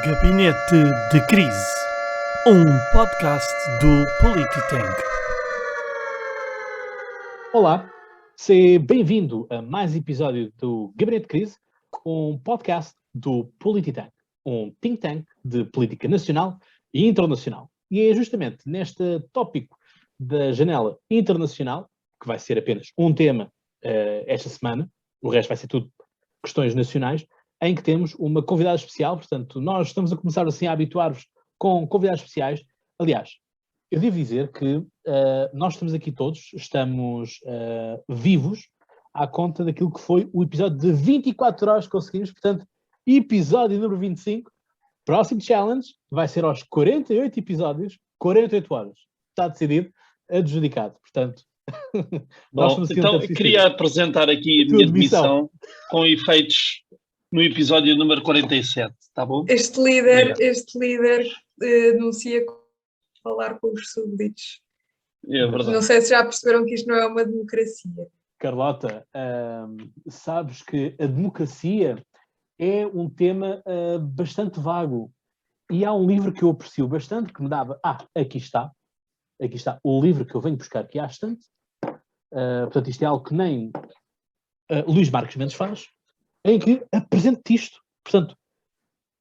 Gabinete de Crise, um podcast do Polititank. Olá, seja bem-vindo a mais um episódio do Gabinete de Crise, um podcast do Polititank, um think tank de política nacional e internacional. E é justamente neste tópico da janela internacional, que vai ser apenas um tema esta semana, o resto vai ser tudo questões nacionais, em que temos uma convidada especial. Portanto, nós estamos a começar assim a habituar-vos com convidados especiais. Aliás, eu devo dizer que nós estamos aqui todos, estamos vivos à conta daquilo que foi o episódio de 24 horas que conseguimos. Portanto, episódio número 25, próximo challenge, vai ser aos 48 episódios, 48 horas. Está decidido, adjudicado. Portanto, bom, então queria apresentar aqui a minha demissão com efeitos no episódio número 47, está bom? Este líder anuncia falar com os súbditos. É verdade. Não sei se já perceberam que isto não é uma democracia. Carlota, sabes que a democracia é um tema bastante vago. E há um livro que eu aprecio bastante, que me dava... aqui está o livro que eu venho buscar aqui à estante. Portanto, isto é algo que nem Luís Marques Mendes faz, em que apresento-te isto. Portanto,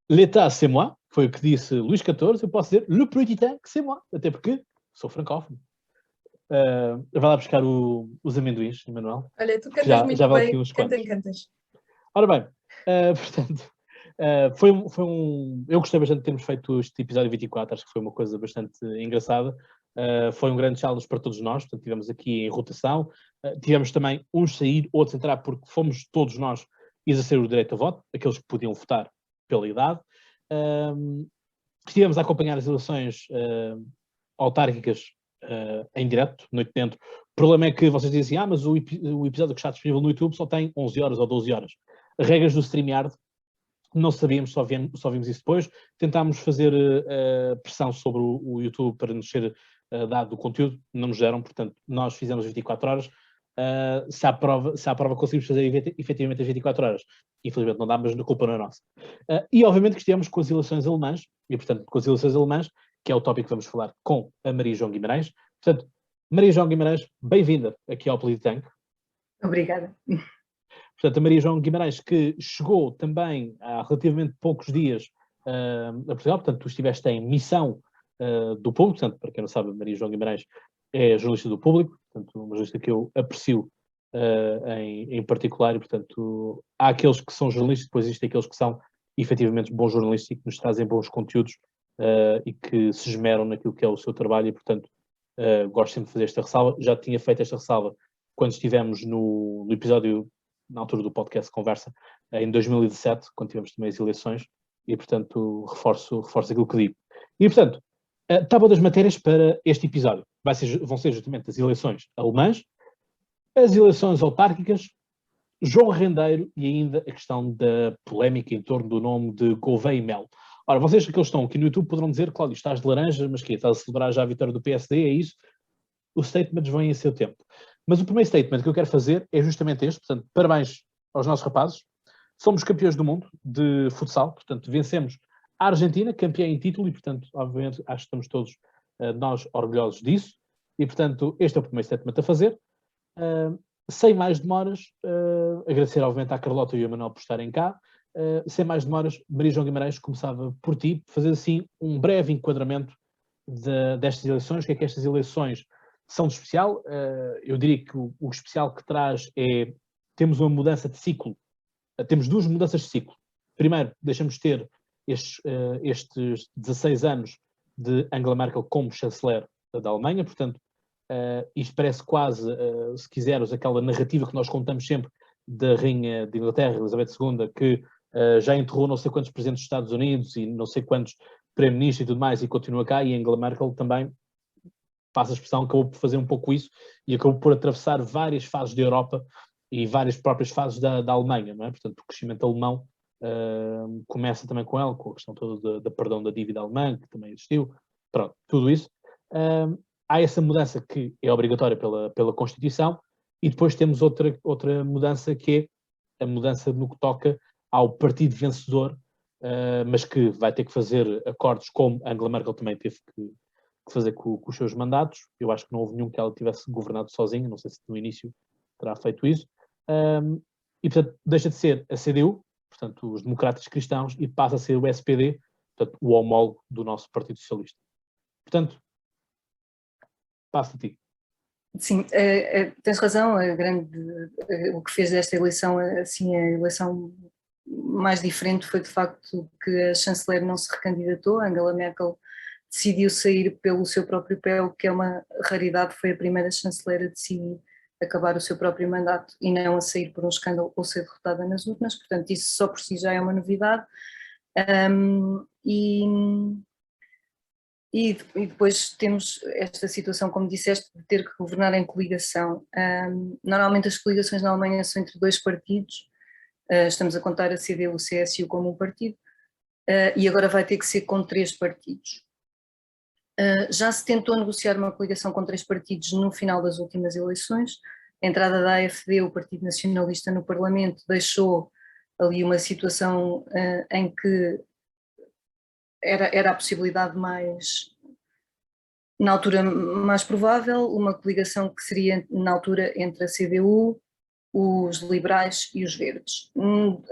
l'état c'est moi, foi o que disse Luís XIV, eu posso dizer le politique c'est moi, até porque sou francófono. Vai lá buscar os amendoins, Emanuel. Olha, tu cantas muito bem, cantas. Ora bem, portanto, eu gostei bastante de termos feito este episódio 24, acho que foi uma coisa bastante engraçada. Foi um grande challenge para todos nós, portanto, tivemos aqui em rotação, tivemos também uns sair, outros entrar, porque fomos todos nós exercer o direito a voto, aqueles que podiam votar pela idade. Estivemos a acompanhar as eleições autárquicas em direto, noite dentro. O problema é que vocês dizem assim, mas o episódio que está disponível no YouTube só tem 11 horas ou 12 horas. As regras do StreamYard não sabíamos, só vimos isso depois. Tentámos fazer pressão sobre o YouTube para nos ser dado o conteúdo, não nos deram, portanto, nós fizemos 24 horas. Se à prova conseguimos fazer efetivamente as 24 horas. Infelizmente não dá, mas a culpa não é nossa. E obviamente que estivemos com as eleições alemãs, e portanto com as eleições alemãs, que é o tópico que vamos falar com a Maria João Guimarães. Portanto, Maria João Guimarães, bem-vinda aqui ao Polititank. Obrigada. Portanto, a Maria João Guimarães, que chegou também há relativamente poucos dias a Portugal, portanto, tu estiveste em missão do Público, portanto, para quem não sabe, a Maria João Guimarães é jornalista do Público, portanto, uma jornalista que eu aprecio em particular, e, portanto, há aqueles que são jornalistas, depois existem aqueles que são efetivamente bons jornalistas e que nos trazem bons conteúdos e que se esmeram naquilo que é o seu trabalho, e, portanto, gosto sempre de fazer esta ressalva. Já tinha feito esta ressalva quando estivemos no episódio, na altura do podcast Conversa, em 2017, quando tivemos também as eleições, e, portanto, reforço aquilo que digo. E, portanto, tábua das matérias para este episódio vão ser justamente as eleições alemãs, as eleições autárquicas, João Rendeiro e ainda a questão da polémica em torno do nome de Gouveia e Melo. Ora, vocês que estão aqui no YouTube poderão dizer, Cláudio, estás de laranja, mas que estás a celebrar já a vitória do PSD, é isso? Os statements vêm em seu tempo. Mas o primeiro statement que eu quero fazer é justamente este, portanto, parabéns aos nossos rapazes. Somos campeões do mundo de futsal, portanto, vencemos a Argentina, campeã em título, e, portanto, obviamente, acho que estamos todos nós orgulhosos disso. E, portanto, este é o primeiro statement a fazer. Sem mais demoras, agradecer, obviamente, à Carlota e ao Emanuel por estarem cá. Sem mais demoras, Maria João Guimarães, começava por ti, fazer assim um breve enquadramento destas eleições. O que é que estas eleições são de especial? Eu diria que o especial que traz é, temos uma mudança de ciclo, temos duas mudanças de ciclo. Primeiro, deixamos de ter estes 16 anos de Angela Merkel como chanceler da Alemanha, portanto, isto parece quase, se quiseres, aquela narrativa que nós contamos sempre da Rainha de Inglaterra, Elizabeth II, que já enterrou não sei quantos presidentes dos Estados Unidos e não sei quantos primeiro-ministros e tudo mais, e continua cá, e Angela Merkel também, passa a expressão, acabou por fazer um pouco isso e acabou por atravessar várias fases da Europa e várias próprias fases da Alemanha, não é? Portanto, o crescimento alemão começa também com ela, com a questão toda da perdão da dívida alemã, que também existiu, pronto, tudo isso. Há essa mudança que é obrigatória pela Constituição, e depois temos outra mudança, que é a mudança no que toca ao partido vencedor mas que vai ter que fazer acordos, como Angela Merkel também teve que fazer com os seus mandatos. Eu acho que não houve nenhum que ela tivesse governado sozinha, não sei se no início terá feito isso. E, portanto, deixa de ser a CDU, portanto, os democratas cristãos, e passa a ser o SPD, portanto, o homólogo do nosso Partido Socialista. Portanto, passo a ti. Sim, tens razão, o que fez desta eleição, assim, a eleição mais diferente foi de facto que a chanceler não se recandidatou, Angela Merkel decidiu sair pelo seu próprio pé, o que é uma raridade, foi a primeira chanceler a decidir acabar o seu próprio mandato e não a sair por um escândalo ou ser derrotada nas urnas, portanto isso só por si já é uma novidade. E depois temos esta situação, como disseste, de ter que governar em coligação. Normalmente as coligações na Alemanha são entre dois partidos, estamos a contar a CDU, o CSU como um partido, e agora vai ter que ser com 3 partidos. Já se tentou negociar uma coligação com 3 partidos no final das últimas eleições. A entrada da AfD, o Partido Nacionalista, no Parlamento, deixou ali uma situação em que era a possibilidade mais, na altura, mais provável, uma coligação que seria, na altura, entre a CDU, os liberais e os verdes.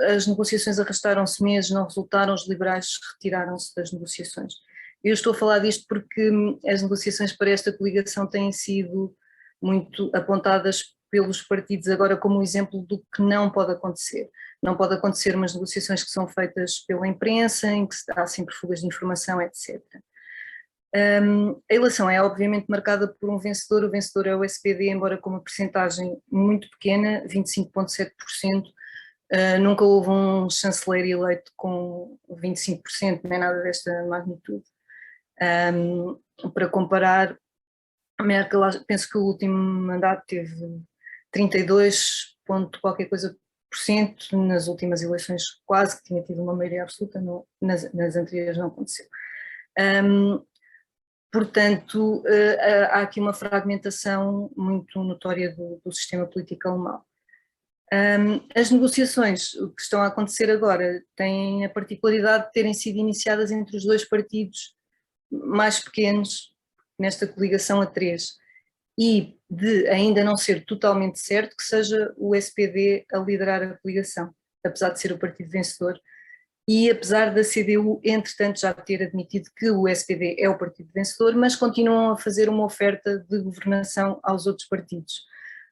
As negociações arrastaram-se meses, não resultaram, os liberais retiraram-se das negociações. Eu estou a falar disto porque as negociações para esta coligação têm sido muito apontadas pelos partidos agora como um exemplo do que não pode acontecer. Não pode acontecer umas negociações que são feitas pela imprensa, em que há sempre fugas de informação, etc. A eleição é obviamente marcada por um vencedor, o vencedor é o SPD, embora com uma percentagem muito pequena, 25,7%, nunca houve um chanceler eleito com 25%, nem nada desta magnitude. Para comparar, a Merkel, penso que o último mandato teve 32 ponto qualquer coisa por cento, nas últimas eleições quase que tinha tido uma maioria absoluta, nas anteriores não aconteceu. Portanto, há aqui uma fragmentação muito notória do sistema político alemão. As negociações que estão a acontecer agora têm a particularidade de terem sido iniciadas entre os 2 partidos mais pequenos nesta coligação a 3 e de ainda não ser totalmente certo que seja o SPD a liderar a coligação, apesar de ser o partido vencedor e apesar da CDU, entretanto, já ter admitido que o SPD é o partido vencedor, mas continuam a fazer uma oferta de governação aos outros partidos.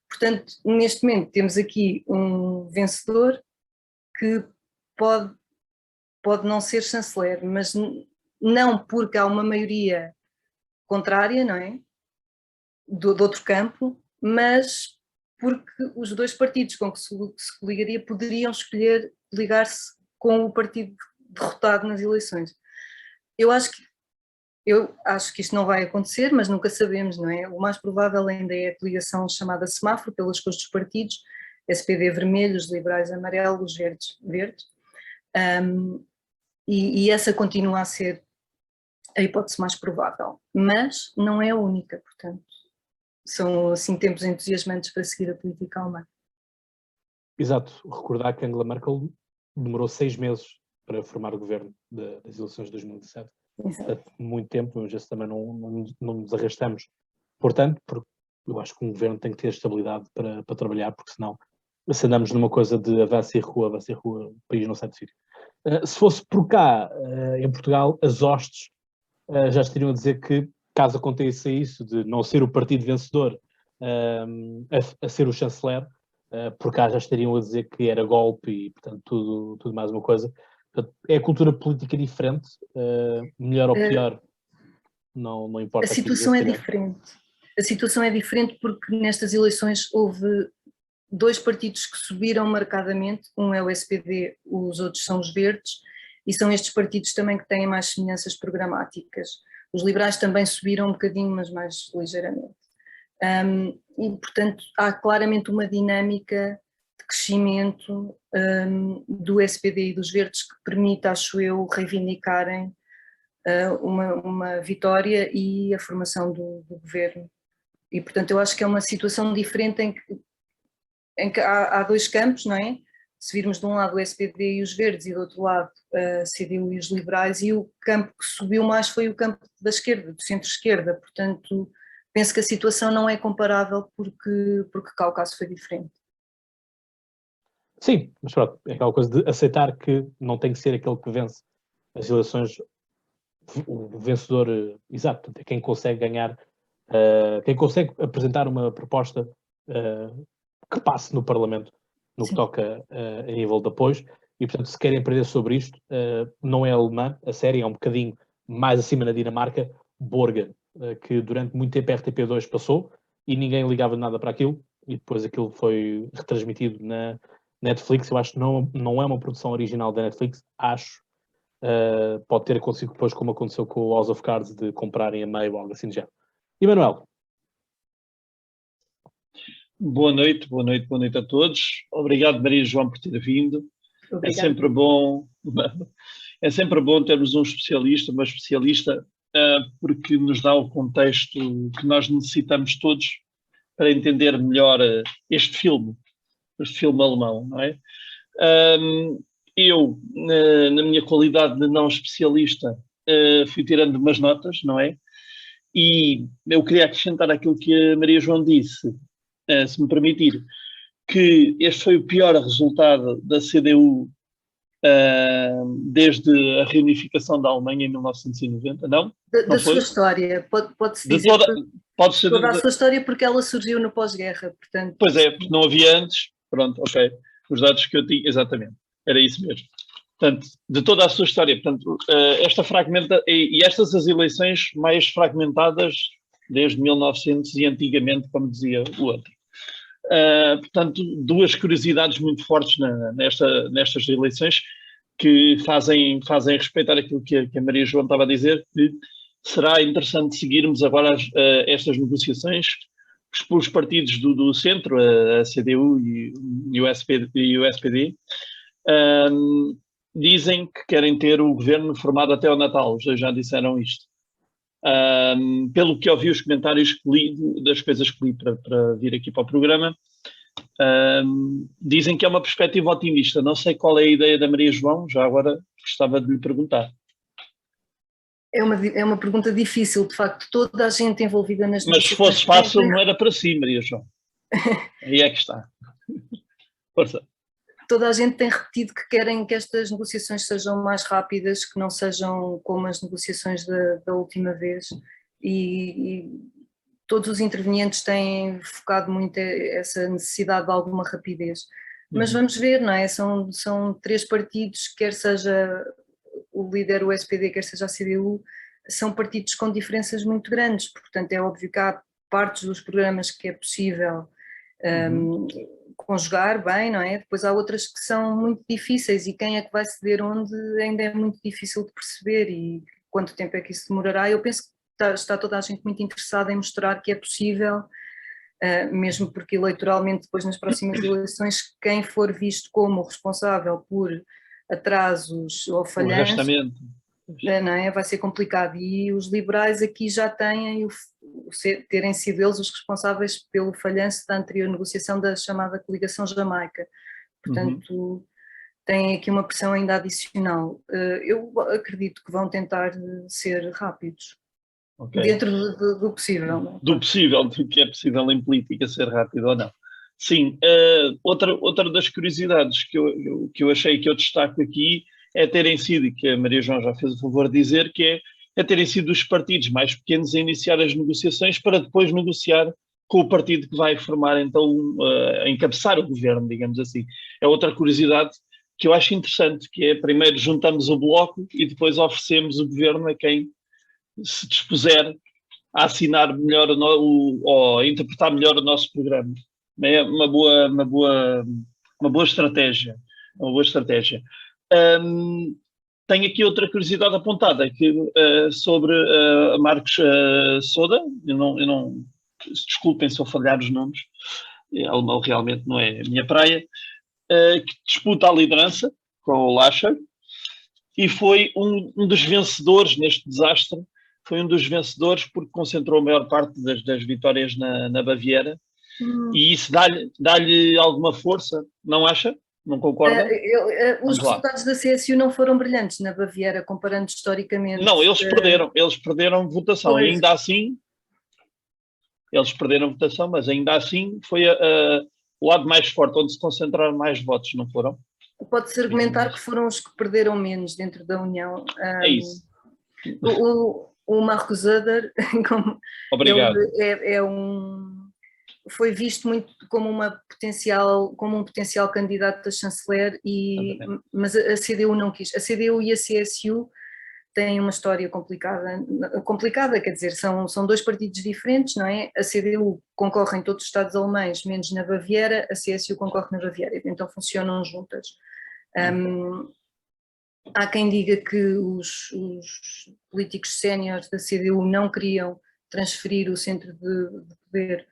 Portanto, neste momento temos aqui um vencedor que pode não ser chanceler, mas não porque há uma maioria contrária, não é? Do outro campo, mas porque os 2 partidos com que se coligaria poderiam escolher ligar-se com o partido derrotado nas eleições. Eu acho que isto não vai acontecer, mas nunca sabemos, não é? O mais provável ainda é a coligação chamada semáforo, pelas cores dos partidos, SPD vermelho, os liberais amarelo, os verdes verde, e essa continua a ser a hipótese mais provável, mas não é a única, portanto, são assim tempos entusiasmantes para seguir a política alemã. Exato, recordar que Angela Merkel demorou 6 meses para formar o governo das eleições de 2017. Portanto, muito tempo, mas esse também não nos arrastamos. Portanto, porque eu acho que um governo tem que ter estabilidade para trabalhar, porque senão, se andamos numa coisa de avanço e rua, o país não sai do sítio. Se fosse por cá, em Portugal, as hostes já estariam a dizer que, caso aconteça isso, de não ser o partido vencedor a ser o chanceler, por cá já estariam a dizer que era golpe e, portanto, tudo mais uma coisa. Portanto, é a cultura política diferente, melhor ou pior, não importa. A situação é diferente. A situação é diferente porque nestas eleições houve 2 partidos que subiram marcadamente, um é o SPD, os outros são os verdes, e são estes partidos também que têm mais semelhanças programáticas. Os liberais também subiram um bocadinho, mas mais ligeiramente. E, portanto, há claramente uma dinâmica de crescimento do SPD e dos verdes que permite, acho eu, reivindicarem uma vitória e a formação do governo. E, portanto, eu acho que é uma situação diferente em que há 2 campos, não é? se virmos de um lado o SPD e os verdes e do outro lado a CDU e os liberais, e o campo que subiu mais foi o campo da esquerda, do centro-esquerda, portanto penso que a situação não é comparável porque cá o caso foi diferente. Sim, mas pronto, é aquela coisa de aceitar que não tem que ser aquele que vence as eleições o vencedor exato, é quem consegue ganhar, quem consegue apresentar uma proposta que passe no Parlamento, no que toca a nível de apoios, e portanto se querem aprender sobre isto, não é alemã, a série é um bocadinho mais acima na Dinamarca, Borgen, que durante muito tempo a RTP2 passou e ninguém ligava nada para aquilo, e depois aquilo foi retransmitido na Netflix. Eu acho que não é uma produção original da Netflix, acho. Pode ter acontecido depois, como aconteceu com o House of Cards, de comprarem a meio ou algo assim de género. E Manuel? Boa noite a todos. Obrigado, Maria João, por ter vindo. Obrigada. É sempre bom termos uma especialista, porque nos dá o contexto que nós necessitamos todos para entender melhor este filme alemão, não é? Eu, na minha qualidade de não especialista, fui tirando umas notas, não é? E eu queria acrescentar aquilo que a Maria João disse, se me permitir, que este foi o pior resultado da CDU desde a reunificação da Alemanha em 1990, não? Da sua história, pode-se dizer toda a sua história, porque ela surgiu no pós-guerra, portanto... Pois é, porque não havia antes, pronto, ok, os dados que eu tinha, exatamente, era isso mesmo. Portanto, de toda a sua história, portanto, estas as eleições mais fragmentadas desde 1900 e antigamente, como dizia o outro. Portanto, duas curiosidades muito fortes nestas eleições que fazem respeitar aquilo que a Maria João estava a dizer, que será interessante seguirmos agora estas negociações. Os partidos do centro, a CDU e o SPD, dizem que querem ter o governo formado até ao Natal, os dois já disseram isto. Pelo que ouvi os comentários que li, das coisas que li para vir aqui para o programa, dizem que é uma perspectiva otimista. Não sei qual é a ideia da Maria João, já agora gostava de lhe perguntar. É uma pergunta difícil, de facto, toda a gente envolvida nas negociações... Mas se fosse fácil, não era para si, Maria João. Aí é que está. Força. Toda a gente tem repetido que querem que estas negociações sejam mais rápidas, que não sejam como as negociações da última vez, e todos os intervenientes têm focado muito essa necessidade de alguma rapidez. Mas vamos ver, não é? São três partidos, quer seja o líder, o SPD, quer seja a CDU, são partidos com diferenças muito grandes, portanto é óbvio que há partes dos programas que é possível conjugar bem, não é? Depois há outras que são muito difíceis, e quem é que vai ceder onde ainda é muito difícil de perceber, e quanto tempo é que isso demorará. Eu penso que está toda a gente muito interessada em mostrar que é possível, mesmo porque eleitoralmente depois nas próximas eleições quem for visto como responsável por atrasos ou falhanços, não é? Vai ser complicado, e os liberais aqui já têm terem sido eles os responsáveis pelo falhanço da anterior negociação da chamada coligação Jamaica, portanto têm aqui uma pressão ainda adicional. Eu acredito que vão tentar ser rápidos, dentro do possível. Não é? Do possível, do que é possível em política ser rápido ou não. Sim, outra das curiosidades que eu achei que eu destaco aqui é terem sido, e que a Maria João já fez o favor de dizer, que é terem sido os partidos mais pequenos a iniciar as negociações para depois negociar com o partido que vai formar, então, a encabeçar o governo, digamos assim. É outra curiosidade que eu acho interessante, que é primeiro juntamos o bloco e depois oferecemos o governo a quem se dispuser a assinar melhor ou a interpretar melhor o nosso programa. É uma boa estratégia. Uma boa estratégia. Tenho aqui outra curiosidade apontada sobre a Marcos Soda. Eu não desculpem se eu falhar os nomes, alemão realmente não é a minha praia, que disputa a liderança com o Laschet e foi um dos vencedores neste desastre. Foi um dos vencedores porque concentrou a maior parte das vitórias na Baviera. E isso dá-lhe alguma força, não acha? Não concorda? Os resultados da CSU não foram brilhantes na Baviera, comparando historicamente. Não, eles perderam votação. Pois. E ainda assim, eles perderam votação, mas ainda assim foi o lado mais forte, onde se concentraram mais votos, não foram? Pode-se argumentar que foram os que perderam menos dentro da União. É isso. O Marcos Zuder, Obrigado. foi visto muito como um potencial candidato a chanceler, mas a CDU não quis. A CDU e a CSU têm uma história complicada, quer dizer, são dois partidos diferentes, não é? A CDU concorre em todos os estados alemães, menos na Baviera, a CSU concorre na Baviera, então funcionam juntas. Há quem diga que os políticos séniores da CDU não queriam transferir o centro de poder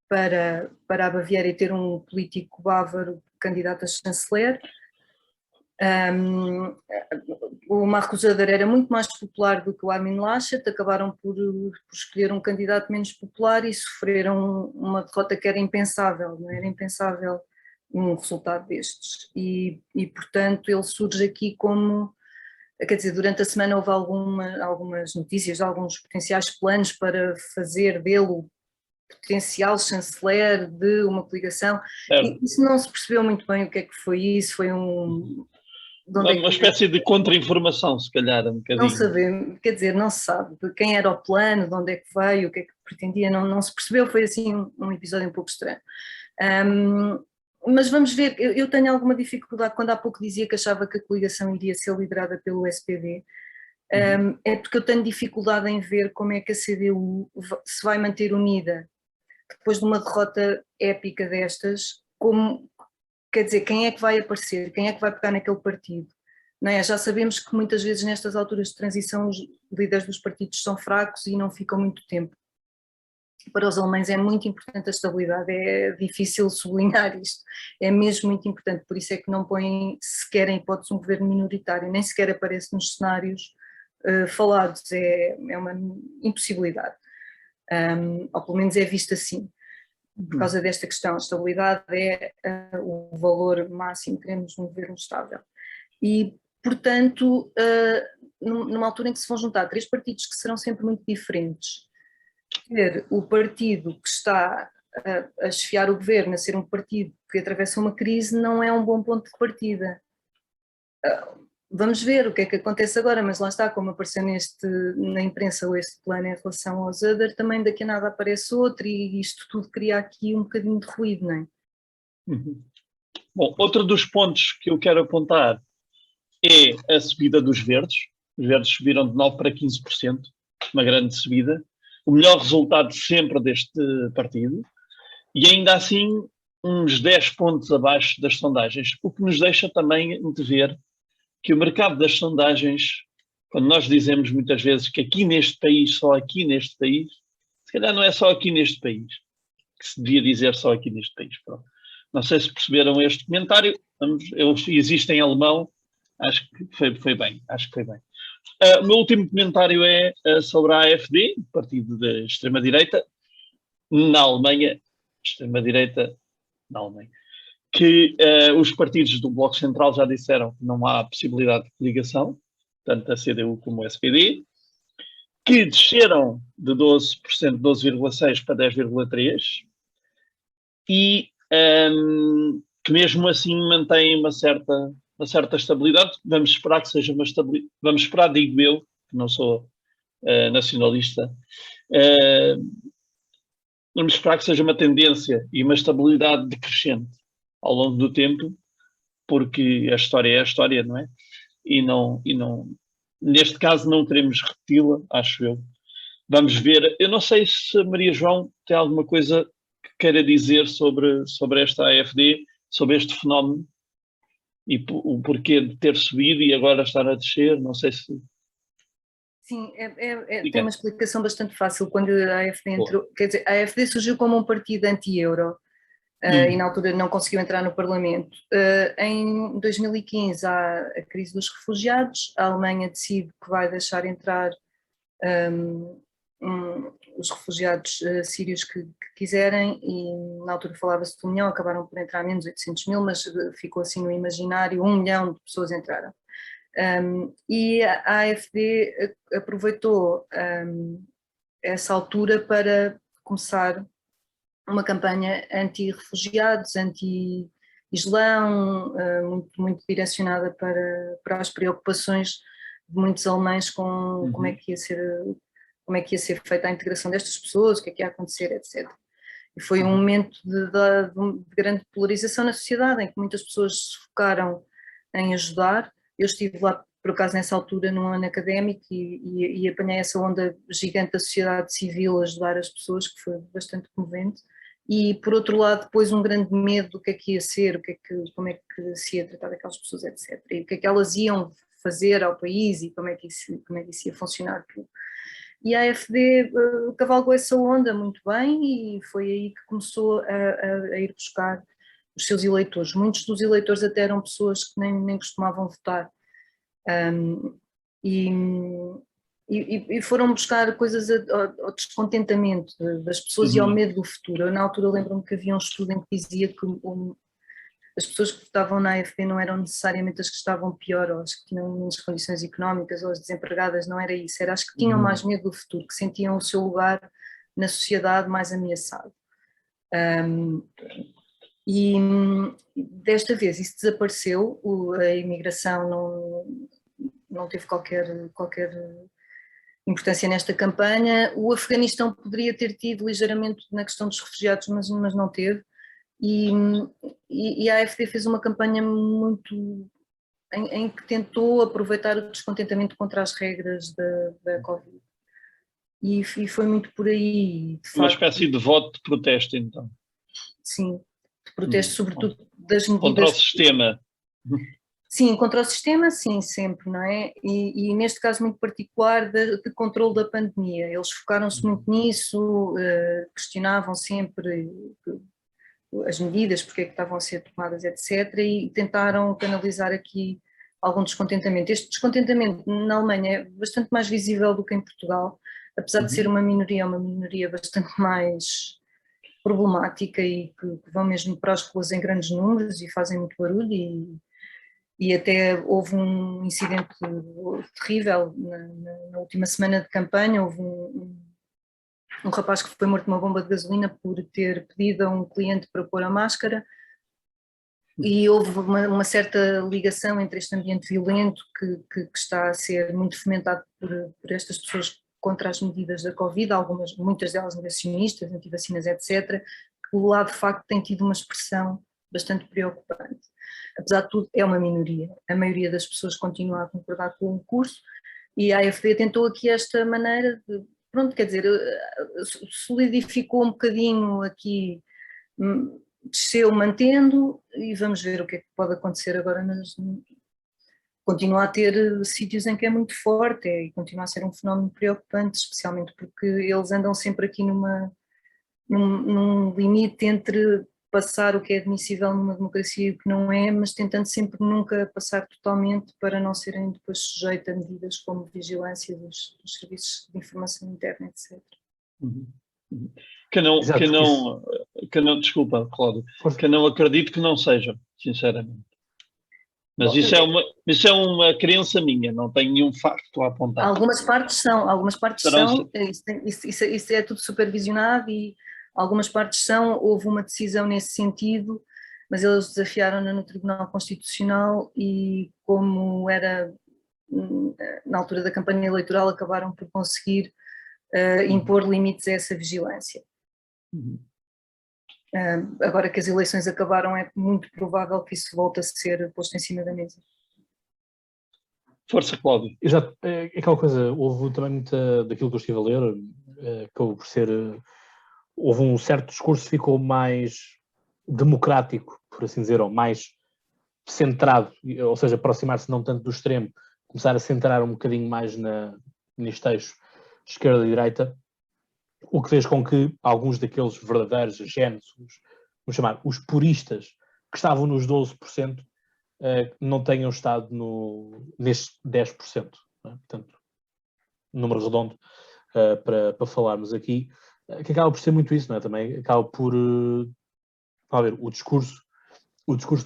para a Baviera e ter um político bávaro candidato a chanceler. O Marcos Zuder era muito mais popular do que o Armin Laschet, acabaram por escolher um candidato menos popular e sofreram uma derrota que era impensável, não era impensável um resultado destes, e portanto ele surge aqui como, quer dizer, durante a semana houve algumas notícias, alguns potenciais planos para fazer dele o potencial chanceler de uma coligação, e isso não se percebeu muito bem o que é que foi isso, foi uma espécie de contra-informação, se calhar, um bocadinho. Não sabemos, quer dizer, não se sabe de quem era o plano, de onde é que veio, o que é que pretendia, não se percebeu, foi assim um episódio um pouco estranho. Mas vamos ver, eu tenho alguma dificuldade, quando há pouco dizia que achava que a coligação iria ser liderada pelo SPD, é porque eu tenho dificuldade em ver como é que a CDU se vai manter unida depois de uma derrota épica destas, quer dizer, quem é que vai aparecer, quem é que vai pegar naquele partido? Não é? Já sabemos que muitas vezes nestas alturas de transição os líderes dos partidos são fracos e não ficam muito tempo. Para os alemães é muito importante a estabilidade, é difícil sublinhar isto, é mesmo muito importante, por isso é que não põem sequer em hipótese um governo minoritário, nem sequer aparece nos cenários falados, é uma impossibilidade, ou pelo menos é visto assim, por causa desta questão. A estabilidade é o valor máximo que queremos num governo estável. E, portanto, numa altura em que se vão juntar três partidos que serão sempre muito diferentes, ter o partido que está a chefiar o governo a ser um partido que atravessa uma crise não é um bom ponto de partida. Vamos ver o que é que acontece agora, mas lá está, como apareceu na imprensa este plano em relação ao Zuder, também daqui a nada aparece outro, e isto tudo cria aqui um bocadinho de ruído, não é? Bom, outro dos pontos que eu quero apontar é a subida dos verdes. Os verdes subiram de 9% para 15%, uma grande subida. O melhor resultado sempre deste partido, e ainda assim uns 10 pontos abaixo das sondagens, o que nos deixa também de ver que o mercado das sondagens, quando nós dizemos muitas vezes que aqui neste país, só aqui neste país, se calhar não é só aqui neste país, que se devia dizer só aqui neste país. Pronto. Não sei se perceberam este comentário, existe em alemão, acho que foi bem, O meu último comentário é sobre a AfD, partido da extrema-direita, na Alemanha, extrema-direita na Alemanha, que os partidos do Bloco Central já disseram que não há possibilidade de coligação, tanto a CDU como o SPD, que desceram de 12%, 12,6% para 10,3%, e que mesmo assim mantêm uma certa estabilidade. Vamos esperar que seja uma estabilidade, vamos esperar, digo eu, que não sou nacionalista, vamos esperar que seja uma tendência e uma estabilidade decrescente ao longo do tempo, porque a história é a história, não é? E não, neste caso não queremos repeti-la, acho eu. Vamos ver. Eu não sei se a Maria João tem alguma coisa que queira dizer sobre esta AfD, sobre este fenómeno, e o porquê de ter subido e agora estar a descer, não sei se... Sim, tem uma explicação bastante fácil. Quando a AfD entrou, quer dizer, a AfD surgiu como um partido anti-euro, e na altura não conseguiu entrar no Parlamento. Em 2015 há a crise dos refugiados, a Alemanha decide que vai deixar entrar os refugiados sírios que quiserem, e na altura falava-se de 1 milhão, acabaram por entrar menos 800 mil, mas ficou assim no imaginário, 1 milhão de pessoas entraram. E a AfD aproveitou essa altura para começar uma campanha anti-refugiados, anti-Islão, muito direcionada para as preocupações de muitos alemães com como é que ia ser feita a integração destas pessoas, o que é que ia acontecer, etc. E foi um momento de grande polarização na sociedade, em que muitas pessoas se focaram em ajudar. Eu estive lá, por acaso, nessa altura, num ano académico e apanhei essa onda gigante da sociedade civil a ajudar as pessoas, que foi bastante comovente. E, por outro lado, depois um grande medo do que é que ia ser, como é que se ia tratar daquelas pessoas, etc. E o que é que elas iam fazer ao país e como é que isso ia funcionar. E a AfD cavalgou essa onda muito bem e foi aí que começou a ir buscar os seus eleitores. Muitos dos eleitores até eram pessoas que nem costumavam votar. E foram buscar coisas ao descontentamento das pessoas e ao medo do futuro. Eu, na altura, lembro-me que havia um estudo em que dizia que as pessoas que votavam na AfD não eram necessariamente as que estavam pior, ou as que tinham menos condições económicas, ou as desempregadas, não era isso, era as que tinham mais medo do futuro, que sentiam o seu lugar na sociedade mais ameaçado. E desta vez isso desapareceu, a imigração não teve qualquer importância nesta campanha. O Afeganistão poderia ter tido ligeiramente na questão dos refugiados, mas não teve. E a AfD fez uma campanha muito em que tentou aproveitar o descontentamento contra as regras da Covid. E foi muito por aí. De uma facto, espécie de voto de protesto, então. Sim, de protesto, sobretudo das medidas. Contra o sistema. Sim, contra o sistema, sim, sempre, não é? E neste caso muito particular de controle da pandemia. Eles focaram-se muito nisso, questionavam sempre as medidas, porque é que estavam a ser tomadas, etc. E tentaram canalizar aqui algum descontentamento. Este descontentamento na Alemanha é bastante mais visível do que em Portugal, apesar de ser uma minoria bastante mais problemática e que vão mesmo para as ruas em grandes números e fazem muito barulho e até houve um incidente terrível na última semana de campanha. Houve um rapaz que foi morto numa bomba de gasolina por ter pedido a um cliente para pôr a máscara, e houve uma certa ligação entre este ambiente violento que está a ser muito fomentado por estas pessoas contra as medidas da Covid, muitas delas negacionistas, antivacinas, etc., que lá de facto tem tido uma expressão bastante preocupante. Apesar de tudo, é uma minoria. A maioria das pessoas continua a concordar com o curso e a AfD tentou aqui esta maneira de, pronto, quer dizer, solidificou um bocadinho aqui, desceu mantendo e vamos ver o que é que pode acontecer agora. Continua a ter sítios em que é muito forte e continua a ser um fenómeno preocupante, especialmente porque eles andam sempre aqui num limite entre passar o que é admissível numa democracia e o que não é, mas tentando sempre nunca passar totalmente para não serem depois sujeitos a medidas como vigilância dos serviços de informação interna, etc. Que não, desculpa, Cláudio, que não acredito que não seja, sinceramente. Mas isso é uma crença minha, não tenho nenhum facto a apontar. Algumas partes são, isso é tudo supervisionado e algumas partes são, houve uma decisão nesse sentido, mas eles desafiaram-na no Tribunal Constitucional e como era na altura da campanha eleitoral acabaram por conseguir impor limites a essa vigilância. Agora que as eleições acabaram é muito provável que isso volte a ser posto em cima da mesa. Força, Cláudio. Exato, é aquela coisa, houve também muita daquilo que eu estive a ler, acabou por ser, houve um certo discurso que ficou mais democrático, por assim dizer, ou mais centrado, ou seja, aproximar-se não tanto do extremo, começar a centrar um bocadinho mais neste eixo esquerda e direita, o que fez com que alguns daqueles verdadeiros géneros, vamos chamar, os puristas, que estavam nos 12%, não tenham estado nestes 10%. Não é? Portanto, número redondo, para falarmos aqui, que acaba por ser muito isso, não é? Também acaba por, a ver, o discurso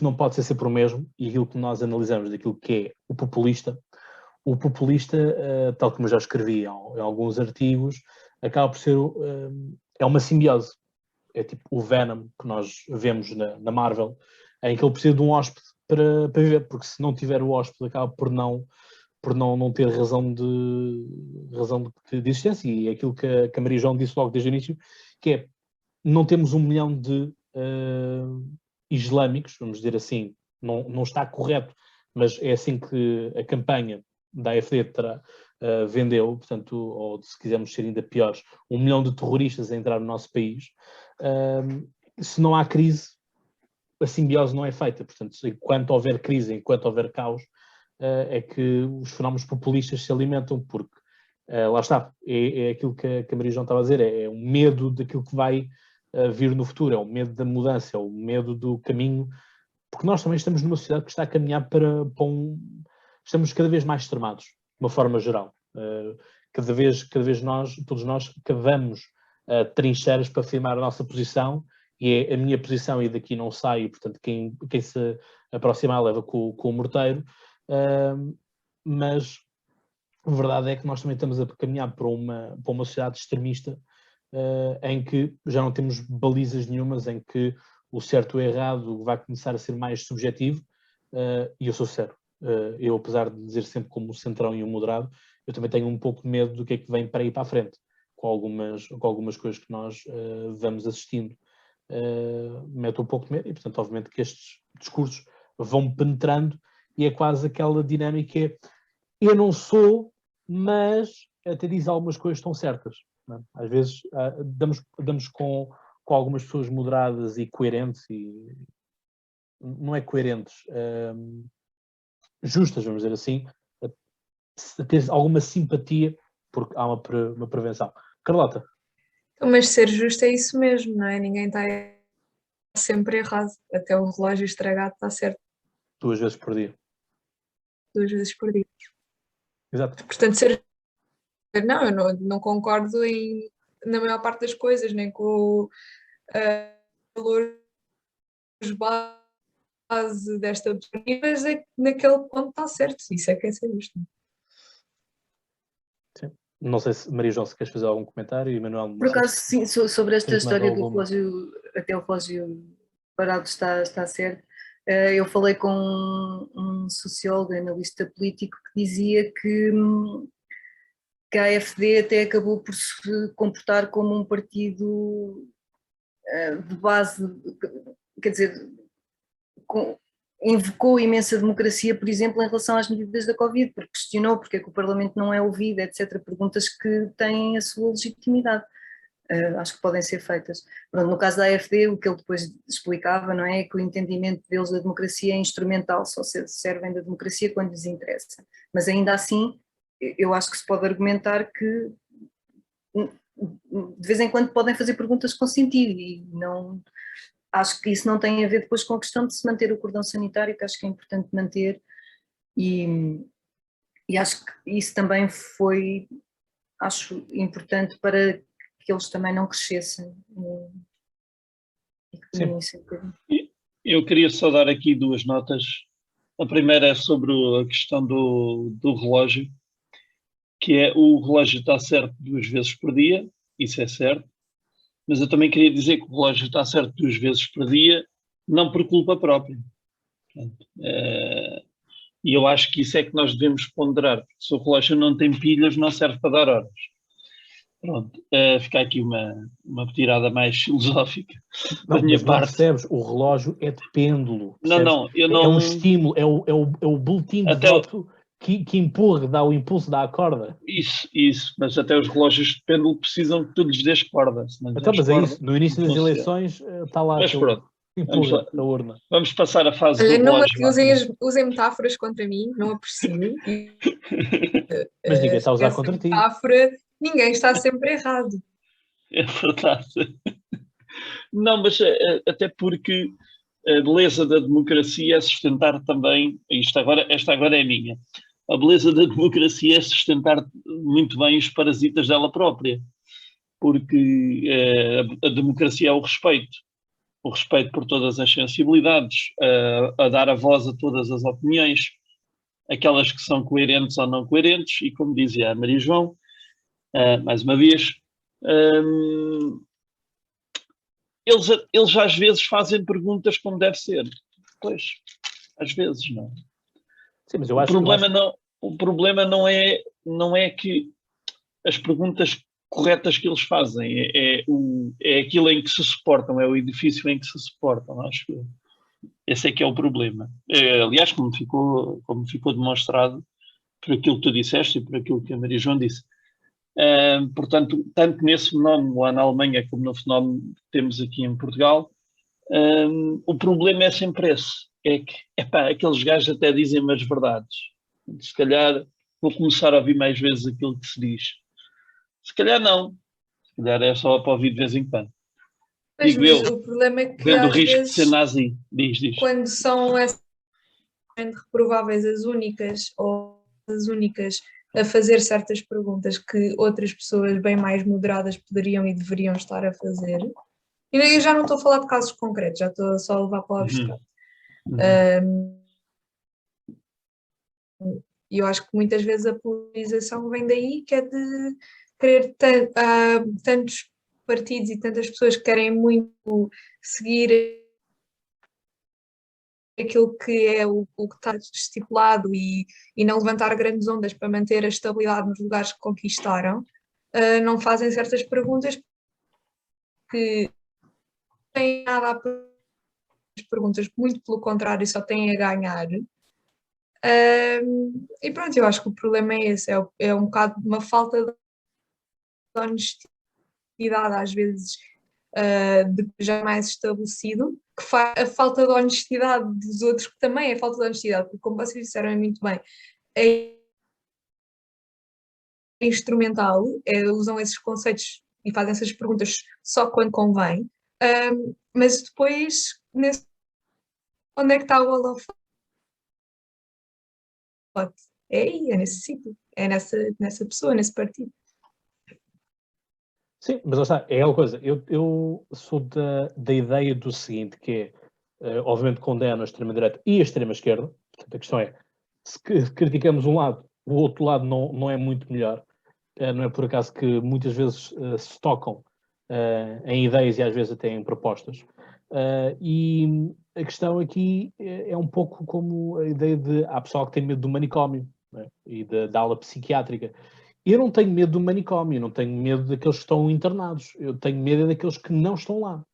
não pode ser sempre o mesmo, e aquilo que nós analisamos daquilo que é o populista, tal como eu já escrevi em alguns artigos, acaba por ser, é uma simbiose. É tipo o Venom que nós vemos na Marvel, em que ele precisa de um hóspede para viver, porque se não tiver o hóspede acaba por não ter razão de existência, e é aquilo que a Maria João disse logo desde o início, que é, não temos 1 milhão de islâmicos, vamos dizer assim, não está correto, mas é assim que a campanha da AfD vendeu, portanto, ou se quisermos ser ainda piores, 1 milhão de terroristas a entrar no nosso país. Se não há crise, a simbiose não é feita. Portanto, enquanto houver crise, enquanto houver caos, é que os fenómenos populistas se alimentam, porque lá está, é aquilo que a Maria João estava a dizer, é um medo daquilo que vai vir no futuro, é o medo da mudança, é o medo do caminho, porque nós também estamos numa sociedade que está a caminhar para estamos cada vez mais extremados, de uma forma geral. Cada vez todos nós cavamos trincheiras para afirmar a nossa posição, e é a minha posição e daqui não saio, portanto quem se aproximar leva com o morteiro, mas a verdade é que nós também estamos a caminhar para uma sociedade extremista, em que já não temos balizas nenhumas, em que o certo e o errado vai começar a ser mais subjetivo, e eu sou sincero, eu apesar de dizer sempre como o centrão e o moderado, eu também tenho um pouco de medo do que é que vem para ir para a frente, com algumas coisas que nós vamos assistindo. Meto um pouco de medo, e portanto obviamente que estes discursos vão penetrando, e é quase aquela dinâmica, eu não sou, mas até diz algumas coisas que estão certas, não é? Às vezes damos com algumas pessoas moderadas e coerentes, e não é coerentes, justas, vamos dizer assim, a ter alguma simpatia, porque há uma prevenção. Carlota? Mas ser justo é isso mesmo, não é? Ninguém está sempre errado. Até o relógio estragado está certo 2 vezes por dia. 2 vezes por dia. Exato. Portanto, não, eu não concordo na maior parte das coisas, nem com valores base desta pessoa, mas naquele ponto está certo. Isso é que é ser justo. Sim. Não sei se, Maria João, se queres fazer algum comentário, e Manuel... Por acaso, sim, sobre esta história do alguma? relógio, até o relógio parado está certo. Eu falei com um sociólogo, analista político, que dizia que a AfD até acabou por se comportar como um partido de base, quer dizer, invocou imensa democracia, por exemplo, em relação às medidas da Covid, porque questionou porque é que o Parlamento não é ouvido, etc. Perguntas que têm a sua legitimidade. Acho que podem ser feitas. Pronto, no caso da AfD, o que ele depois explicava, não é que o entendimento deles da democracia é instrumental, só servem da democracia quando lhes interessa. Mas ainda assim, eu acho que se pode argumentar que de vez em quando podem fazer perguntas com sentido, e não, acho que isso não tem a ver depois com a questão de se manter o cordão sanitário, que acho que é importante manter, e acho que isso também foi, acho importante para que eles também não crescessem. Eu queria só dar aqui 2 notas. A primeira é sobre a questão do relógio, que é o relógio está certo 2 vezes por dia, isso é certo, mas eu também queria dizer que o relógio está certo 2 vezes por dia, não por culpa própria. Portanto, e eu acho que isso é que nós devemos ponderar, porque se o relógio não tem pilhas, não serve para dar horas. Pronto, fica aqui uma tirada mais filosófica da minha parte. Não percebes, o relógio é de pêndulo. Não, eu não... É um estímulo, é o boletim de voto que empurra, dá o impulso, dá a corda. Isso, mas até os relógios de pêndulo precisam que tu lhes dês corda. Então, mas é isso, no início das eleições está lá mas pronto, empurra a urna. Vamos passar a fase Olha, do relógio. Não usem metáforas contra mim, não aprecio. Mas ninguém está a usar contra ti. Metáfora, ninguém está sempre errado. É verdade. Não, mas até porque a beleza da democracia é sustentar também, esta agora é minha, a beleza da democracia é sustentar muito bem os parasitas dela própria, porque a democracia é o respeito por todas as sensibilidades, a dar a voz a todas as opiniões, aquelas que são coerentes ou não coerentes, e como dizia a Maria João, mais uma vez, eles às vezes fazem perguntas como deve ser. Pois, às vezes não. Sim, mas eu acho, O problema não é que as perguntas corretas que eles fazem, é aquilo em que se suportam, é o edifício em que se suportam, acho que esse é que é o problema. Aliás, como ficou demonstrado por aquilo que tu disseste e por aquilo que a Maria João disse. Portanto, tanto nesse fenómeno lá na Alemanha como no fenómeno que temos aqui em Portugal, o problema é sempre esse. É que, aqueles gajos até dizem umas verdades. Se calhar vou começar a ouvir mais vezes aquilo que se diz. Se calhar não. Se calhar é só para ouvir de vez em quando. Mas, Digo eu, o problema é que vendo o às risco de vezes, ser nazi. Diz. quando são reprováveis as únicas a fazer certas perguntas que outras pessoas bem mais moderadas poderiam e deveriam estar a fazer. E eu já não estou a falar de casos concretos, já estou só a levar para o abstrato. E eu acho que muitas vezes a polarização vem daí, que é de querer tantos partidos e tantas pessoas que querem muito seguir aquilo que é o que está estipulado e não levantar grandes ondas para manter a estabilidade nos lugares que conquistaram, não fazem certas perguntas que não têm nada a perguntas, muito pelo contrário, só têm a ganhar. E pronto, eu acho que o problema é esse, é um bocado uma falta de honestidade, às vezes, de já mais estabelecido, que faz a falta de honestidade dos outros, que também é falta de honestidade, porque como vocês disseram muito bem, é instrumental, usam esses conceitos e fazem essas perguntas só quando convém, mas depois, onde é que está o holofote? É aí, é nesse sítio, é nessa pessoa, nesse partido. sim, mas lá está, é aquela coisa, eu sou da ideia do seguinte, que é, obviamente condeno a extrema-direita e a extrema-esquerda, portanto a questão é, se criticamos um lado, o outro lado não é muito melhor, não é por acaso que muitas vezes se tocam em ideias e às vezes até em propostas, e a questão aqui é um pouco como a ideia de, há pessoal que tem medo do manicômio, né, e da ala psiquiátrica. Eu não tenho medo do manicômio, eu não tenho medo daqueles que estão internados, eu tenho medo daqueles que não estão lá.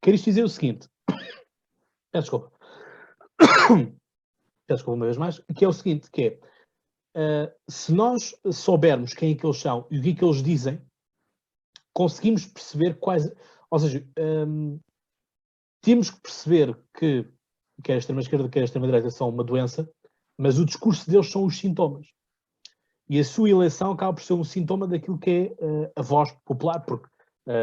Quero isto dizer o seguinte, peço desculpa, uma vez mais, que é o seguinte, que é, se nós soubermos quem é que eles são e o que é que eles dizem, conseguimos perceber quais, ou seja, temos que perceber que quer a extrema-esquerda, quer a extrema-direita são uma doença, mas o discurso deles são os sintomas. E a sua eleição acaba por ser um sintoma daquilo que é a voz popular, porque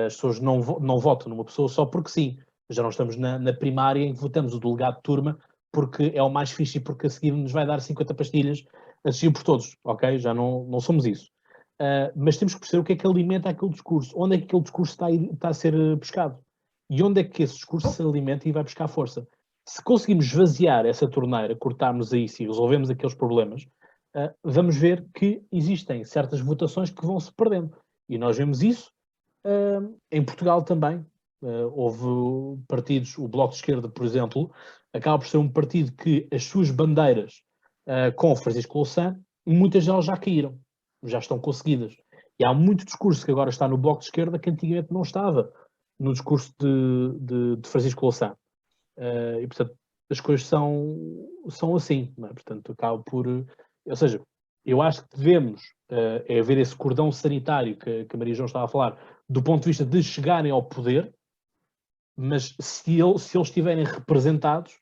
as pessoas não votam numa pessoa só porque sim. Já não estamos na primária em que votamos o delegado de turma porque é o mais fixe e porque a seguir nos vai dar 50 pastilhas a decidir por todos, ok? Já não somos isso. Mas temos que perceber o que é que alimenta aquele discurso, onde é que aquele discurso está a ser buscado e onde é que esse discurso se alimenta e vai buscar força. Se conseguimos esvaziar essa torneira, cortarmos aí e resolvemos aqueles problemas, vamos ver que existem certas votações que vão se perdendo. E nós vemos isso em Portugal também. Houve partidos, o Bloco de Esquerda, por exemplo, acaba por ser um partido que as suas bandeiras com Francisco Louçã, muitas delas já caíram, já estão conseguidas. E há muito discurso que agora está no Bloco de Esquerda que antigamente não estava no discurso de Francisco Louçã. E, portanto, as coisas são assim, não é? Portanto, acabo por... Ou seja, eu acho que devemos haver esse cordão sanitário que a Maria João estava a falar, do ponto de vista de chegarem ao poder, mas se eles estiverem representados,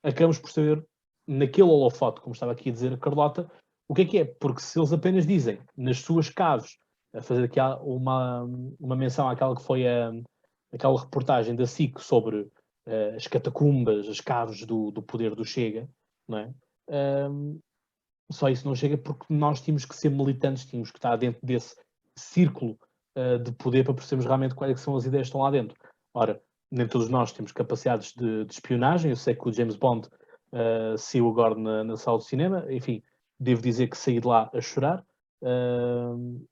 acabamos por saber, naquele holofote, como estava aqui a dizer a Carlota, o que é, porque se eles apenas dizem, nas suas caves, a fazer aqui uma menção àquela que foi aquela reportagem da SIC sobre as catacumbas, as caves do poder do Chega, não é? só isso não chega, porque nós tínhamos que ser militantes, tínhamos que estar dentro desse círculo de poder para percebermos realmente quais são as ideias que estão lá dentro. Ora, nem todos nós temos capacidades de espionagem. Eu sei que o James Bond saiu agora na sala de cinema, enfim, devo dizer que saí de lá a chorar,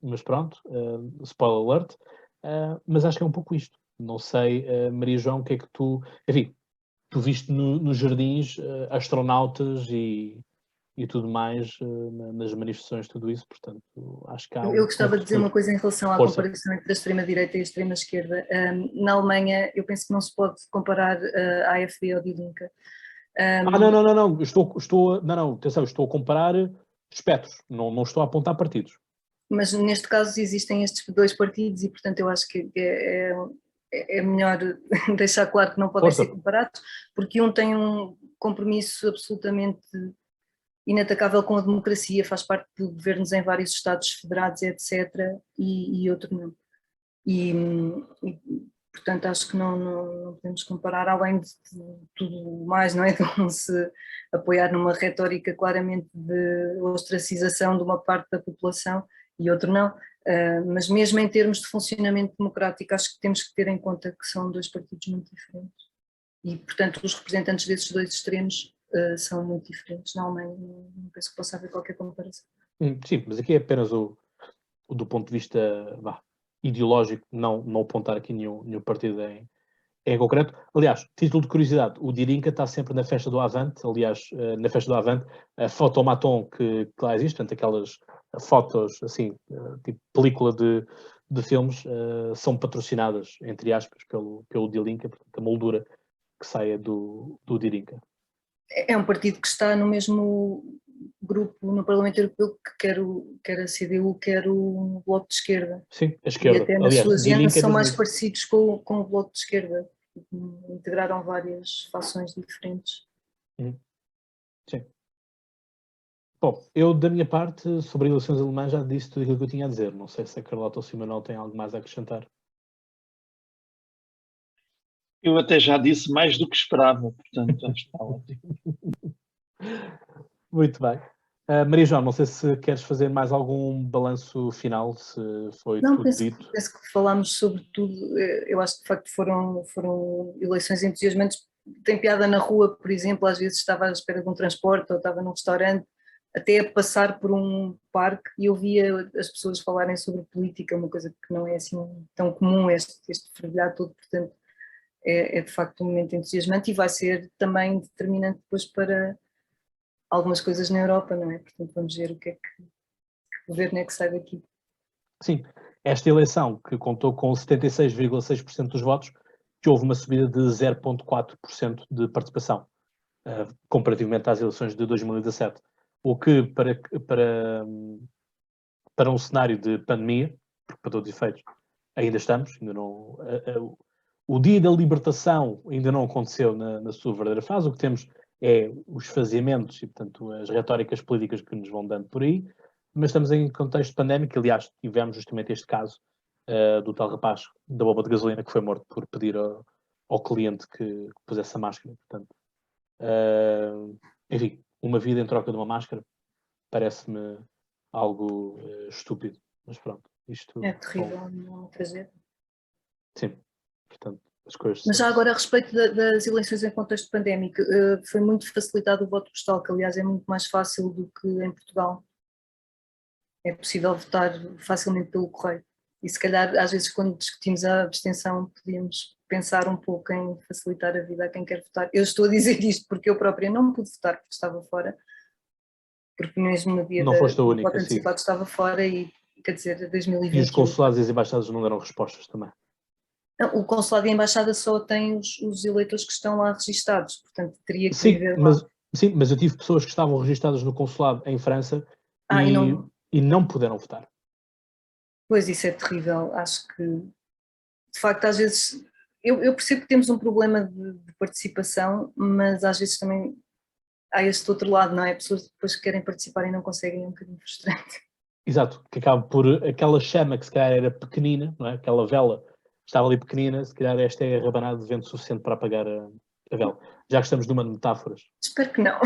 mas pronto, spoiler alert, mas acho que é um pouco isto. Não sei, Maria João, o que é que tu... Enfim, tu viste nos jardins astronautas e tudo mais, nas manifestações, tudo isso, portanto, acho que há Eu gostava de dizer uma coisa em relação à Força. comparação entre a extrema-direita e a extrema-esquerda. Na Alemanha, eu penso que não se pode comparar a AfD ao Die Linke. Não, atenção, estou a comparar espectros, não estou a apontar partidos. Mas neste caso existem estes dois partidos e, portanto, eu acho que é melhor deixar claro que não podem Força. ser comparados, porque um tem um compromisso absolutamente inatacável com a democracia, faz parte de governos em vários Estados federados, etc., e outro não. E, portanto, acho que não podemos comparar, além de tudo mais, não é? De não se apoiar numa retórica claramente de ostracização de uma parte da população e outro não, mas mesmo em termos de funcionamento democrático, acho que temos que ter em conta que são dois partidos muito diferentes. E, portanto, os representantes desses dois extremos são muito diferentes. Na Alemanha não penso que possa haver qualquer comparação. Sim, mas aqui é apenas o do ponto de vista ideológico, não apontar aqui nenhum partido em concreto. Aliás, título de curiosidade, o Die Linke está sempre na festa do Avante. Aliás, na festa do Avante, a fotomaton que lá existe, portanto, aquelas fotos, assim, tipo película de filmes, são patrocinadas, entre aspas, pelo Die Linke, portanto, a moldura que saia do Die Linke. É um partido que está no mesmo grupo no Parlamento Europeu que quer a CDU, quer o Bloco de Esquerda. Sim, a esquerda. E até na aliás, sua Die agenda Linke são é mais mesmo parecidos com o Bloco de Esquerda. Integraram várias fações diferentes. Sim. Bom, eu da minha parte, sobre eleições alemãs, já disse tudo aquilo que eu tinha a dizer. Não sei se a Carlota ou se o Manuel tem algo mais a acrescentar. Eu até já disse mais do que esperava, portanto, acho que está ótimo. Muito bem. Maria João, não sei se queres fazer mais algum balanço final, se foi Não, tudo dito. penso que falámos sobre tudo. Eu acho que de facto foram eleições entusiasmantes. Tem piada na rua, por exemplo, às vezes estava à espera de um transporte ou estava num restaurante, até a passar por um parque e eu via as pessoas falarem sobre política, uma coisa que não é assim tão comum, este fervilhar todo, portanto é de facto um momento entusiasmante e vai ser também determinante depois para algumas coisas na Europa, não é? Portanto vamos ver o que governo é que sai daqui. Sim, esta eleição que contou com 76,6% dos votos, que houve uma subida de 0,4% de participação, comparativamente às eleições de 2017. O que, para um cenário de pandemia, porque para todos os efeitos ainda estamos, ainda não, o dia da libertação ainda não aconteceu na sua verdadeira fase. O que temos é os faziamentos e, portanto, as retóricas políticas que nos vão dando por aí, mas estamos em contexto pandémico. Aliás, tivemos justamente este caso do tal rapaz da bomba de gasolina que foi morto por pedir ao cliente que pusesse a máscara. Portanto, enfim, uma vida em troca de uma máscara parece-me algo estúpido, mas pronto. Isto É terrível, não trazer. Sim, portanto, as coisas... Mas já agora a respeito das eleições em contexto pandémico, foi muito facilitado o voto postal, que aliás é muito mais fácil do que em Portugal. É possível votar facilmente pelo correio. E se calhar às vezes quando discutimos a abstenção podíamos pensar um pouco em facilitar a vida a quem quer votar. Eu estou a dizer isto porque eu própria não pude votar porque estava fora, porque mesmo no dia Não foste a do única, voto antecipado estava fora e, quer dizer, 2020... E os consulados e as embaixadas não deram respostas também? Não, o consulado e a embaixada só têm os eleitores que estão lá registados, portanto teria que viver lá. Sim, mas eu tive pessoas que estavam registadas no consulado em França e não puderam votar. Pois, isso é terrível. Acho que, de facto, às vezes, eu percebo que temos um problema de participação, mas às vezes também há este outro lado, não é? Pessoas depois que querem participar e não conseguem, é um bocadinho frustrante. Exato, que acaba por aquela chama que se calhar era pequenina, não é? Aquela vela estava ali pequenina, se calhar esta é a rabanada de vento suficiente para apagar a vela. Já que estamos numa de metáforas. Espero que não.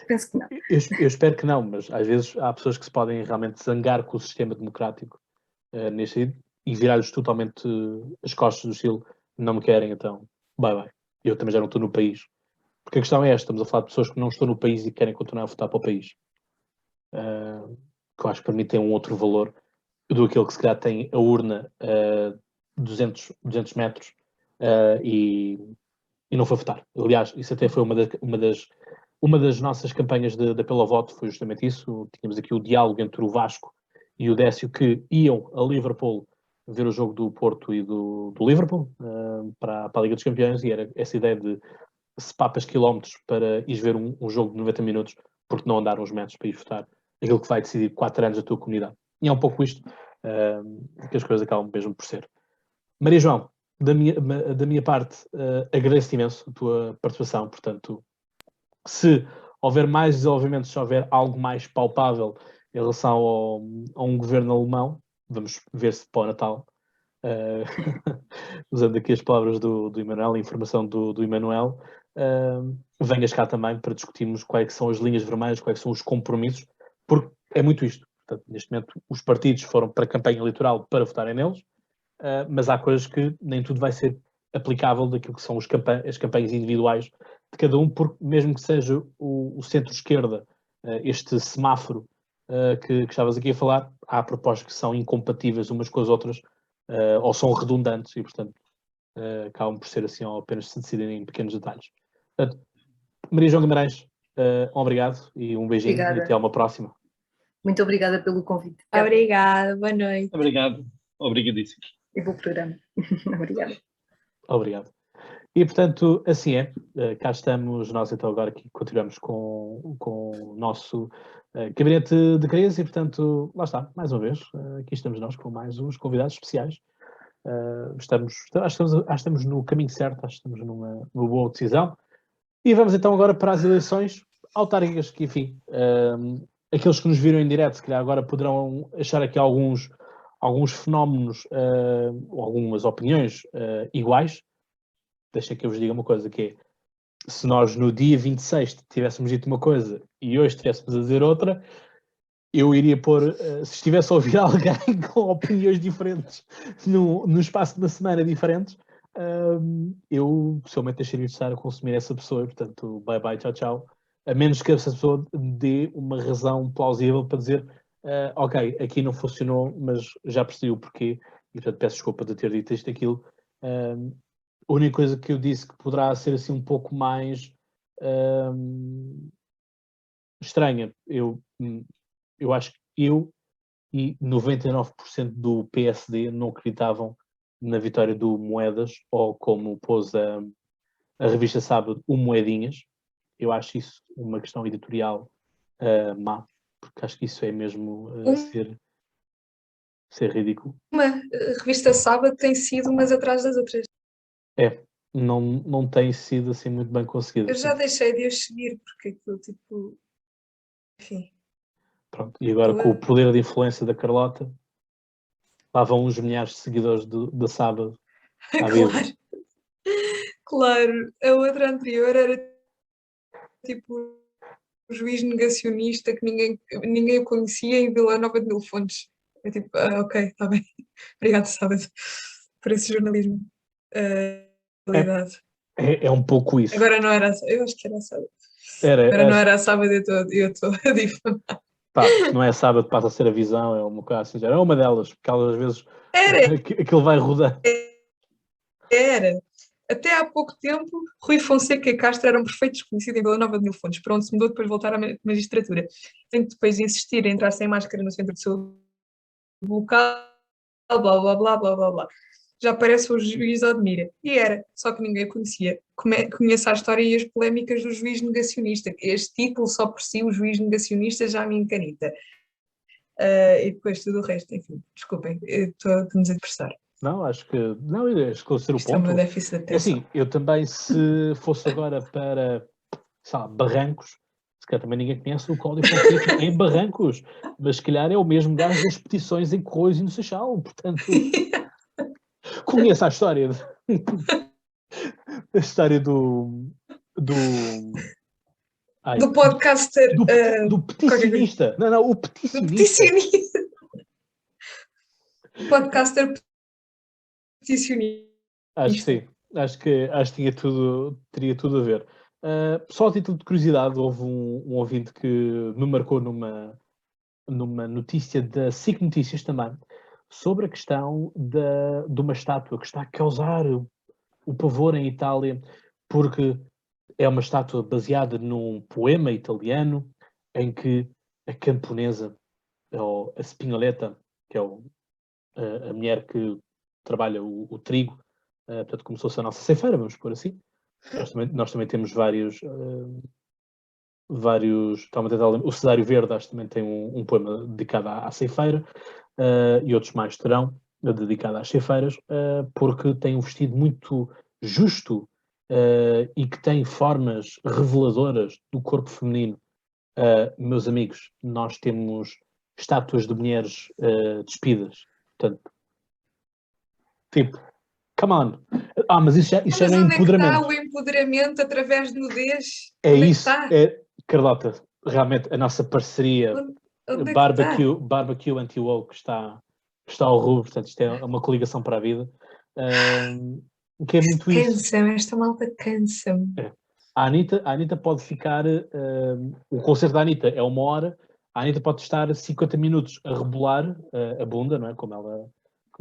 Penso que não. Eu espero que não, mas às vezes há pessoas que se podem realmente zangar com o sistema democrático neste sentido e virar-lhes totalmente as costas do estilo, não me querem, então bye. Eu também já não estou no país. Porque a questão é esta, estamos a falar de pessoas que não estão no país e querem continuar a votar para o país. Que eu acho que para mim tem um outro valor do aquele que se calhar tem a urna 200 metros e não foi votar. Aliás, isso até foi uma das nossas campanhas de apelo ao voto, foi justamente isso. Tínhamos aqui o diálogo entre o Vasco e o Décio que iam a Liverpool ver o jogo do Porto e do Liverpool para a Liga dos Campeões, e era essa ideia de se papas quilómetros para ires ver um jogo de 90 minutos porque não andaram os metros para ir votar aquilo que vai decidir 4 anos da tua comunidade. E é um pouco isto que as coisas acabam mesmo por ser. Maria João, da minha parte, agradeço imenso a tua participação. Portanto, se houver mais desenvolvimentos, se houver algo mais palpável em relação a um governo alemão, vamos ver se para o Natal, usando aqui as palavras do Emanuel, a informação do Emanuel, venhas cá também para discutirmos quais são as linhas vermelhas, quais são os compromissos, porque é muito isto. Portanto, neste momento, os partidos foram para a campanha eleitoral para votarem neles, mas há coisas que nem tudo vai ser aplicável daquilo que são as campanhas individuais de cada um, porque mesmo que seja o centro-esquerda, este semáforo que estavas aqui a falar, há propostas que são incompatíveis umas com as outras, ou são redundantes e, portanto, acabam por ser assim, ou apenas se decidirem em pequenos detalhes. Portanto, Maria João Guimarães, obrigado e um beijinho. Obrigada. E até uma próxima. Muito obrigada pelo convite. Obrigada, boa noite. Obrigado. Obrigadíssimo. E bom programa. Obrigada. Obrigado. E, portanto, assim é. Cá estamos nós, então, agora aqui continuamos com o nosso gabinete de crise e, portanto, lá está, mais uma vez, aqui estamos nós com mais uns convidados especiais. Estamos no caminho certo, acho que estamos numa boa decisão. E vamos então agora para as eleições autárquicas, que, enfim, aqueles que nos viram em direto, se calhar agora poderão achar aqui alguns fenómenos ou algumas opiniões iguais. Deixa que eu vos diga uma coisa, que é, se nós no dia 26 tivéssemos dito uma coisa e hoje estivéssemos a dizer outra, eu iria pôr, se estivesse a ouvir alguém com opiniões diferentes no espaço de uma semana diferentes, eu pessoalmente deixaria de estar a consumir essa pessoa, e, portanto, bye bye, tchau, tchau. A menos que essa pessoa dê uma razão plausível para dizer ok, aqui não funcionou, mas já percebi o porquê, e portanto peço desculpa de ter dito isto e aquilo. A única coisa que eu disse que poderá ser assim um pouco mais estranha, eu acho que eu e 99% do PSD não acreditavam na vitória do Moedas, ou como pôs a revista Sábado, o Moedinhas. Eu acho isso uma questão editorial má, porque acho que isso é mesmo ser ridículo. Uma revista Sábado tem sido umas atrás das outras. Não tem sido assim muito bem conseguido. Eu já deixei de os seguir, porque aquilo tipo... Enfim. Pronto, e agora com o poder de influência da Carlota, lá vão uns milhares de seguidores da Sábado à vida. Claro, a outra anterior era tipo um juiz negacionista que ninguém o conhecia em Vila Nova de Mil Fontes. É tipo, ok, está bem. Obrigado, Sábado, por esse jornalismo. É um pouco isso. Agora não era, eu acho que era Sábado. Não era Sábado, eu estou a difamar. Pá, se não é Sábado, passa a ser a Visão, é uma coisa assim, é uma delas, porque às vezes aquilo vai rodar. Era. Até há pouco tempo, Rui Fonseca e Castro eram perfeitos desconhecidos em Vila Nova de Mil Fontes, para onde se mudou depois de voltar à magistratura. Tem que depois insistir em entrar sem máscara no centro de saúde local, blá blá blá blá blá blá. Já parece o juiz Admira. E era, só que ninguém conhecia. Conheço a história e as polémicas do juiz negacionista. Este título só por si, o juiz negacionista, já me encanita. E depois tudo o resto, enfim, desculpem, estou a nos expressar. Não, acho que não, é esclarecer o ponto. É uma déficit de atenção. Assim, eu também, se fosse agora para, sabe, Barrancos, se calhar também ninguém conhece o Cláudio Fonseca em Barrancos, mas se calhar é o mesmo gajo das petições em Corroios e no Seixal, portanto, conheço a história. A história do do, ai, Do podcaster. do peticionista. Não, o Do peticionista. peticionista. Podcaster peticionista. Acho que sim. Acho que teria tudo a ver. Só a título de curiosidade, houve um ouvinte que me marcou numa notícia da SIC Notícias também, sobre a questão de uma estátua que está a causar o pavor em Itália, porque é uma estátua baseada num poema italiano em que a camponesa, ou a Spinoleta, que é a mulher que trabalha o trigo, portanto, como se fosse a nossa ceifeira, vamos pôr assim. Nós também temos vários. O Cesário Verde, acho que também tem um poema dedicado à ceifeira, e outros mais terão, dedicado às ceifeiras, porque tem um vestido muito justo e que tem formas reveladoras do corpo feminino. Meus amigos, nós temos estátuas de mulheres despidas. Portanto, tipo, come on. Mas isso já não é Onde é que está empoderamento. o empoderamento através de nudez? É Onde isso. é que está? Carlota, realmente a nossa parceria Onde é que está? Barbecue Anti-Woke está ao rubro, portanto isto é uma coligação para a vida. Que é muito isso. Cansa-me, esta malta cansa-me. A Anitta pode ficar, o concerto da Anitta é 1 hora, a Anitta pode estar 50 minutos a rebolar a bunda, não é? Como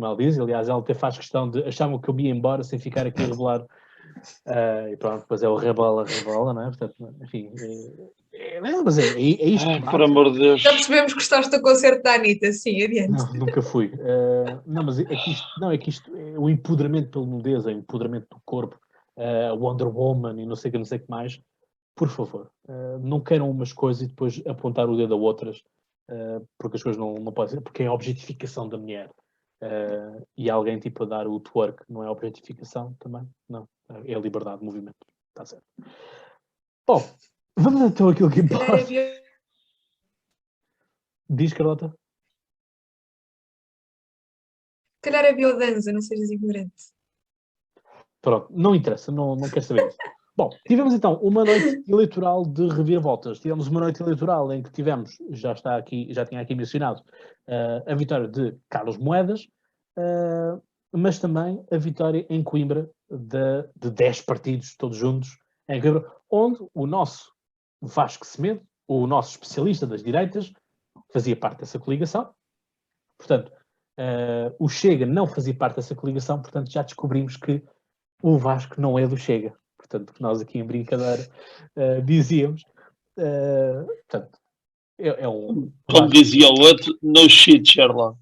ela diz, aliás, ela até faz questão de achavam que eu me ia embora sem ficar aqui a rebolar. E pronto, depois é o rebola, não é? Portanto, enfim, mas é isto. Ai, por amor de Deus. Já percebemos que gostaste do concerto da Anitta, sim, adiante. Não, nunca fui. Não, mas é que isto é o empoderamento pela nudez, é o empoderamento do corpo, Wonder Woman e não sei o que mais. Por favor, não queiram umas coisas e depois apontar o dedo a outras, porque as coisas não podem ser, porque é a objetificação da mulher. E alguém tipo a dar o twerk não é objetificação também? Não, é a liberdade de movimento. Está certo. Bom, vamos então àquilo que importa. Diz, Carlota? Calhar é biodança, não sejas ignorante. Pronto, não interessa, não quero saber isso. Bom, tivemos então uma noite eleitoral de reviravoltas. Tivemos uma noite eleitoral em que tivemos, já tinha aqui mencionado, a vitória de Carlos Moedas, mas também a vitória em Coimbra de 10 partidos todos juntos em Coimbra, onde o nosso Vasco Semedo, o nosso especialista das direitas, fazia parte dessa coligação. Portanto, o Chega não fazia parte dessa coligação, portanto já descobrimos que o Vasco não é do Chega. Portanto, nós aqui em brincadeira dizíamos. Portanto, é um... Como dizia o outro, no shit, Sherlock.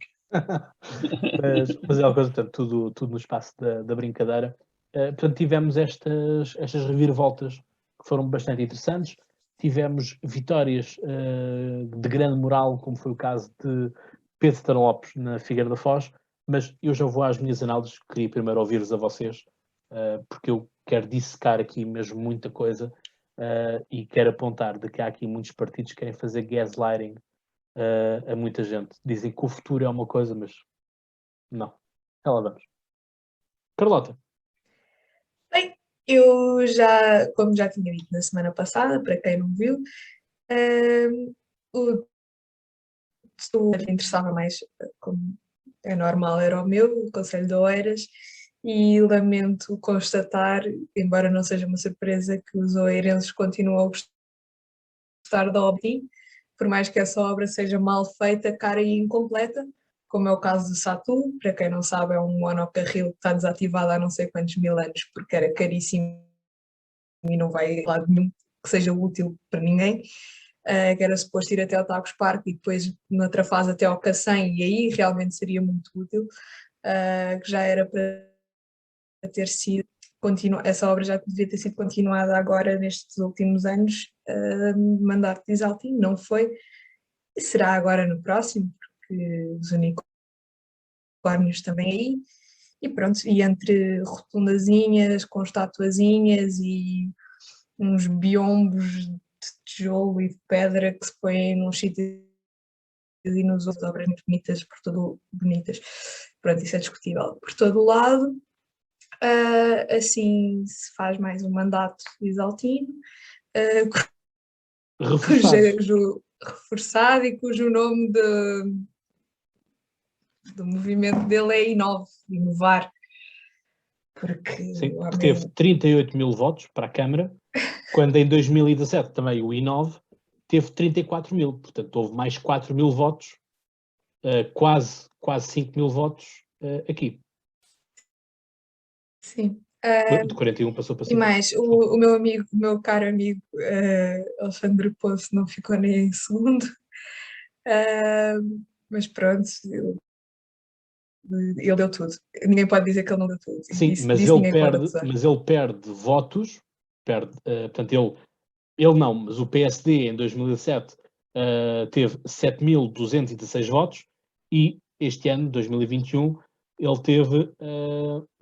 mas é uma coisa, portanto, tudo no espaço da brincadeira. Portanto, tivemos estas reviravoltas que foram bastante interessantes. Tivemos vitórias de grande moral, como foi o caso de Pedro Santana Lopes na Figueira da Foz, mas eu já vou às minhas análises, queria primeiro ouvir-vos a vocês, porque eu quero dissecar aqui mesmo muita coisa e quero apontar de que há aqui muitos partidos que querem fazer gaslighting a muita gente. Dizem que o futuro é uma coisa, mas não. Lá vamos. Carlota. Bem, como já tinha dito na semana passada, para quem não viu, o que interessava mais, como é normal, era o meu, o Conselho de Oeiras, e lamento constatar, embora não seja uma surpresa, que os oeirenses continuam a gostar da obra, por mais que essa obra seja mal feita, cara e incompleta, como é o caso do Satu. Para quem não sabe, é um monocarril que está desativado há não sei quantos mil anos, porque era caríssimo e não vai a lado nenhum que seja útil para ninguém. Que era suposto ir até ao Tagus Parque e depois noutra fase até ao Cacém, e aí realmente seria muito útil, que já era para ter sido essa obra já devia ter sido continuada agora nestes últimos anos, mandato de Isaltino, não foi, e será agora no próximo, porque os unicórnios também aí, e pronto, e entre rotundazinhas com estatuazinhas e uns biombos de tijolo e de pedra que se põem num sítio e nos outros, obras muito bonitas, pronto, isso é discutível. Por todo o lado, Assim se faz mais um mandato exaltino, reforçado e cujo nome do movimento dele é inovar. Porque sim, que teve 38 mil votos para a Câmara, quando em 2017 também o Inove teve 34 mil, portanto houve mais 4 mil votos, quase 5 mil votos aqui. Sim. De 41 passou para 50. E mais, o meu caro amigo Alexandre Poço não ficou nem em segundo, mas pronto, ele deu tudo. Ninguém pode dizer que ele não deu tudo. Sim, mas ele perde votos, portanto ele não, mas o PSD em 2007 teve 7.216 votos e este ano, 2021, ele teve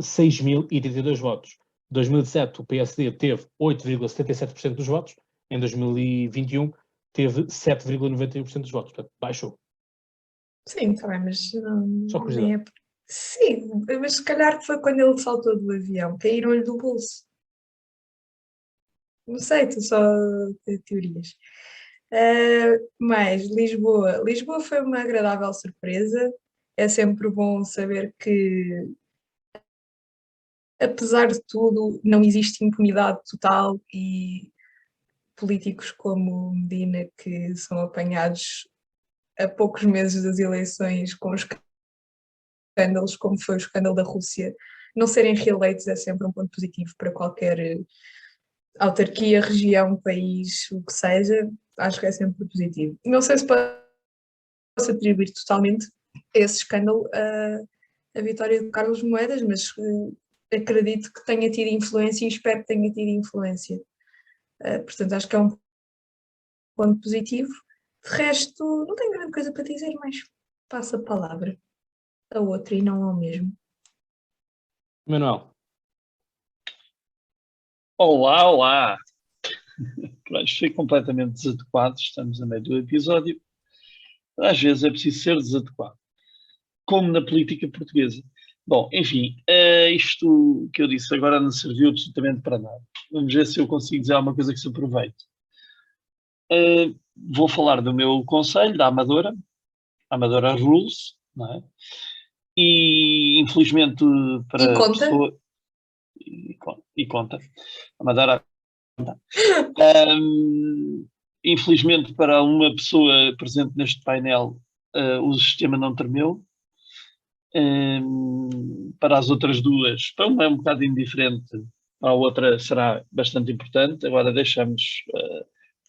6.032 votos. Em 2007 o PSD teve 8,77% dos votos, em 2021 teve 7,91% dos votos, portanto baixou. Sim, está bem, mas não, Só curiosidade. Sim, mas se calhar foi quando ele saltou do avião, caíram-lhe do bolso. Não sei, estou só a ter teorias. Mas Lisboa. Lisboa foi uma agradável surpresa. É sempre bom saber que, apesar de tudo, não existe impunidade total e políticos como Medina, que são apanhados a poucos meses das eleições com escândalos, como foi o escândalo da Rússia, não serem reeleitos é sempre um ponto positivo para qualquer autarquia, região, país, o que seja. Acho que é sempre positivo. Não sei se posso atribuir totalmente esse escândalo à vitória de Carlos Moedas, mas acredito que tenha tido influência e espero que tenha tido influência. Portanto, acho que é um ponto positivo. De resto, não tenho grande coisa para dizer, mas passo a palavra a outra e não ao mesmo. Manuel. Olá! Isto foi completamente desadequado, estamos a meio do episódio. Às vezes é preciso ser desadequado, como na política portuguesa. Bom, enfim, isto que eu disse agora não serviu absolutamente para nada. Vamos ver se eu consigo dizer alguma coisa que se aproveite. Vou falar do meu conselho, da Amadora Rules, não é? E infelizmente para conta? pessoa... E conta. Amadora infelizmente para uma pessoa presente neste painel o sistema não tremeu. Para as outras duas, para uma é um bocado indiferente, para a outra será bastante importante. Agora deixamos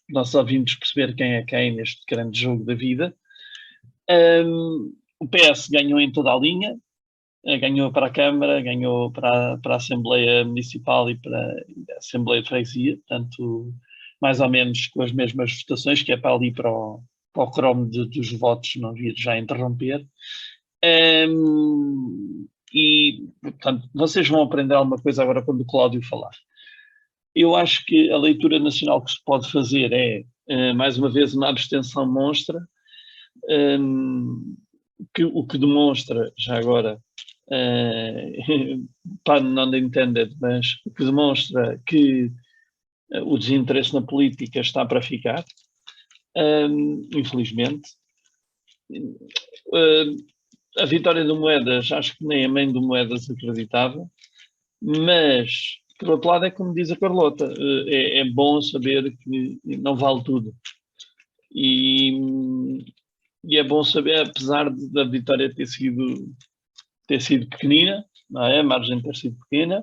nossos ouvintes perceber quem é quem neste grande jogo da vida. O PS ganhou em toda a linha, ganhou para a Câmara, ganhou para a Assembleia Municipal e para a Assembleia de Freguesia, portanto, mais ou menos com as mesmas votações, que é para ali para o cromo dos votos não vir já interromper. E, portanto, vocês vão aprender alguma coisa agora quando o Cláudio falar. Eu acho que a leitura nacional que se pode fazer é, mais uma vez, uma abstenção monstra, o que demonstra, já agora, pun not intended, mas o que demonstra que o desinteresse na política está para ficar, infelizmente. A vitória do Moedas, acho que nem a mãe do Moedas acreditava, mas, por outro lado, é como diz a Carlota, é bom saber que não vale tudo. E é bom saber, apesar da vitória ter sido pequenina, não é? A margem ter sido pequena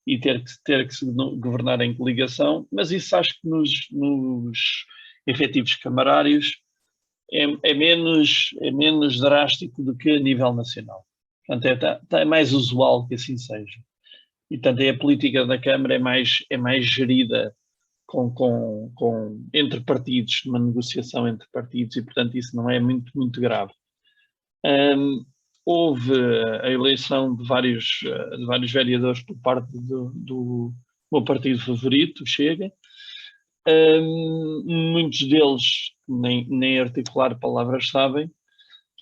e ter que se governar em coligação, mas isso acho que nos efetivos camarários é menos drástico do que a nível nacional. Portanto, é mais usual que assim seja. E, portanto, a política da Câmara é mais gerida entre partidos, numa negociação entre partidos, e, portanto, isso não é muito, muito grave. Houve a eleição de vários vereadores por parte do meu partido favorito, o Chega. Muitos deles nem articular palavras sabem,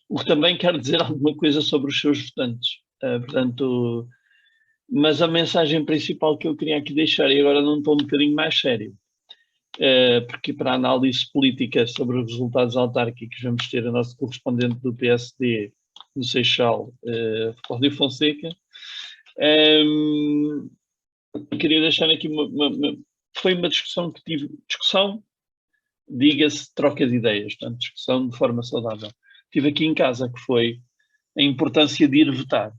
o que também quer dizer alguma coisa sobre os seus votantes. Portanto, Mas a mensagem principal que eu queria aqui deixar, e agora num tom um bocadinho mais sério, porque para a análise política sobre os resultados autárquicos vamos ter a nossa correspondente do PSD, no Seixal, Cláudio Fonseca. Queria deixar aqui foi uma discussão que tive, diga-se, troca de ideias, portanto, discussão de forma saudável. Tive aqui em casa, que foi a importância de ir votar.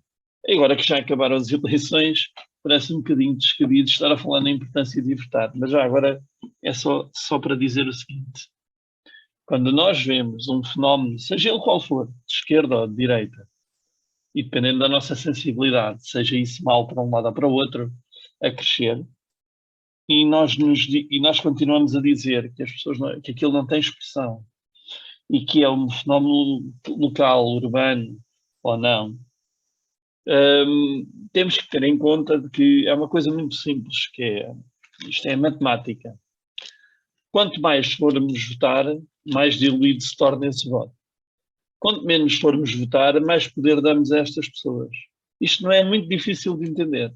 Agora que já acabaram as eleições, parece um bocadinho descabido estar a falar na importância de ir votar, mas já agora é só para dizer o seguinte: quando nós vemos um fenómeno, seja ele qual for, de esquerda ou de direita, e dependendo da nossa sensibilidade, seja isso mal para um lado ou para o outro, a crescer, e nós continuamos a dizer que as pessoas que aquilo não tem expressão e que é um fenómeno local, urbano ou não, temos que ter em conta de que é uma coisa muito simples, isto é matemática. Quanto mais formos votar, mais diluído se torna esse voto. Quanto menos formos votar, mais poder damos a estas pessoas. Isto não é muito difícil de entender.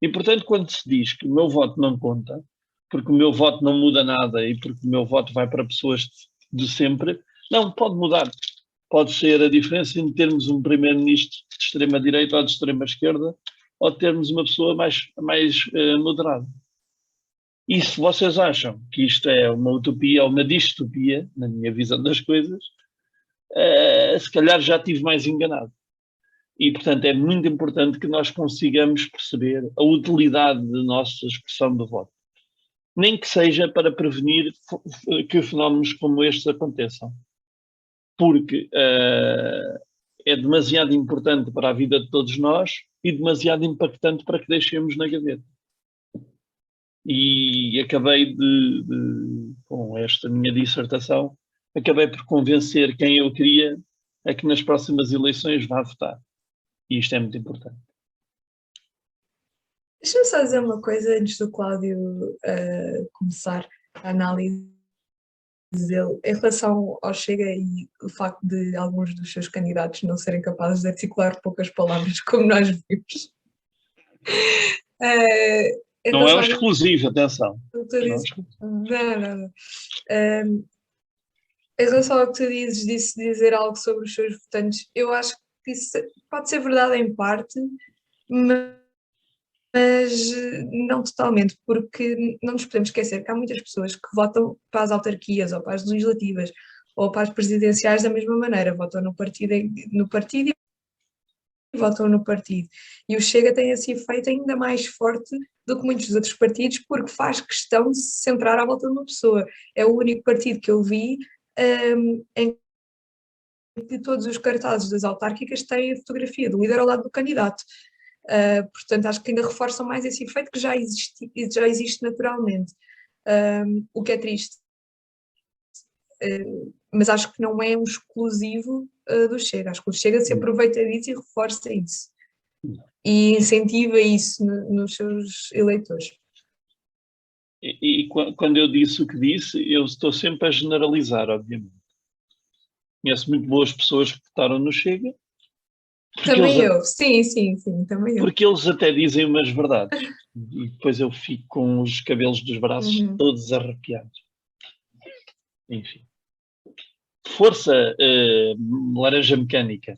E, portanto, quando se diz que o meu voto não conta, porque o meu voto não muda nada e porque o meu voto vai para pessoas de sempre, não, pode mudar. Pode ser a diferença entre termos um primeiro-ministro de extrema-direita ou de extrema-esquerda, ou termos uma pessoa mais moderada. E se vocês acham que isto é uma utopia ou uma distopia, na minha visão das coisas, se calhar já estive mais enganado. E, portanto, é muito importante que nós consigamos perceber a utilidade da nossa expressão de voto. Nem que seja para prevenir que fenómenos como estes aconteçam. Porque é demasiado importante para a vida de todos nós e demasiado impactante para que deixemos na gaveta. E acabei com esta minha dissertação, acabei por convencer quem eu queria a que nas próximas eleições vá votar. E isto é muito importante. Deixa-me só dizer uma coisa antes do Cláudio começar a análise dele em relação ao Chega e o facto de alguns dos seus candidatos não serem capazes de articular poucas palavras, como nós vimos. Não é um exclusivo, atenção. Não. Em relação ao que tu dizes, dizer algo sobre os seus votantes, eu acho que isso pode ser verdade em parte, mas não totalmente, porque não nos podemos esquecer que há muitas pessoas que votam para as autarquias ou para as legislativas ou para as presidenciais da mesma maneira, votam no partido e votam no partido. E o Chega tem esse efeito ainda mais forte do que muitos dos outros partidos, porque faz questão de se centrar à volta de uma pessoa. É o único partido que eu vi em que todos os cartazes das autárquicas têm a fotografia do líder ao lado do candidato. Portanto, acho que ainda reforçam mais esse efeito que já existe naturalmente. O que é triste. Mas acho que não é um exclusivo do Chega. Acho que o Chega se aproveita disso e reforça isso. E incentiva isso nos seus eleitores. E quando eu disse o que disse, eu estou sempre a generalizar, obviamente. Conheço muito boas pessoas que votaram no Chega. Também eu, sim, também eu. Porque eles até dizem umas verdades. E depois eu fico com os cabelos dos braços todos arrepiados. Enfim. Força, Laranja Mecânica.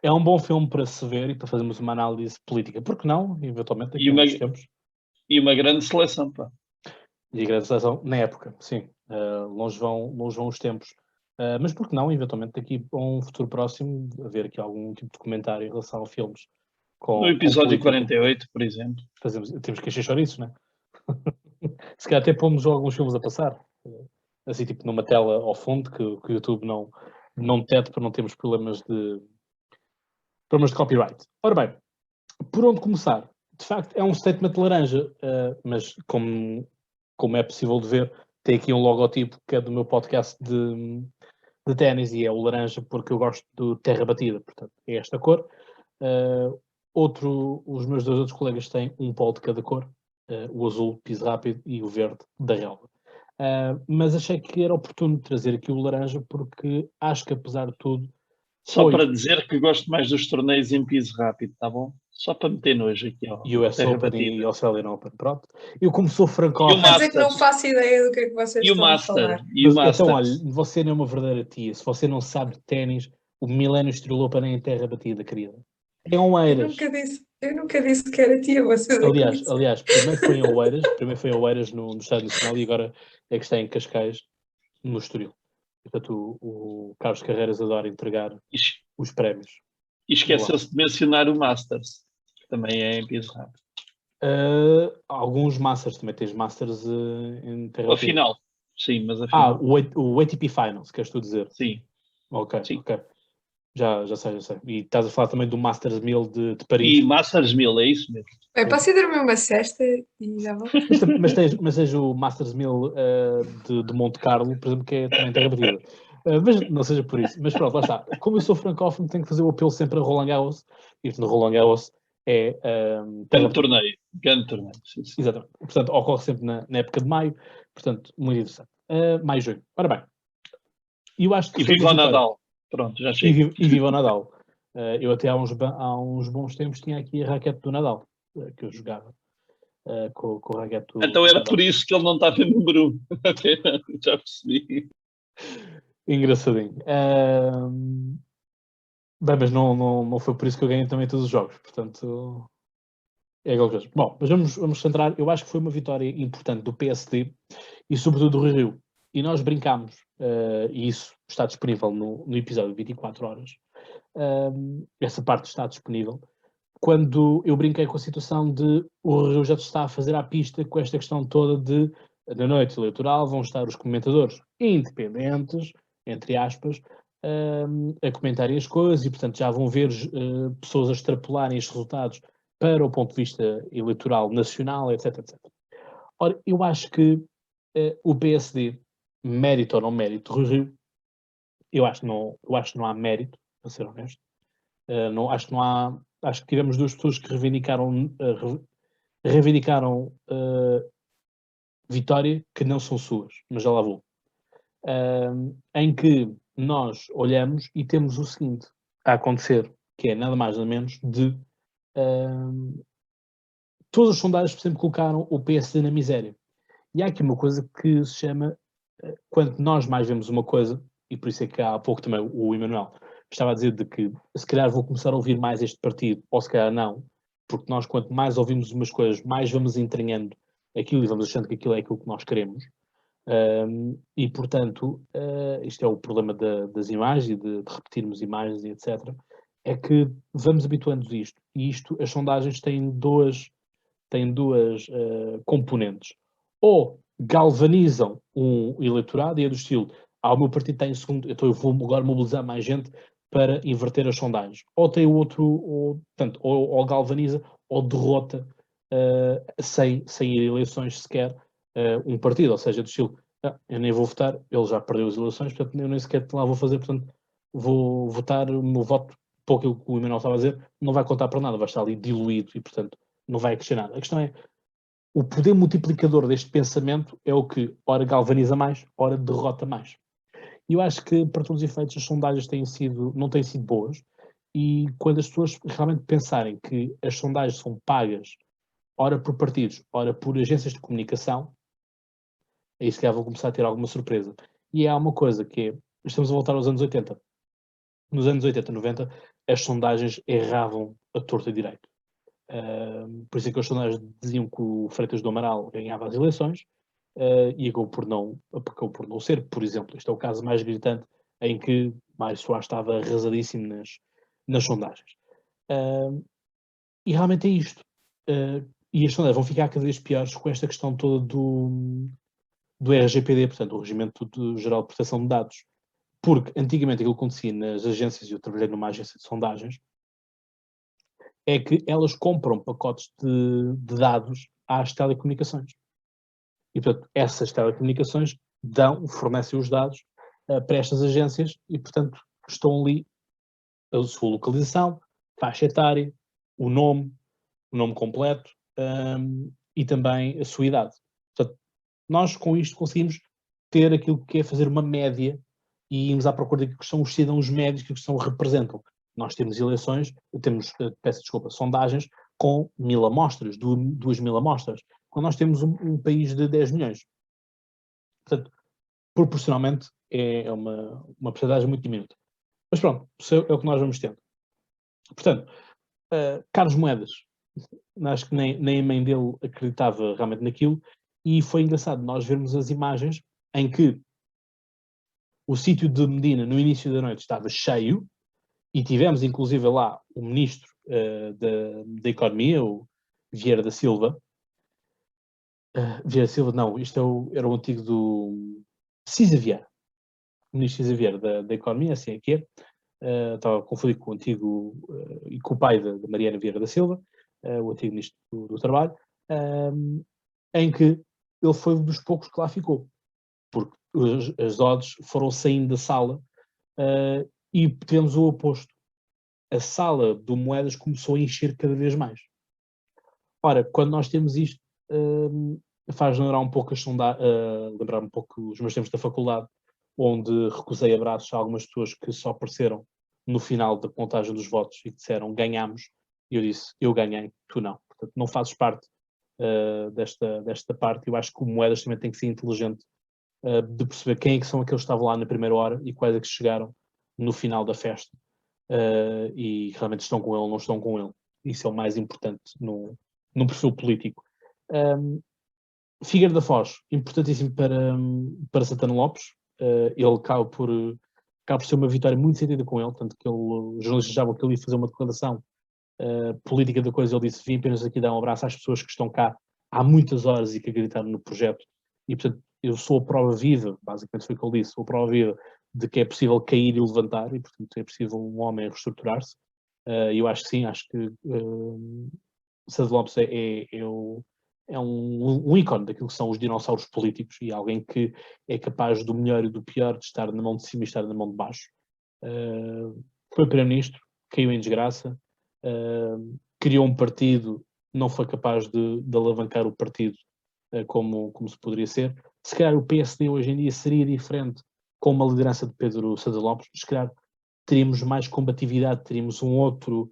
É um bom filme para se ver e para fazermos uma análise política. Por que não? Eventualmente, daqui a uns tempos. E uma grande seleção, pá. E a grande seleção, na época, sim. Longe vão os tempos. Mas por que não, eventualmente, daqui a um futuro próximo, haver aqui algum tipo de comentário em relação a filmes. No episódio 48, por exemplo. Temos que encher chouriços, não é? Se calhar até pomos alguns filmes a passar. Assim, tipo, numa tela ao fundo, que o YouTube não detecta para não termos problemas de copyright. Ora bem, por onde começar? De facto, é um statement de laranja, mas como é possível de ver, tem aqui um logotipo que é do meu podcast de ténis e é o laranja porque eu gosto do terra batida, portanto, é esta cor. Os meus dois outros colegas têm um polo de cada cor, o azul, piso rápido, e o verde, da relva. Mas achei que era oportuno trazer aqui o laranja porque acho que, apesar de tudo, Só Pois. para dizer que gosto mais dos torneios em piso rápido, tá bom? Só para meter nojo aqui. Ó, US terra Open batida. e Australian Open, pronto. Eu como sou E o francófono... Quer dizer que não Masters. faço ideia do que é que vocês E o estão a Master. falar. E o Mas, então, olha, Masters. você não é uma verdadeira tia. Se você não sabe de ténis, o Millennium Steel Open é em terra batida, querida. É em Oeiras. Eu nunca disse que era tia, vocês é que disseram. Aliás, primeiro foi em Oeiras no Estado Nacional e agora é que está em Cascais, no Estoril. Portanto, o Carlos Carreiras adora entregar E os prémios. esqueceu-se de mencionar o Masters, que também é em piso rápido. Alguns Masters, também tens Masters em terra A batida. final. Sim, mas a Ah, final. o ATP Finals, queres tu dizer? Sim. Ok, Sim. ok. Já sei. E estás a falar também do Masters 1000 de Paris. E Masters 1000, é isso mesmo. Bem, posso ir dormir uma cesta e já vou? Mas tens o Masters 1000 de Monte Carlo, por exemplo, que é também terra batida. Mas não seja por isso. Mas pronto, lá está. Como eu sou francófono, tenho que fazer o apelo sempre a Roland Garros. E no Roland Garros é terra batida. Grande torneio. Sim. Exatamente. Portanto, ocorre sempre na época de maio. Portanto, muito interessante. Maio, junho. Ora bem. Eu acho que E foi viva uma o vitória. Nadal. Pronto, já chega. E viva o Nadal. Eu até há uns bons tempos tinha aqui a raquete do Nadal, que eu jogava com a raquete do Então era Nadal. por isso que ele não estava em número 1. Já percebi. Engraçadinho. Bem, mas não foi por isso que eu ganhei também todos os jogos, portanto é aquela coisa. Bom, mas vamos centrar. Eu acho que foi uma vitória importante do PSD e sobretudo do Rio. E nós brincámos, e isso está disponível no episódio 24 horas. Essa parte está disponível. Quando eu brinquei com a situação de o Rio já está a fazer à pista com esta questão toda de na noite eleitoral vão estar os comentadores independentes, entre aspas, a comentarem as coisas e, portanto, já vão ver pessoas a extrapolarem os resultados para o ponto de vista eleitoral nacional, etc, etc. Ora, eu acho que o PSD, mérito ou não mérito do Rio, eu acho que não há mérito, para ser honesto. Acho que tivemos duas pessoas que reivindicaram vitória que não são suas, mas já lá vou. Em que nós olhamos e temos o seguinte a acontecer, que é nada mais nada menos de todas as sondagens sempre colocaram o PSD na miséria. E há aqui uma coisa que se chama, quando nós mais vemos uma coisa, e por isso é que há pouco também o Emanuel estava a dizer de que se calhar vou começar a ouvir mais este partido, ou se calhar não, porque nós quanto mais ouvimos umas coisas, mais vamos entranhando aquilo e vamos achando que aquilo é aquilo que nós queremos. E portanto, isto é o problema das imagens e de repetirmos imagens e etc. É que vamos habituando-nos a isto. E isto, as sondagens têm duas componentes. Ou galvanizam um eleitorado e é do estilo, o meu partido está em segundo, então eu vou agora mobilizar mais gente para inverter as sondagens. Ou tem o outro, ou galvaniza ou derrota sem ir a eleições sequer um partido, ou seja, do estilo, eu nem vou votar, ele já perdeu as eleições, portanto eu nem sequer lá vou fazer, portanto vou votar, o meu voto, por aquilo que o Emanuel estava a dizer, não vai contar para nada, vai estar ali diluído e portanto não vai acrescer nada. A questão é, o poder multiplicador deste pensamento é o que ora galvaniza mais, ora derrota mais. E eu acho que, para todos os efeitos, as sondagens não têm sido boas, e quando as pessoas realmente pensarem que as sondagens são pagas, ora por partidos, ora por agências de comunicação, aí se calhar vão começar a ter alguma surpresa. E há uma coisa que é, estamos a voltar aos anos 80. Nos anos 80, 90, as sondagens erravam a torta e direito. Por isso é que os sondagens diziam que o Freitas do Amaral ganhava as eleições, e acabou por não ser, por exemplo. Este é o caso mais gritante em que Mário Soares estava arrasadíssimo nas sondagens. E realmente é isto. E as sondagens vão ficar cada vez piores com esta questão toda do RGPD, portanto, o Regimento Geral de Proteção de Dados. Porque antigamente aquilo que acontecia nas agências, e eu trabalhei numa agência de sondagens, é que elas compram pacotes de dados às telecomunicações. E, portanto, essas telecomunicações fornecem os dados para estas agências e, portanto, estão ali a sua localização, faixa etária, o nome completo e também a sua idade. Portanto, nós com isto conseguimos ter aquilo que é fazer uma média e íamos à procura daquilo que são os cidadãos médios que representam. Nós temos eleições, peço desculpa, sondagens com 1000 amostras, 2000 amostras, quando nós temos um país de 10 milhões. Portanto, proporcionalmente é uma porcentagem muito diminuta. Mas pronto, é o que nós vamos tendo. Portanto, Carlos Moedas, acho que nem a mãe dele acreditava realmente naquilo, e foi engraçado nós vermos as imagens em que o sítio de Medina, no início da noite, estava cheio, e tivemos inclusive lá o ministro da Economia, o Vieira da Silva. Vieira da Silva, não, isto era o antigo do Cisa Vieira. O ministro Cisa Vieira da Economia, assim é que é. Estava a confundir com o antigo e com o pai da Mariana Vieira da Silva, o antigo ministro do Trabalho, em que ele foi um dos poucos que lá ficou, porque as odds foram saindo da sala e tivemos o oposto. A sala do Moedas começou a encher cada vez mais. Ora, quando nós temos isto, faz lembrar um pouco lembrar um pouco os meus tempos da faculdade, onde recusei abraços a algumas pessoas que só apareceram no final da contagem dos votos e que disseram ganhamos, e eu disse, eu ganhei, tu não. Portanto, não fazes parte desta parte. Eu acho que o Moedas também tem que ser inteligente de perceber quem é que são aqueles que estavam lá na primeira hora e quais é que chegaram no final da festa e realmente estão com ele ou não estão com ele. Isso é o mais importante num perfil político. Figueiredo da Foz, importantíssimo para Santana Lopes. Ele acaba por ser uma vitória muito sentida com ele, tanto que os jornalistas achavam que ele ia fazer uma declaração política da coisa. Ele disse, vim apenas aqui dar um abraço às pessoas que estão cá há muitas horas e que acreditaram no projeto, e portanto eu sou a prova viva, basicamente foi o que ele disse, sou a prova viva de que é possível cair e levantar, e portanto é possível um homem reestruturar-se. Eu acho que sim, acho que Santana Lopes é um ícone daquilo que são os dinossauros políticos, e alguém que é capaz do melhor e do pior, de estar na mão de cima e estar na mão de baixo. Foi primeiro-ministro, caiu em desgraça, criou um partido, não foi capaz de alavancar o partido como se poderia ser. Se calhar o PSD hoje em dia seria diferente com uma liderança de Pedro Santana Lopes, se calhar teríamos mais combatividade, teríamos um outro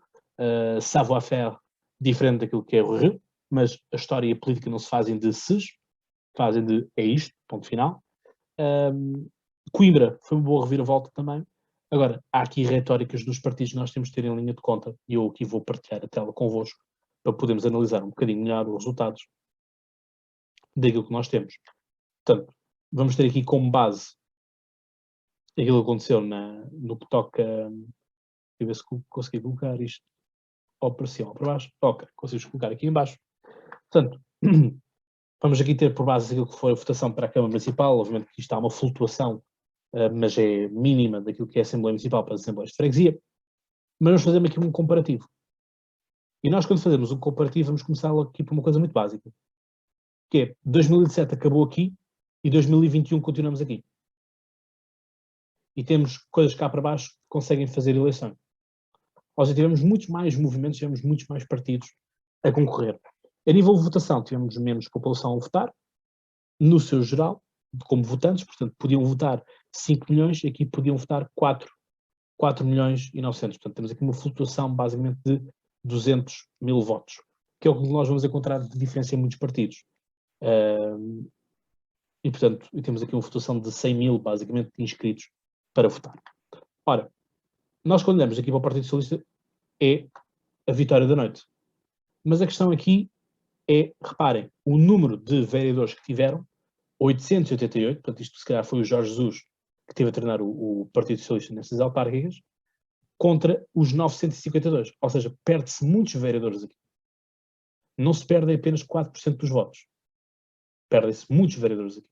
savoir-faire diferente daquilo que é o Rio, mas a história e a política não se fazem de ses, fazem de é isto, ponto final. Coimbra foi uma boa reviravolta também. Agora, há aqui retóricas dos partidos que nós temos de ter em linha de conta, e eu aqui vou partilhar a tela convosco para podermos analisar um bocadinho melhor os resultados daquilo que nós temos. Portanto, vamos ter aqui como base aquilo que aconteceu no que toca. Deixa eu ver se consegui colocar isto ou para cima ou para baixo. Ok, conseguimos colocar aqui em baixo. Portanto, vamos aqui ter por base aquilo que foi a votação para a Câmara Municipal. Obviamente que isto há uma flutuação, mas é mínima daquilo que é a Assembleia Municipal para as Assembleias de Freguesia. Mas vamos fazer aqui um comparativo. E nós, quando fazemos um comparativo, vamos começar logo aqui por uma coisa muito básica, que é 2017 acabou aqui e 2021 continuamos aqui. E temos coisas cá para baixo que conseguem fazer eleições. Ou seja, tivemos muitos mais movimentos, tivemos muitos mais partidos a concorrer. A nível de votação, tivemos menos população a votar, no seu geral, como votantes, portanto, podiam votar 5 milhões, aqui podiam votar 4 milhões e 900. Portanto, temos aqui uma flutuação basicamente de 200 mil votos, que é o que nós vamos encontrar de diferença em muitos partidos. E, portanto, temos aqui uma votação de 100 mil, basicamente, inscritos para votar. Ora, nós quando olhamos aqui para o Partido Socialista, é a vitória da noite. Mas a questão aqui é, reparem, o número de vereadores que tiveram, 888, portanto isto se calhar foi o Jorge Jesus que teve a treinar o Partido Socialista nessas autárquicas, contra os 952, ou seja, perde-se muitos vereadores aqui. Não se perdem apenas 4% dos votos. Perdem-se muitos vereadores aqui.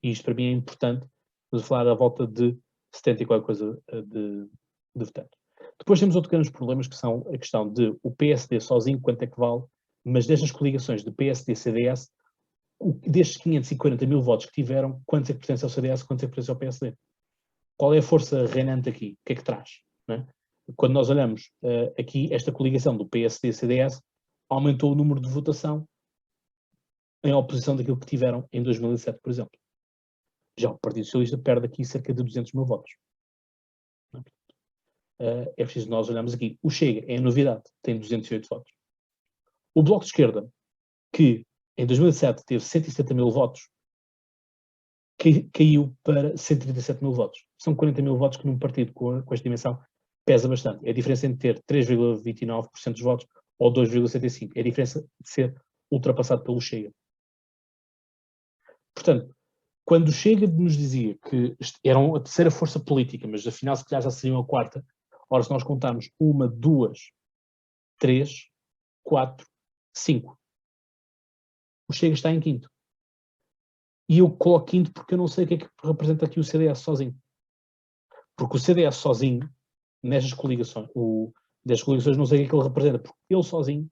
E isto para mim é importante, vamos falar à volta de 70 e qualquer coisa de votantes. Depois temos outros grandes problemas, que são a questão de o PSD sozinho, quanto é que vale, mas destas coligações de PSD-CDS, destes 540 mil votos que tiveram, quantos é que pertencem ao CDS, quantos é que pertencem ao PSD? Qual é a força reinante aqui? O que é que traz? Não é? Quando nós olhamos aqui, esta coligação do PSD-CDS aumentou o número de votação em oposição daquilo que tiveram em 2007, por exemplo. Já o Partido Socialista perde aqui cerca de 200 mil votos. É preciso nós olharmos aqui. O Chega é a novidade, tem 208 votos. O Bloco de Esquerda, que em 2007 teve 170 mil votos, caiu para 137 mil votos. São 40 mil votos que num partido com esta dimensão pesa bastante. É a diferença entre ter 3,29% dos votos ou 2,75%. É a diferença de ser ultrapassado pelo Chega. Portanto, quando o Chega nos dizia que eram a terceira força política, mas afinal se calhar já seriam a quarta, ora se nós contarmos 1, 2, 3, 4, 5, o Chega está em quinto. E eu coloco quinto porque eu não sei o que é que representa aqui o CDS sozinho. Porque o CDS sozinho, nestas coligações, das coligações não sei o que é que ele representa, porque ele sozinho,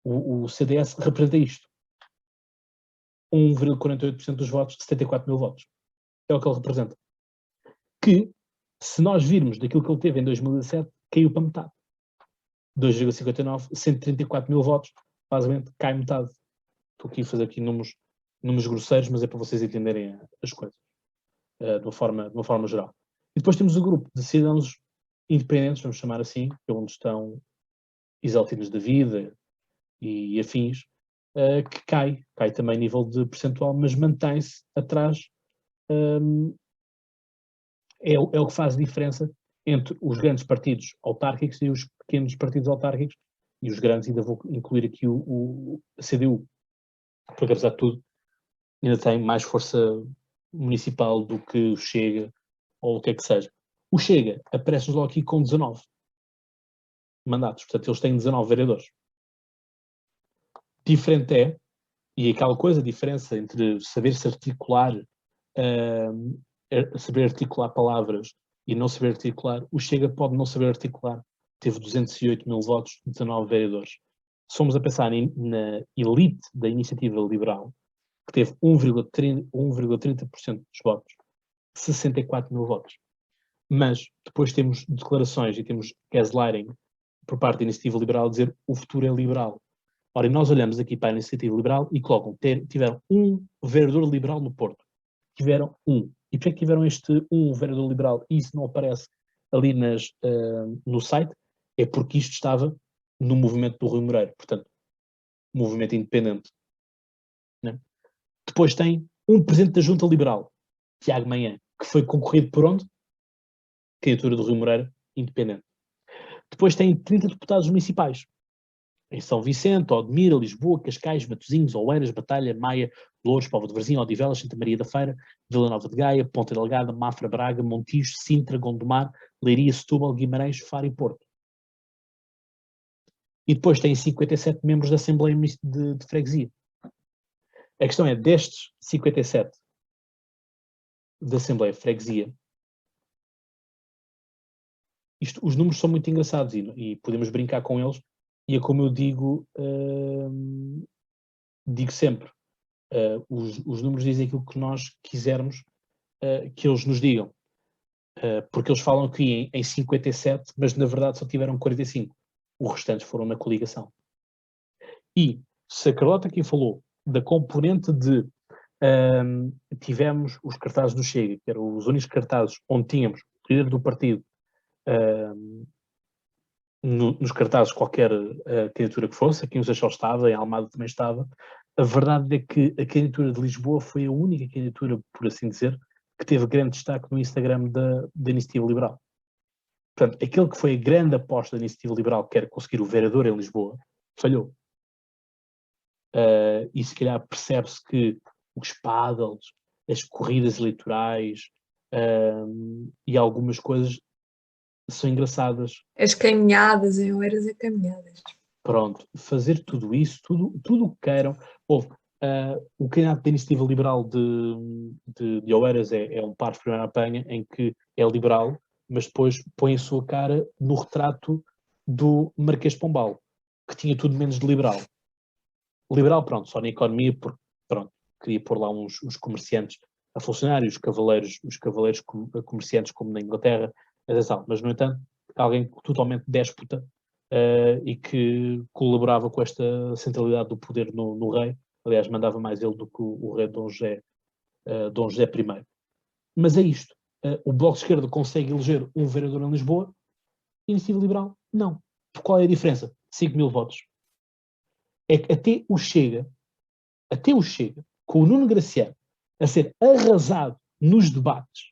o CDS representa isto. 1,48% dos votos, 74 mil votos. É o que ele representa. Que, se nós virmos daquilo que ele teve em 2017, caiu para metade. 2,59, 134 mil votos, basicamente cai metade. Estou aqui a fazer aqui números grosseiros, mas é para vocês entenderem as coisas de uma forma geral. E depois temos o grupo de cidadãos independentes, vamos chamar assim, que é onde estão exaltinos da vida e afins, que cai também a nível de percentual, mas mantém-se atrás. É o que faz a diferença entre os grandes partidos autárquicos e os pequenos partidos autárquicos, e os grandes, ainda vou incluir aqui a CDU, porque apesar de tudo ainda tem mais força municipal do que o Chega, ou o que é que seja. O Chega aparece-nos logo aqui com 19 mandatos, portanto eles têm 19 vereadores. Diferente é, e aquela coisa, a diferença entre saber-se articular, saber articular palavras e não saber articular, o Chega pode não saber articular, teve 208 mil votos, 19 vereadores. Se formos a pensar na elite da iniciativa liberal, que teve 1,30% dos votos, 64 mil votos. Mas depois temos declarações e temos gaslighting por parte da iniciativa liberal a dizer o futuro é liberal. Ora, e nós olhamos aqui para a iniciativa liberal e colocam, tiveram um vereador liberal no Porto. Tiveram um. E por que tiveram este um vereador liberal e isso não aparece ali no site? É porque isto estava no movimento do Rui Moreira, portanto, movimento independente. Né? Depois tem um presidente da Junta Liberal, Tiago Manhã, que foi concorrido por onde? Candidatura do Rui Moreira, independente. Depois tem 30 deputados municipais, em São Vicente, Odmira, Lisboa, Cascais, Matosinhos, Oeiras, Batalha, Maia, Louros, Póvoa de Varzim, Odivelas, Santa Maria da Feira, Vila Nova de Gaia, Ponta Delgada, Mafra, Braga, Montijo, Sintra, Gondomar, Leiria, Setúbal, Guimarães, Faro e Porto. E depois tem 57 membros da Assembleia de Freguesia. A questão é, destes 57 da Assembleia de Freguesia, os números são muito engraçados e podemos brincar com eles, e é como eu digo sempre, os números dizem aquilo que nós quisermos que eles nos digam, porque eles falam aqui em 57, mas na verdade só tiveram 45, os restantes foram na coligação. E se a Carlota aqui falou da componente de tivemos os cartazes do Chega, que eram os únicos cartazes onde tínhamos o líder do partido nos cartazes qualquer candidatura que fosse, aqui em Seixal estava, em Almada também estava. A verdade é que a candidatura de Lisboa foi a única candidatura, por assim dizer, que teve grande destaque no Instagram da Iniciativa Liberal. Portanto, aquele que foi a grande aposta da Iniciativa Liberal, que era conseguir o vereador em Lisboa, falhou. E se calhar percebe-se que os paddles, as corridas eleitorais e algumas coisas são engraçadas. As caminhadas, em Oeiras é caminhadas. Pronto, fazer tudo isso, tudo o que queiram. Houve, o candidato da Iniciativa Liberal de Oeiras é um par de primeira apanha, em que é liberal, mas depois põe a sua cara no retrato do Marquês de Pombal, que tinha tudo menos de liberal. Liberal, pronto, só na economia, porque, pronto, queria pôr lá uns comerciantes a funcionários, os cavaleiros comerciantes, como na Inglaterra, mas, no entanto, alguém totalmente déspota e que colaborava com esta centralidade do poder no rei. Aliás, mandava mais ele do que o rei Dom José I. Mas é isto. O Bloco de Esquerda consegue eleger um vereador em Lisboa, a Iniciativa Liberal não. Qual é a diferença? 5.000 votos. É que até o Chega, com o Nuno Graciano a ser arrasado nos debates,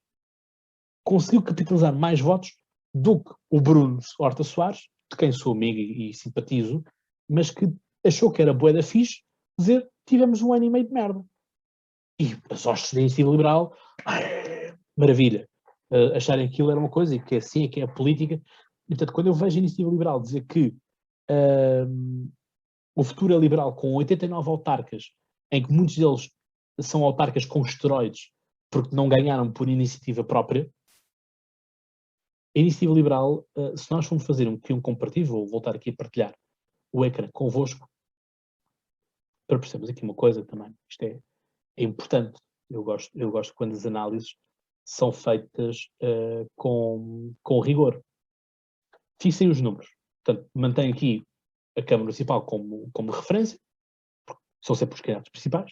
conseguiu capitalizar mais votos do que o Bruno Horta Soares, de quem sou amigo e simpatizo, mas que achou que era bué da fixe dizer tivemos 1 ano e meio de merda. E as hostes da Iniciativa Liberal, maravilha, acharem que aquilo era uma coisa e que assim é que é a política. E, portanto, quando eu vejo a Iniciativa Liberal dizer que o futuro é liberal com 89 autarcas, em que muitos deles são autarcas com esteroides porque não ganharam por iniciativa própria, a Iniciativa Liberal, se nós formos fazer um comparativo, vou voltar aqui a partilhar o ecrã convosco, para percebermos aqui uma coisa também, isto é importante, eu gosto quando as análises são feitas com rigor. Fixem os números, portanto, mantenho aqui a Câmara Municipal como referência, porque são sempre os candidatos principais.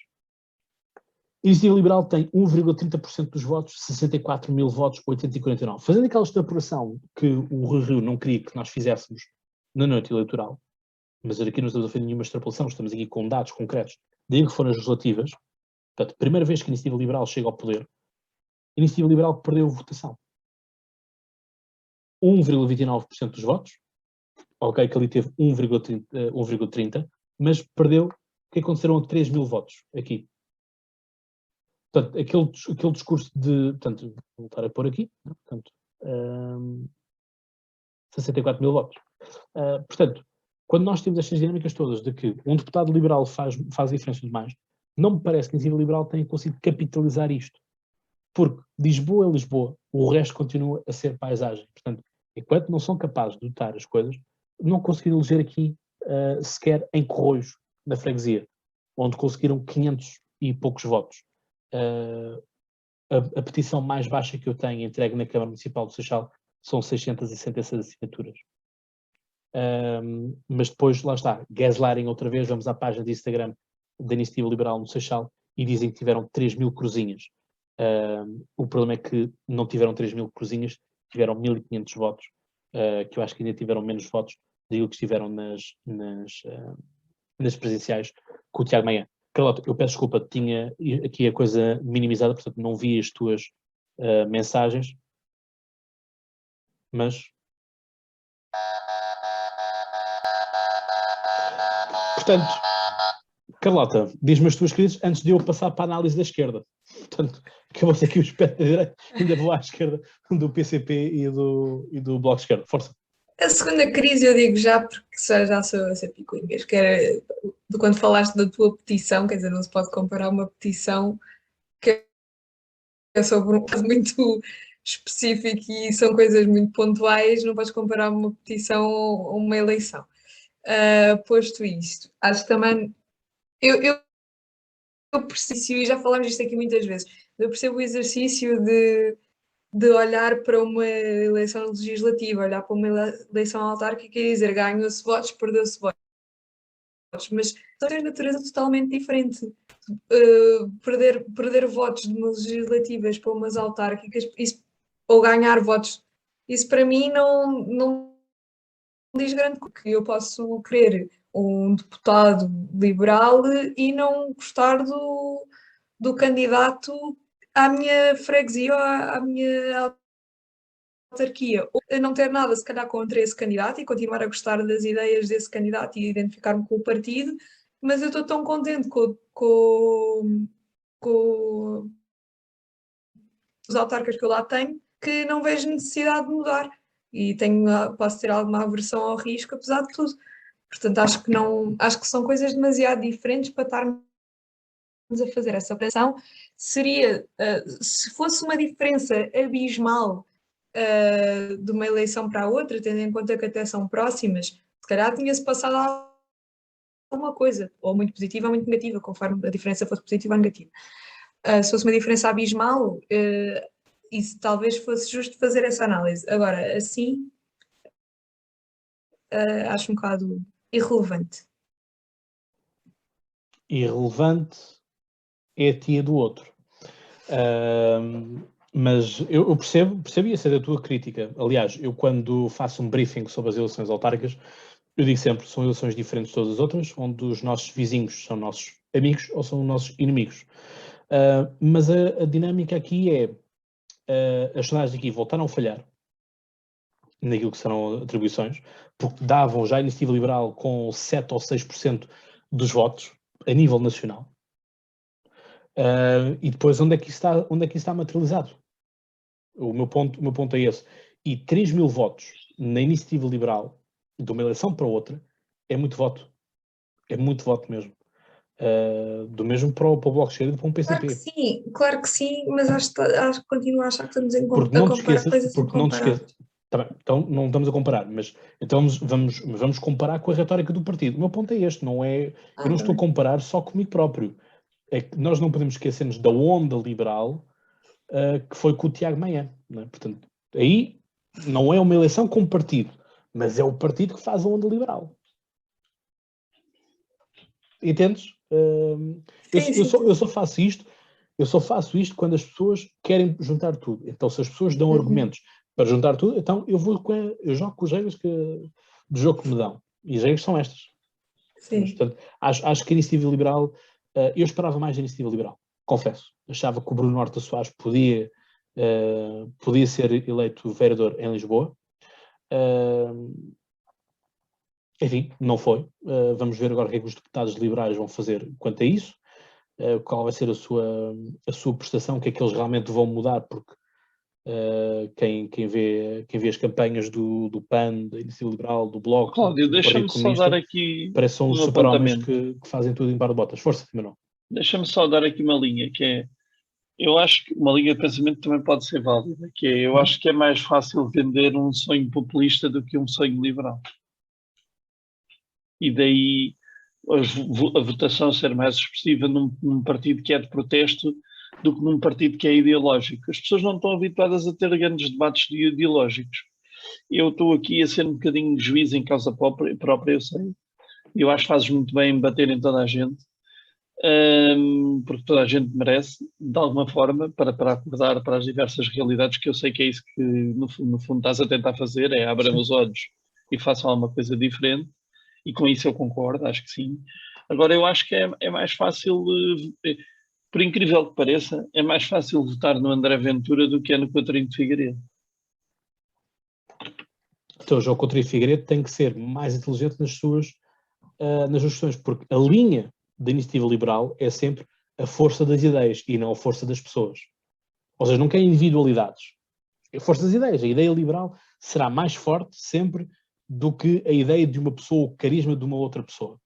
A Iniciativa Liberal tem 1,30% dos votos, 64.000 votos, 849. Fazendo aquela extrapolação que o Rui Rio não queria que nós fizéssemos na noite eleitoral, mas aqui não estamos a fazer nenhuma extrapolação, estamos aqui com dados concretos, daí que foram as legislativas. Portanto, primeira vez que a Iniciativa Liberal chega ao poder, a Iniciativa Liberal perdeu a votação. 1,29% dos votos, ok, que ali teve 1,30, mas perdeu, que aconteceram a 3.000 votos aqui. Portanto, aquele discurso de, portanto, vou voltar a pôr aqui, portanto, 64.000 votos. Portanto, quando nós temos estas dinâmicas todas de que um deputado liberal faz a diferença demais, não me parece que a Iniciativa Liberal tenha conseguido capitalizar isto. Porque Lisboa é Lisboa, o resto continua a ser paisagem. Portanto, enquanto não são capazes de dotar as coisas, não conseguiram eleger aqui sequer em Corroios, na freguesia, onde conseguiram 500 e poucos votos. A petição mais baixa que eu tenho entregue na Câmara Municipal do Seixal são 666 assinaturas. Mas depois, lá está, gaslighting outra vez, vamos à página de Instagram da Iniciativa Liberal no Seixal e dizem que tiveram 3.000 cruzinhas. O problema é que não tiveram 3.000 cruzinhas, tiveram 1.500 votos, que eu acho que ainda tiveram menos votos do que estiveram nas presenciais com o Tiago Maia. Carlota, eu peço desculpa, tinha aqui a coisa minimizada, portanto não vi as tuas mensagens, mas... Portanto, Carlota, diz-me as tuas críticas antes de eu passar para a análise da esquerda. Portanto, acabou-se aqui o espectro da direita, ainda vou à esquerda do PCP e do Bloco de Esquerda. Força. A segunda crise eu digo já, porque já sou a ser picuinhas, que era de quando falaste da tua petição, quer dizer, não se pode comparar uma petição que é sobre um caso muito específico e são coisas muito pontuais, não podes comparar uma petição a uma eleição. Posto isto, acho que também, eu percebo, e já falámos disto aqui muitas vezes, eu percebo o exercício de olhar para uma eleição legislativa, olhar para uma eleição autárquica e dizer ganhou-se votos, perdeu-se votos. Mas são de natureza totalmente diferente. Perder votos de umas legislativas para umas autárquicas ou ganhar votos, isso para mim não diz grande coisa. Eu posso querer um deputado liberal e não gostar do candidato à minha freguesia ou à minha autarquia, ou não ter nada se calhar contra esse candidato e continuar a gostar das ideias desse candidato e identificar-me com o partido, mas eu estou tão contente com os autarcas que eu lá tenho que não vejo necessidade de mudar e posso ter alguma aversão ao risco apesar de tudo. Portanto, acho que são coisas demasiado diferentes para estarmos a fazer essa operação. Seria, se fosse uma diferença abismal de uma eleição para a outra, tendo em conta que até são próximas, se calhar tinha-se passado alguma coisa, ou muito positiva ou muito negativa, conforme a diferença fosse positiva ou negativa. Se fosse uma diferença abismal, isso talvez fosse justo fazer essa análise. Agora, assim, acho um bocado irrelevante. Irrelevante é a tia do outro. Mas eu percebo e aceito a tua crítica. Aliás, eu quando faço um briefing sobre as eleições autárquicas, eu digo sempre, são eleições diferentes de todas as outras, onde os nossos vizinhos são nossos amigos ou são nossos inimigos. Mas a dinâmica aqui é, as sondagens aqui voltaram a falhar naquilo que serão atribuições, porque davam já a Iniciativa Liberal com 7 ou 6% dos votos a nível nacional. E depois onde é que isso está materializado? O meu ponto é esse. E 3 mil votos na Iniciativa Liberal, de uma eleição para outra, é muito voto. É muito voto mesmo. Do mesmo para o Bloco de Esquerda e para um PCP. Claro que sim, mas acho que continuo a achar que estamos Porque a não te comparar esqueças, coisas porque não te incomparáveis. esqueças. Tá bem, então não estamos a comparar, mas então vamos comparar com a retórica do partido. O meu ponto é este, não é, eu não Tá estou a bem. comparar só comigo próprio. É que nós não podemos esquecer-nos da onda liberal que foi com o Tiago Maia. Não é? Portanto, aí não é uma eleição com partido, mas é o partido que faz a onda liberal. Entendes? Eu só faço isto quando as pessoas querem juntar tudo. Então, se as pessoas dão argumentos para juntar tudo, então eu jogo com as regras do jogo que me dão. E as regras são estas. Mas, portanto, acho que a Iniciativa Liberal, eu esperava mais da Iniciativa Liberal, confesso. Achava que o Bruno Horta Soares podia ser eleito vereador em Lisboa. Enfim, não foi. Vamos ver agora o que é que os deputados liberais vão fazer quanto a isso. Qual vai ser a sua prestação, o que é que eles realmente vão mudar, porque quem vê as campanhas do PAN, da Iniciativa Liberal, do Bloco, Cláudio, do Partido deixa-me só Comunista, dar aqui parece que são os um super-homens apontamento. que fazem tudo em par de botas. Força, Manuel. Deixa-me só dar aqui uma linha, que é, eu acho que uma linha de pensamento também pode ser válida, que é, eu acho que é mais fácil vender um sonho populista do que um sonho liberal. E daí a votação ser mais expressiva num partido que é de protesto do que num partido que é ideológico. As pessoas não estão habituadas a ter grandes debates ideológicos. Eu estou aqui a ser um bocadinho de juiz em causa própria, eu sei. Eu acho que fazes muito bem em bater em toda a gente, porque toda a gente merece, de alguma forma, para acordar para as diversas realidades, que eu sei que é isso que, no fundo estás a tentar fazer, é abram os olhos e façam alguma coisa diferente, e com isso eu concordo, acho que sim. Agora, eu acho que é mais fácil, por incrível que pareça, é mais fácil votar no André Ventura do que é no Coutinho de Figueiredo. Então, o João Coutinho de Figueiredo tem que ser mais inteligente nas suas questões, porque a linha da Iniciativa Liberal é sempre a força das ideias e não a força das pessoas. Ou seja, não quer individualidades. É a força das ideias. A ideia liberal será mais forte sempre do que a ideia de uma pessoa, o carisma de uma outra pessoa.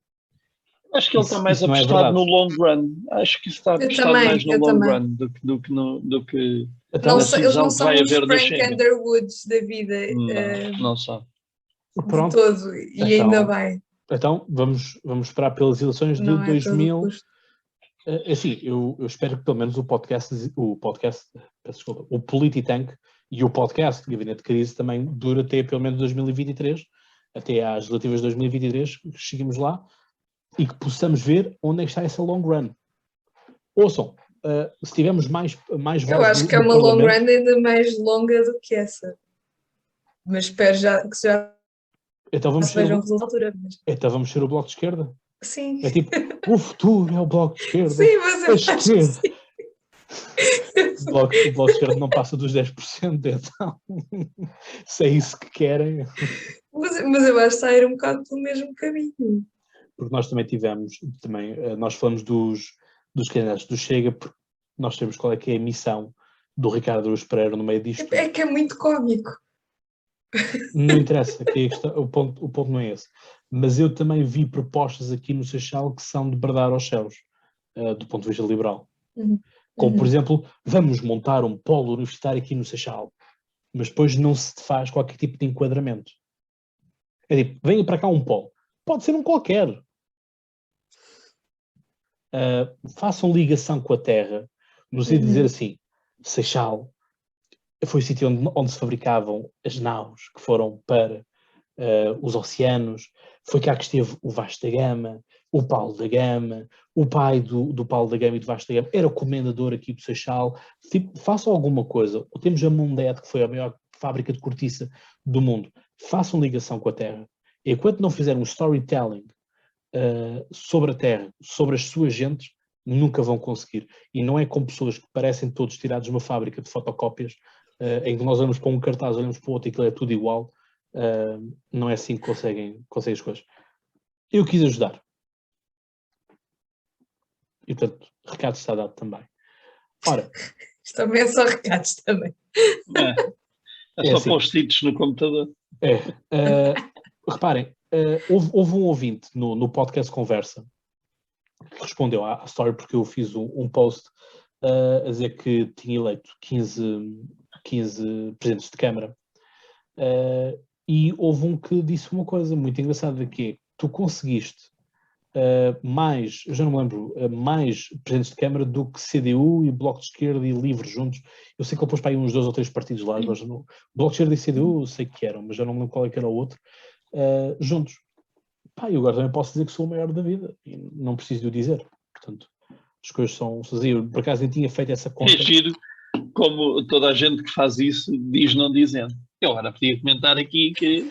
Acho que ele está mais apostado no long run. Acho que está apostado mais no long run do que então, na Eles decisão não que vai são os haver da Frank Chega. Underwoods da vida Não sabe. de todo, e ainda bem. Então, vamos esperar pelas eleições de Não é 2000. todo custo. Assim, eu espero que pelo menos o Polititank e o podcast Gabinete de Crise também dure até pelo menos 2023, até às relativas de 2023, que cheguemos lá e que possamos ver onde é que está essa long run. Ouçam, se tivermos mais votos Eu acho que é uma long run ainda mais longa do que essa. Mas espero que já então vamos se vejam resultados. Então vamos ser o Bloco de Esquerda? Sim. É tipo, o futuro é o Bloco de Esquerda. Sim, mas eu acho que sim. O Bloco de Esquerda não passa dos 10%, então se é isso que querem. Mas eu acho que está a ir um bocado pelo mesmo caminho. Porque nós também nós falamos dos candidatos do Chega, porque nós sabemos qual é que é a missão do Ricardo Araújo Pereira no meio disto. É que é muito cómico. Não interessa, o ponto não é esse. Mas eu também vi propostas aqui no Seixal que são de bradar aos céus, do ponto de vista liberal. Como, por exemplo, vamos montar um polo universitário aqui no Seixal, mas depois não se faz qualquer tipo de enquadramento. É tipo, venha para cá um polo. Pode ser um qualquer. Façam ligação com a terra, no sentido de dizer assim, Seixal foi o sítio onde se fabricavam as naus que foram para os oceanos, foi cá que esteve o Vasco da Gama, o Paulo da Gama, o pai do Paulo da Gama e do Vasco da Gama, era o comendador aqui do Seixal. Tipo, façam alguma coisa. Temos a Mundet, que foi a maior fábrica de cortiça do mundo. Façam ligação com a terra. E enquanto não fizerem um storytelling sobre a terra, sobre as suas gentes, nunca vão conseguir. E não é com pessoas que parecem todos tirados de uma fábrica de fotocópias, em que nós olhamos para um cartaz, olhamos para o outro e aquilo é tudo igual. Não é assim que conseguem as coisas. Eu quis ajudar. E, portanto, recado está dado também. Ora, Isto também é só recados também. É só assim. post-its no computador. Reparem, houve um ouvinte no podcast Conversa que respondeu à story, porque eu fiz um post a dizer que tinha eleito 15 presidentes de Câmara. E houve um que disse uma coisa muito engraçada, que é: tu conseguiste mais, eu já não me lembro, mais presidentes de Câmara do que CDU e Bloco de Esquerda e Livre juntos. Eu sei que ele pôs para aí uns 2 ou 3 partidos lá, mas no Bloco de Esquerda e CDU eu sei que eram, mas já não me lembro qual é que era o outro, juntos. Pá, eu agora também posso dizer que sou o maior da vida, e não preciso de o dizer. Portanto, as coisas são assim. Eu, por acaso, nem tinha feito essa conta. É giro, como toda a gente que faz isso diz não dizendo. Eu agora podia comentar aqui que...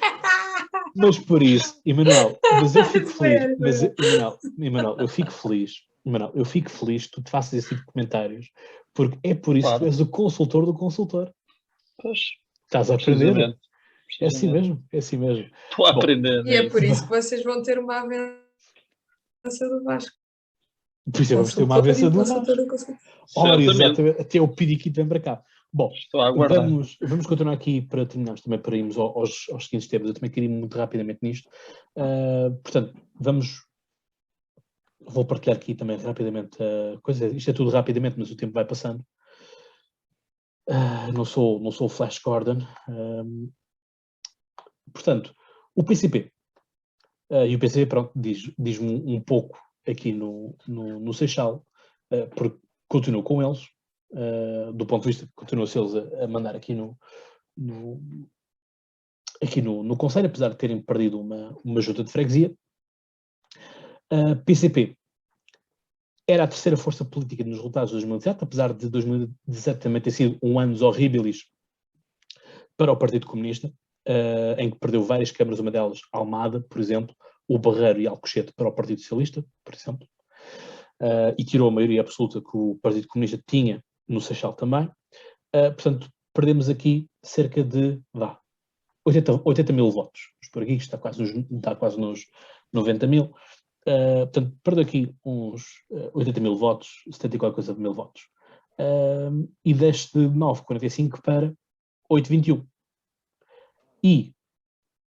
Mas por isso, Emanuel, mas eu fico feliz, mas Emanuel, eu fico feliz, Emanuel, eu fico feliz que tu te faças esse tipo de comentários, porque é por isso Claro. que tu és o consultor do consultor. Pois, Estás a aprender. precisamente. É assim mesmo, é assim mesmo. Estou a aprender. E é por isso que vocês vão ter uma avança do Vasco. Por isso vamos ter uma avança do Vasco. Ora, exatamente, até o Piriquito vem para cá. Bom, estou a aguardar. Vamos continuar aqui para terminarmos também, para irmos aos seguintes temas. Eu também queria ir muito rapidamente nisto. Portanto, vou partilhar aqui também rapidamente a coisa. Isto é tudo rapidamente, mas o tempo vai passando. Não sou o Flash Gordon. Portanto, o PCP. E o PCP, pronto, diz-me um pouco aqui no Seixal, porque continuo com eles. Do ponto de vista que continuam-se eles a mandar aqui no Conselho, apesar de terem perdido uma junta de freguesia. PCP era a terceira força política nos resultados de 2017, apesar de 2017 também ter sido um anos horríveis para o Partido Comunista, em que perdeu várias câmaras, uma delas Almada, por exemplo, o Barreiro e Alcochete para o Partido Socialista, por exemplo, e tirou a maioria absoluta que o Partido Comunista tinha no Seixal também. Portanto, perdemos aqui cerca de 80 mil votos. Vamos por aqui, está quase nos 90 mil. Portanto, perdeu aqui uns 80 mil votos, 70 e qualquer coisa de mil votos. E desce de 9,45 para 8,21. E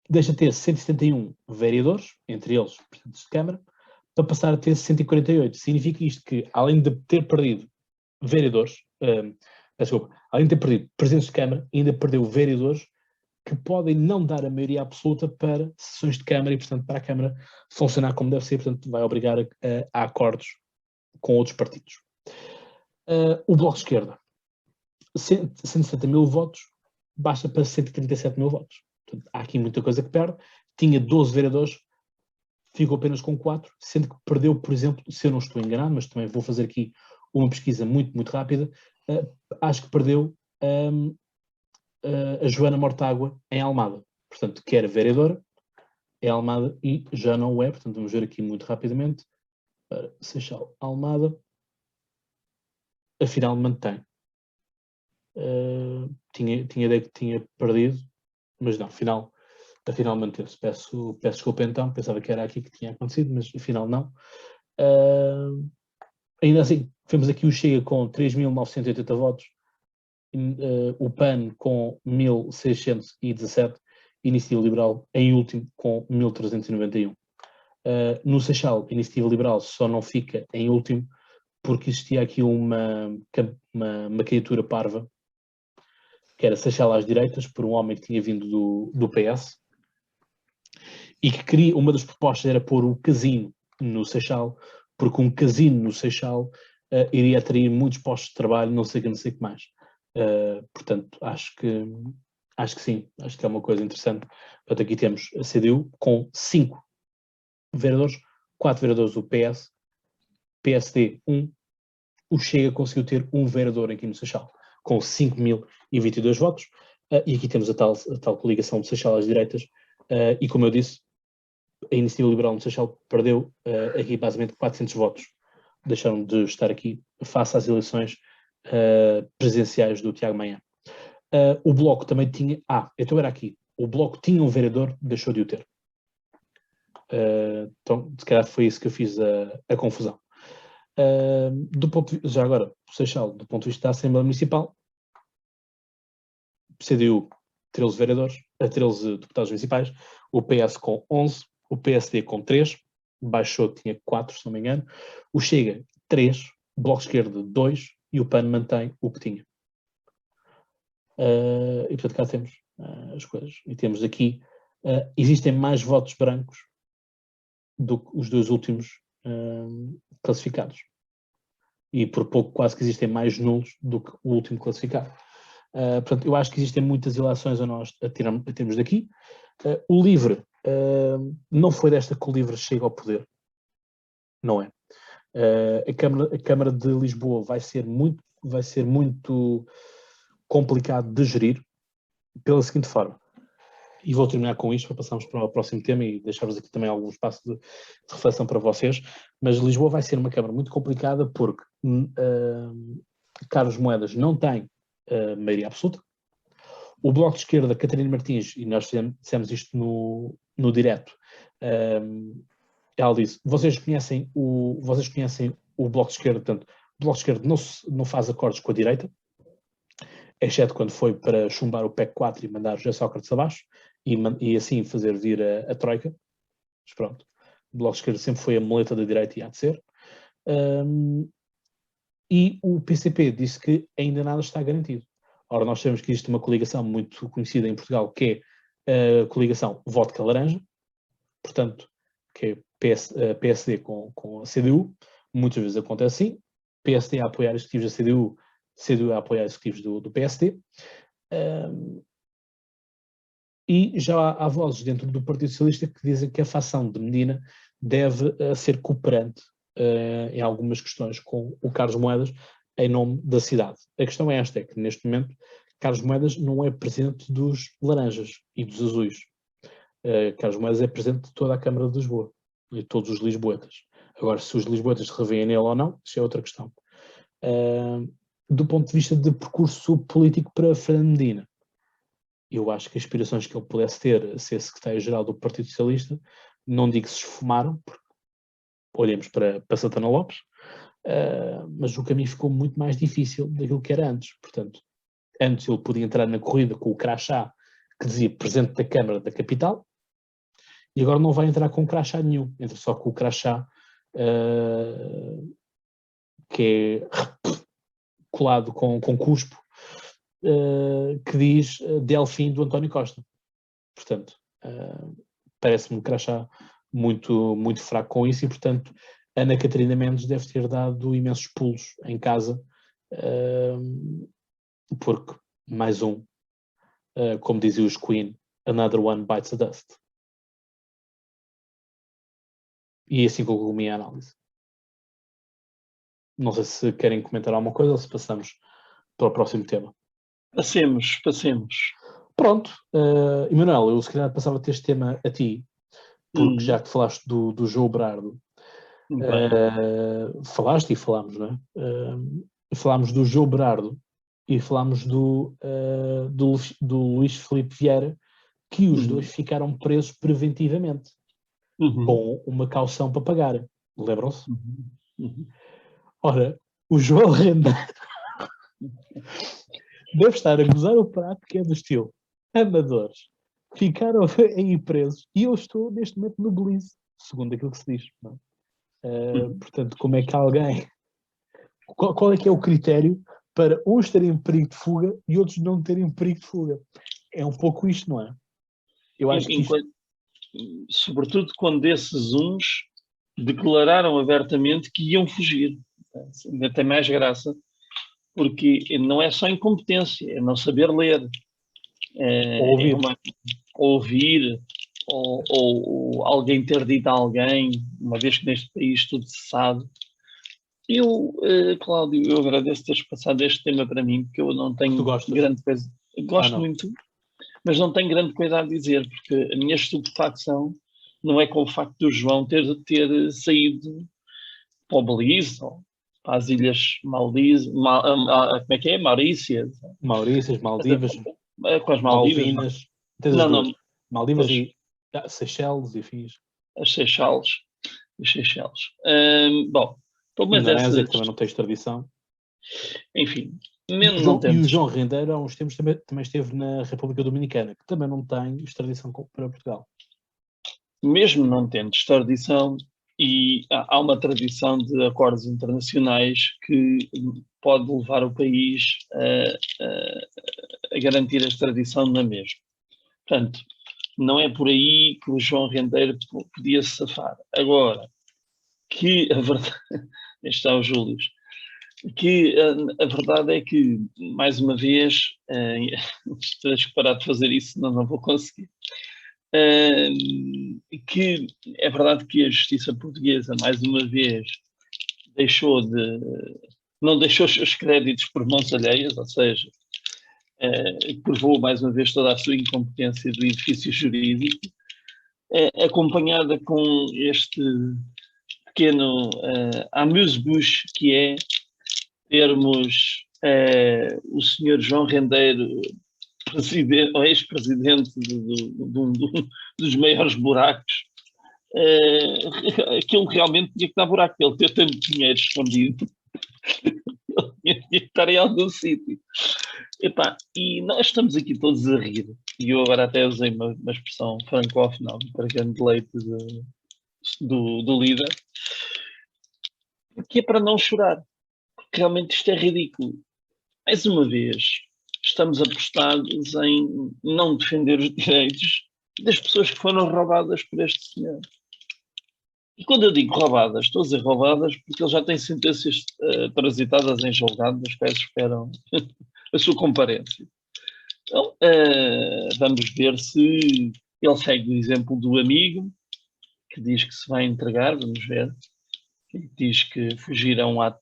deixa de ter 171 vereadores, entre eles presidentes de Câmara, para passar a ter 148. Significa isto que, além de ter perdido vereadores, além de ter perdido presidentes de Câmara, ainda perdeu vereadores que podem não dar a maioria absoluta para sessões de Câmara e, portanto, para a Câmara funcionar como deve ser, portanto, vai obrigar a acordos com outros partidos. O Bloco de Esquerda, 170 mil votos, baixa para 137 mil votos. Portanto, há aqui muita coisa que perde. Tinha 12 vereadores, ficou apenas com 4, sendo que perdeu, por exemplo, se eu não estou enganado, mas também vou fazer aqui uma pesquisa muito, muito rápida, acho que perdeu a Joana Mortágua em Almada. Portanto, que era vereadora em Almada e já não o é. Portanto, vamos ver aqui muito rapidamente. Para Seixal Almada. Afinal, mantém. Tinha ideia que tinha perdido, mas não, afinal manteve-se. Peço desculpa então, pensava que era aqui que tinha acontecido, mas afinal não. Ainda assim, vemos aqui o Chega com 3.980 votos, o PAN com 1.617, Iniciativa Liberal em último com 1.391. No Seixal, a Iniciativa Liberal só não fica em último porque existia aqui uma candidatura parva, que era Seixal às direitas, por um homem que tinha vindo do PS, e que queria, uma das propostas era pôr um casino no Seixal, porque um casino no Seixal iria atrair muitos postos de trabalho, não sei o que mais. Portanto, acho que sim, acho que é uma coisa interessante. Portanto, aqui temos a CDU com 5 vereadores 4 vereadores do PS, PSD 1, o Chega conseguiu ter um vereador aqui no Seixal, com 5.022 votos, e aqui temos a tal coligação de Seixal às direitas, e como eu disse, a Iniciativa Liberal no Seixal perdeu aqui basicamente 400 votos, deixaram de estar aqui face às eleições presidenciais do Tiago Maia. O Bloco também tinha, então era aqui, o Bloco tinha um vereador, deixou de o ter. Então, se calhar foi isso que eu fiz a confusão. Já agora, o Seixal, do ponto de vista da Assembleia Municipal, CDU 13 vereadores, 13 deputados municipais, o PS com 11, o PSD com 3, baixou, tinha 4, se não me engano, o Chega 3, o Bloco de Esquerda 2 e o PAN mantém o que tinha. E portanto cá temos as coisas. E temos aqui, existem mais votos brancos do que os dois últimos classificados. E por pouco quase que existem mais nulos do que o último classificado. Portanto, eu acho que existem muitas ilações a termos daqui. O LIVRE, não foi desta que o LIVRE chega ao poder. Não é. A Câmara de Lisboa vai ser muito complicado de gerir pela seguinte forma. E vou terminar com isto para passarmos para o próximo tema e deixar-vos aqui também algum espaço de reflexão para vocês. Mas Lisboa vai ser uma Câmara muito complicada porque Carlos Moedas não tem maioria absoluta. O Bloco de Esquerda, Catarina Martins, e nós dissemos isto no direto, ela disse, vocês conhecem o Bloco de Esquerda, portanto, o Bloco de Esquerda não faz acordos com a direita, exceto quando foi para chumbar o PEC 4 e mandar José Sócrates abaixo, e assim fazer vir a Troika. Mas pronto, o Bloco de Esquerda sempre foi a muleta da direita e há de ser. E o PCP disse que ainda nada está garantido. Ora, nós sabemos que existe uma coligação muito conhecida em Portugal, que é a coligação Vodka Laranja, portanto, que é PSD com a CDU, muitas vezes acontece assim, PSD a apoiar executivos da CDU a apoiar executivos do PSD, e já há vozes dentro do Partido Socialista que dizem que a facção de Medina deve ser cooperante em algumas questões com o Carlos Moedas em nome da cidade. A questão é esta, é que neste momento Carlos Moedas não é presidente dos laranjas e dos azuis. Carlos Moedas é presidente de toda a Câmara de Lisboa e de todos os lisboetas. Agora, se os lisboetas se revêem nele ou não, isso é outra questão. Do ponto de vista de percurso político para Fernando Medina, eu acho que as aspirações que ele pudesse ter a ser secretário-geral do Partido Socialista, não digo que se esfumaram, porque olhemos para Santana Lopes, mas o caminho ficou muito mais difícil daquilo que era antes. Portanto, antes ele podia entrar na corrida com o crachá que dizia Presidente da Câmara da Capital, e agora não vai entrar com crachá nenhum, entra só com o crachá que é colado com cuspo, que diz Delfim do António Costa. Portanto, parece-me um crachá muito, muito fraco com isso, e portanto Ana Catarina Mendes deve ter dado imensos pulos em casa, porque mais um, como diziam os Queen, another one bites the dust. E assim concluo a minha análise. Não sei se querem comentar alguma coisa ou se passamos para o próximo tema. Passemos. Pronto, Emanuel, eu se calhar passava-te este tema a ti, porque já que falaste do João Berardo, falaste e falámos, não é? Falámos do João Berardo e falámos do Luís Filipe Vieira, que os dois ficaram presos preventivamente, com uma caução para pagar. Lembram-se? Ora, o João Renda deve estar a gozar o prato, que é do estilo amadores. Ficaram aí presos e eu estou neste momento no Belize, segundo aquilo que se diz. Não é? Portanto, como é que alguém... Qual é que é o critério para uns terem perigo de fuga e outros não terem perigo de fuga? É um pouco isto, não é? Eu acho que isto... Sobretudo quando esses uns declararam abertamente que iam fugir. Ainda tem mais graça, porque não é só incompetência, é não saber ler. Ouvir, ou alguém ter dito a alguém, uma vez que neste país tudo se sabe. Cláudio, eu agradeço teres passado este tema para mim, porque eu não tenho Tu gostas? grande coisa. Gosto não. muito, mas não tenho grande coisa a dizer, porque a minha estupefacção não é com o facto do João ter saído para o Belize, ou para as Ilhas Maldivas, como é que é? Maurícias, Maurícias, Maldivas, com as Maldivas. Malvinas. Tens as Não, duas. não, Maldivas pois. e Seychelles e Fis. as Seychelles. As Seychelles. Bom, pelo menos Indonésia, essas, que também não tens tradição. enfim, E mesmo não o temos. João Rendeiro, há uns tempos, também esteve na República Dominicana, que também não tem extradição para Portugal. Mesmo não tendo extradição, e há uma tradição de acordos internacionais que pode levar o país a garantir a extradição na mesma. Portanto, não é por aí que o João Rendeiro podia se safar. Agora, que a verdade... Está o Júlio. Que a verdade é que, mais uma vez, tens que parar de fazer isso, senão não vou conseguir. Que é verdade que a justiça portuguesa, mais uma vez, não deixou os seus créditos por mãos alheias, ou seja, provou mais uma vez toda a sua incompetência do edifício jurídico, acompanhada com este pequeno amuse-bouche que é termos o senhor João Rendeiro, ex-presidente dos maiores buracos. Aquilo realmente tinha que dar buraco, ele ter tanto dinheiro escondido. Ele tinha que estar em algum sítio. E nós estamos aqui todos a rir, e eu agora até usei uma expressão francófona para grande leite do líder, que é para não chorar, porque realmente isto é ridículo. Mais uma vez, estamos apostados em não defender os direitos das pessoas que foram roubadas por este senhor. E quando eu digo roubadas, estou a dizer roubadas porque ele já tem sentenças transitadas em julgado, das quais esperam a sua comparência. Então, vamos ver se ele segue o exemplo do amigo, que diz que se vai entregar, vamos ver. Diz que fugir a um ato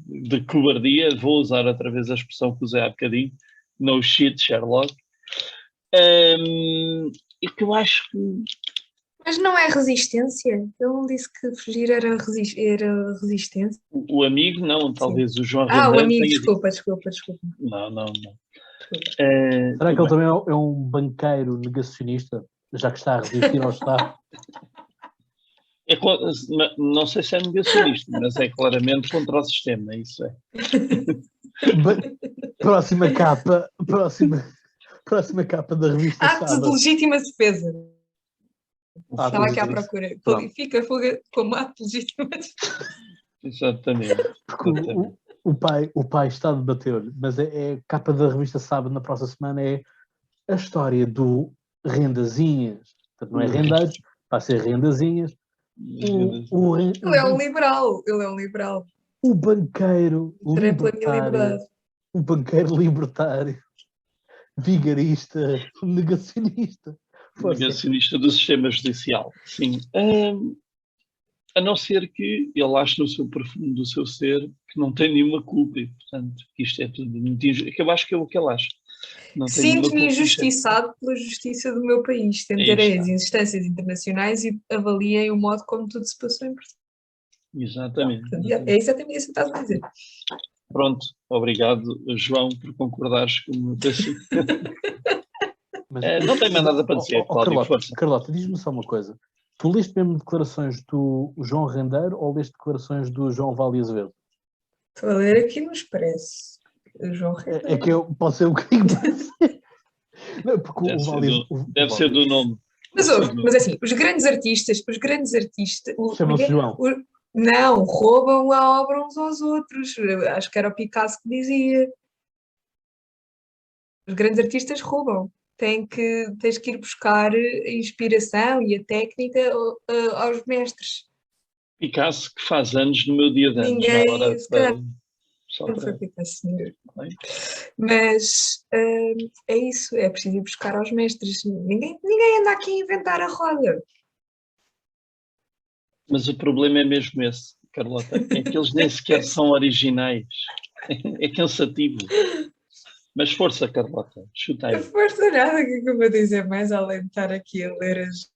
de cobardia. Vou usar outra vez a expressão que usei há bocadinho. No shit, Sherlock. E que eu acho que... Mas não é resistência? Ele não disse que fugir era resistência? O amigo, não. Talvez o João o Rendeiro amigo, tenha... desculpa. Não. Será que ele também é um banqueiro negacionista, já que está a resistir ao Estado? Não sei se é negacionista, mas é claramente contra o sistema, isso é. Próxima capa da revista Atos de Sábado. legítima defesa. Estava aqui à Isso. procura. Pronto. Qualifica como ato de legítima defesa. Exatamente. Porque o pai está a debater-lhe, mas a capa da revista Sábado na próxima semana é a história do Rendazinhas. Portanto, não é Rendeiros, vai ser Rendazinhas. Ele é um liberal. O banqueiro Serei pela minha libertário. liberdade. O banqueiro libertário. Vigarista. Negacionista. Força. Negacionista do sistema judicial, sim. A não ser que ele ache no seu profundo do seu ser que não tem nenhuma culpa e, portanto, isto é tudo muito injusto. Que eu acho que é o que ele acha. Sinto-me injustiçado pela justiça do meu país. Tentarei as instâncias internacionais e avaliem o modo como tudo se passou em Portugal. Exatamente. É exatamente isso que estás a dizer. Pronto, obrigado, João, por concordares com o meu pensamento. Não tem mais nada para dizer, Cláudio, força. Carlota, diz-me só uma coisa. Tu leste mesmo declarações do João Rendeiro ou leste declarações do João Vale Azevedo? Estou a ler aqui no Expresso. O João Rendeiro. É que eu posso ser um bocadinho não, porque deve ser do nome. Mas assim, os grandes artistas chama-se João. Não, roubam a obra uns aos outros. Acho que era o Picasso que dizia. Os grandes artistas roubam. Tens que ir buscar a inspiração e a técnica aos mestres. Picasso, que faz anos no meu dia de anos. Ninguém, Só Não foi para... feita senhor. Bem. Mas é isso, é preciso ir buscar aos mestres. Ninguém anda aqui a inventar a roda. Mas o problema é mesmo esse, Carlota, é que eles nem sequer são originais. É cansativo. Mas força, Carlota, chuta Não aí. força nada, o que é que eu vou dizer mais além de estar aqui a ler as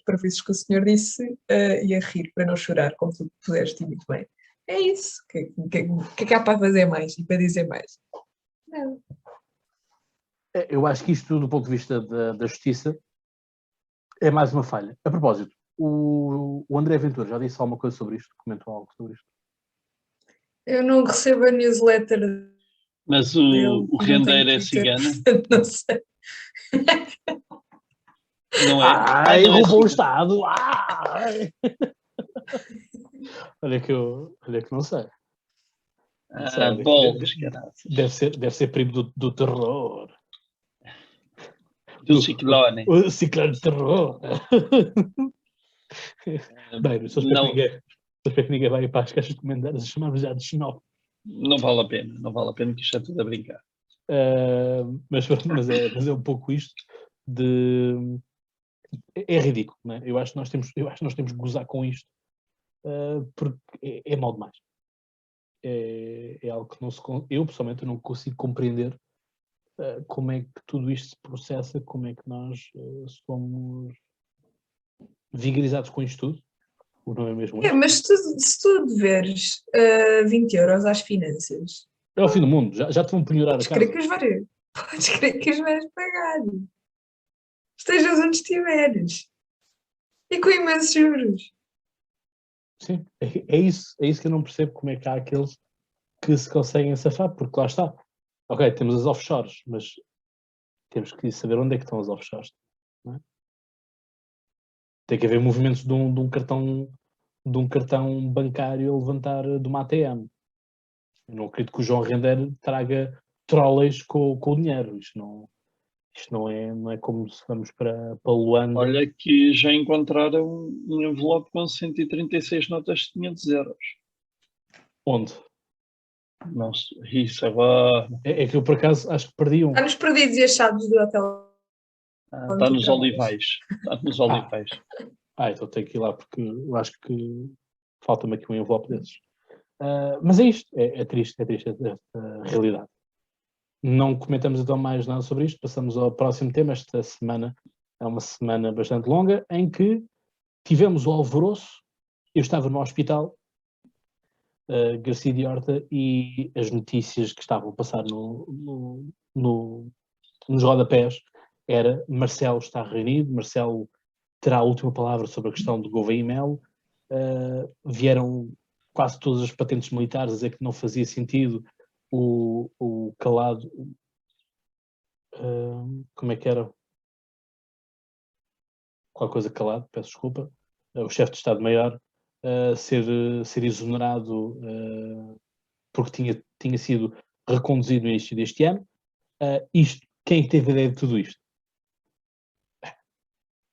previsões que o senhor disse e a rir para não chorar, como tu puseste muito bem. É isso. O que há para fazer mais e para dizer mais? Não. Eu acho que isto, do ponto de vista da justiça, é mais uma falha. A propósito, o André Ventura já disse alguma coisa sobre isto? Comentou algo sobre isto? Eu não recebo a newsletter Mas dele, o não tenho rendeiro é Twitter, cigano? portanto não sei. Não é? Ai, Não é roubou o cigano. Estado! Ai. olha que não sei. Não sei, olha que Bolas, caraças. deve ser primo do terror. Do ciclone. O ciclone de terror. Bem, não sou espero que ninguém vai para as caixas de comentários a chamar-me já de xenófobo. Não vale a pena, não vale a pena, que isto é tudo a brincar. Mas é um pouco isto de... É ridículo, não é? Eu acho que nós temos que gozar com isto, porque é mau demais. É algo que eu pessoalmente não consigo compreender como é que tudo isto se processa, como é que nós somos vigorizados com isto tudo. Não é mesmo isso? Mas se tu deveres 20 euros às finanças, É o fim do mundo, já te vão penhorar a podes casa. crer que os vais pagar. Estejas onde estiveres. E com imensos juros. Sim, é isso que eu não percebo, como é que há aqueles que se conseguem safar, porque lá está. Ok, temos as offshores, mas temos que saber onde é que estão as offshores. Não é? Tem que haver movimentos de um cartão bancário a levantar de uma ATM. Eu não acredito que o João Render traga trolleys com o dinheiro. Isto não é como se vamos para Luanda. Olha que já encontraram um envelope com 136 notas de 500 euros. Onde? Não sei, isso agora... É que eu, por acaso, acho que perdi um. Está nos perdidos e achados do hotel. Está nos olivais. Está nos olivais. Então tenho que ir lá, porque eu acho que falta-me aqui um envelope desses. Mas é isto, é triste esta realidade. Não comentamos então mais nada sobre isto, passamos ao próximo tema. Esta semana é uma semana bastante longa, em que tivemos o alvoroço. Eu estava no hospital, Garcia de Horta, e as notícias que estavam a passar nos rodapés era: Marcelo está reunido, Marcelo terá a última palavra sobre a questão do Gouveia e Melo. Vieram quase todas as patentes militares a dizer que não fazia sentido o Calado, como é que era? Qual coisa Calado, peço desculpa, o chefe de Estado-Maior, ser exonerado porque tinha sido reconduzido no início deste ano. Quem teve a ideia de tudo isto?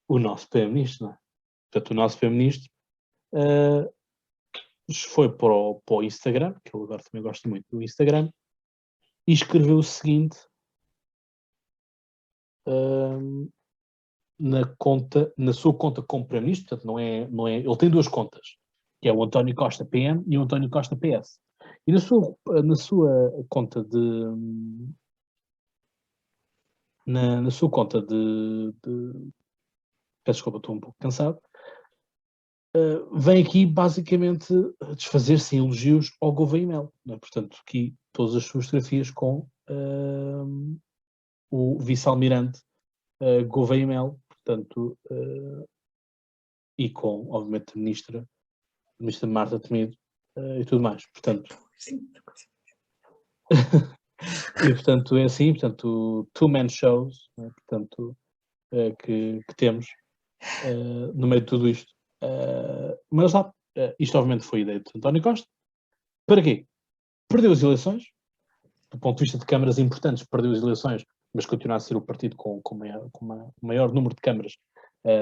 O nosso Primeiro-Ministro, não é? Portanto, o nosso Primeiro-Ministro foi para o Instagram, que ele agora também gosta muito do Instagram, e escreveu o seguinte na sua conta como Primeiro-Ministro. Portanto, não é, ele tem duas contas, que é o António Costa PM e o António Costa PS. E na sua conta na sua conta peço desculpa, estou um pouco cansado, vem aqui basicamente desfazer-se em elogios ao Gouveia e Melo, não é? Portanto, aqui todas as suas fotografias com o vice-almirante Gouveia e Melo, portanto, e com, obviamente, a ministra Marta Temido e tudo mais, portanto. E, portanto, é assim, portanto, two-man shows, né? Portanto, que temos no meio de tudo isto. Mas lá, isto obviamente foi ideia de António Costa. Para quê? Perdeu as eleições, do ponto de vista de câmaras importantes, perdeu as eleições, mas continua a ser o partido com o maior número de câmaras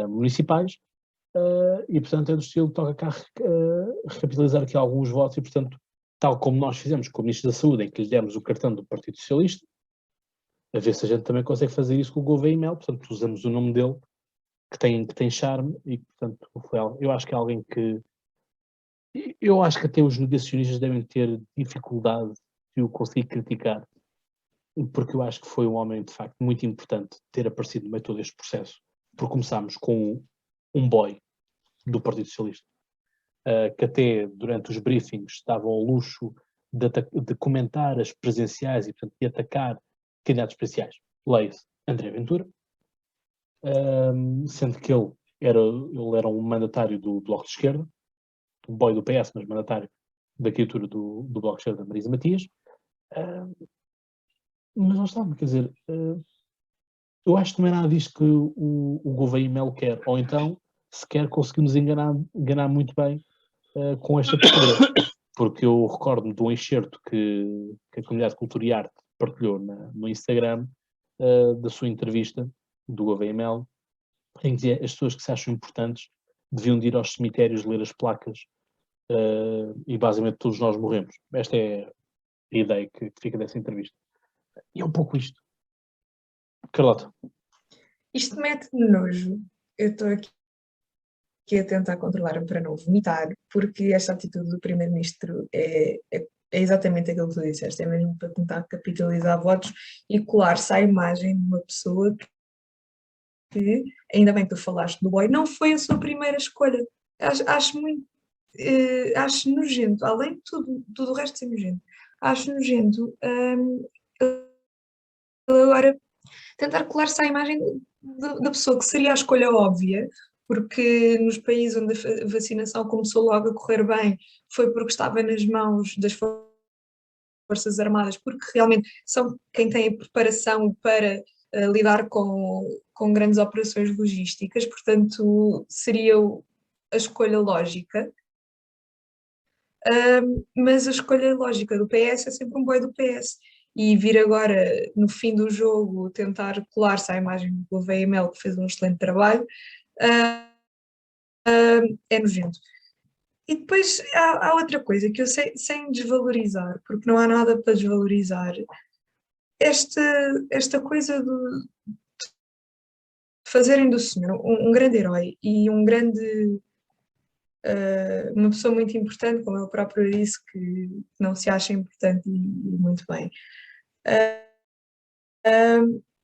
municipais, e portanto é do estilo, toca cá recapitalizar aqui alguns votos, e portanto tal como nós fizemos com o Ministro da Saúde, em que lhe demos o cartão do Partido Socialista, a ver se a gente também consegue fazer isso com o Gouveia e Mel. Portanto, usamos o nome dele, que tem charme, e portanto, eu acho que é alguém que... Eu acho que até os negacionistas devem ter dificuldade de o conseguir criticar, porque eu acho que foi um homem, de facto, muito importante ter aparecido no meio de todo este processo, porque começámos com um boy do Partido Socialista, que até durante os briefings dava ao luxo de comentar as presenciais e, portanto, de atacar candidatos presidenciais. Leia-se André Ventura, sendo que ele era um mandatário do Bloco de Esquerda, um boy do PS, mas mandatário da criatura do Bloco de Esquerda, Marisa Matias. Mas não está, quer dizer, eu acho que não é nada disto que o Gouveia e Mel quer, ou então sequer conseguimos enganar muito bem com esta postura, porque eu recordo-me de um excerto que a Comunidade de Cultura e Arte partilhou no Instagram, da sua entrevista do Gouveia e Mel, em que dizia as pessoas que se acham importantes deviam de ir aos cemitérios ler as placas, e basicamente todos nós morremos. Esta é a ideia que fica dessa entrevista. E é um pouco isto. Carlota. Isto mete-me nojo. Eu estou aqui a tentar controlar-me para não vomitar, porque esta atitude do Primeiro-Ministro é exatamente aquilo que tu disseste, é mesmo para tentar capitalizar votos e colar-se à imagem de uma pessoa que, ainda bem que tu falaste do boy, não foi a sua primeira escolha. Acho muito, acho nojento, além de tudo o resto ser nojento, acho nojento agora tentar colar-se à imagem da pessoa que seria a escolha óbvia, porque nos países onde a vacinação começou logo a correr bem foi porque estava nas mãos das Forças Armadas, porque realmente são quem tem a preparação para lidar com grandes operações logísticas, portanto seria a escolha lógica. Mas a escolha lógica do PS é sempre um boy do PS. E vir agora, no fim do jogo, tentar colar-se à imagem do Gouveia e Mel, que fez um excelente trabalho, é nojento. E depois há outra coisa que eu sei, sem desvalorizar, porque não há nada para desvalorizar, esta coisa de fazerem do senhor um grande herói e uma pessoa muito importante, como ele próprio disse, que não se acha importante e muito bem.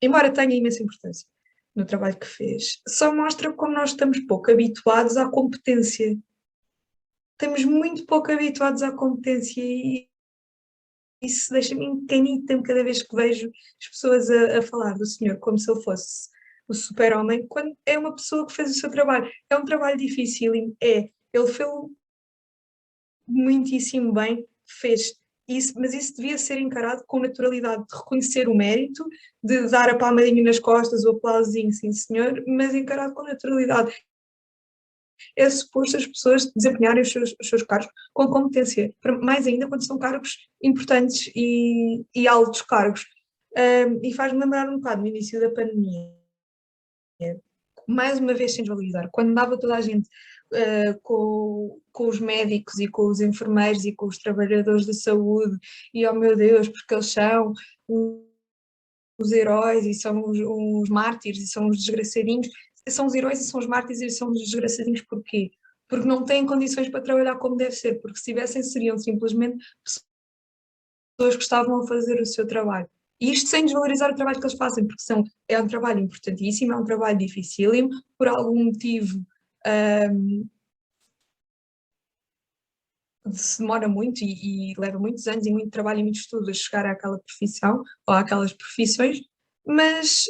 Embora tenha imensa importância no trabalho que fez, só mostra como nós estamos pouco habituados à competência. Estamos muito pouco habituados à competência e isso deixa-me encanita cada vez que vejo as pessoas a falar do senhor como se ele fosse o super-homem, quando é uma pessoa que fez o seu trabalho. É um trabalho difícil, ele fez muitíssimo bem, fez isso, mas isso devia ser encarado com naturalidade, de reconhecer o mérito, de dar a palmadinha nas costas, o aplausinho, sim senhor, mas encarado com naturalidade. É suposto as pessoas desempenharem os seus cargos com competência, mais ainda quando são cargos importantes e altos cargos. E faz-me lembrar um bocado no início da pandemia, mais uma vez sem desvalorizar, quando dava toda a gente com os médicos e com os enfermeiros e com os trabalhadores da saúde, e oh meu Deus, porque eles são os heróis e são os mártires e são os desgraçadinhos. São os heróis e são os mártires e são os desgraçadinhos porquê? Porque não têm condições para trabalhar como deve ser, porque se tivessem seriam simplesmente pessoas que estavam a fazer o seu trabalho. E isto sem desvalorizar o trabalho que eles fazem, porque é um trabalho importantíssimo, é um trabalho dificílimo, por algum motivo se demora muito e leva muitos anos e muito trabalho e muito estudo a chegar àquela profissão ou àquelas profissões, mas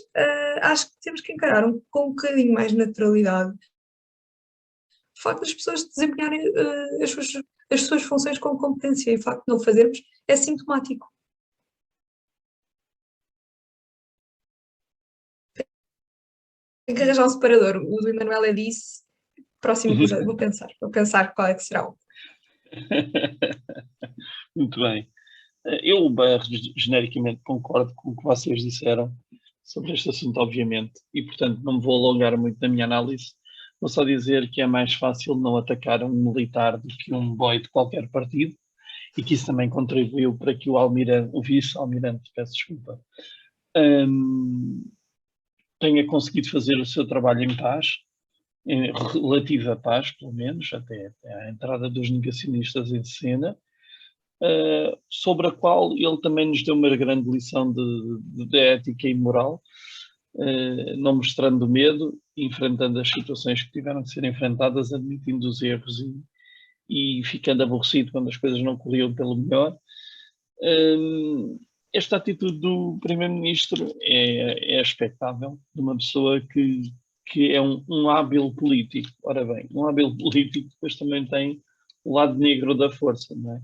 acho que temos que encarar com um bocadinho mais naturalidade o facto das pessoas desempenharem as suas funções com competência, e o facto de não o fazermos é sintomático. Tem que arranjar um separador. O do Emanuel disse, próximo episódio, vou pensar qual é que será o. Muito bem. Eu genericamente concordo com o que vocês disseram sobre este assunto, obviamente, e portanto não me vou alongar muito na minha análise. Vou só dizer que é mais fácil não atacar um militar do que um boy de qualquer partido, e que isso também contribuiu para que o vice-almirante, peço desculpa, tenha conseguido fazer o seu trabalho em paz, em relativa paz, pelo menos, até à entrada dos negacionistas em cena, sobre a qual ele também nos deu uma grande lição de ética e moral, não mostrando medo, enfrentando as situações que tiveram que ser enfrentadas, admitindo os erros e ficando aborrecido quando as coisas não corriam pelo melhor. Esta atitude do Primeiro-Ministro é expectável, de uma pessoa que é um hábil político. Ora bem, um hábil político depois também tem o lado negro da força, não é?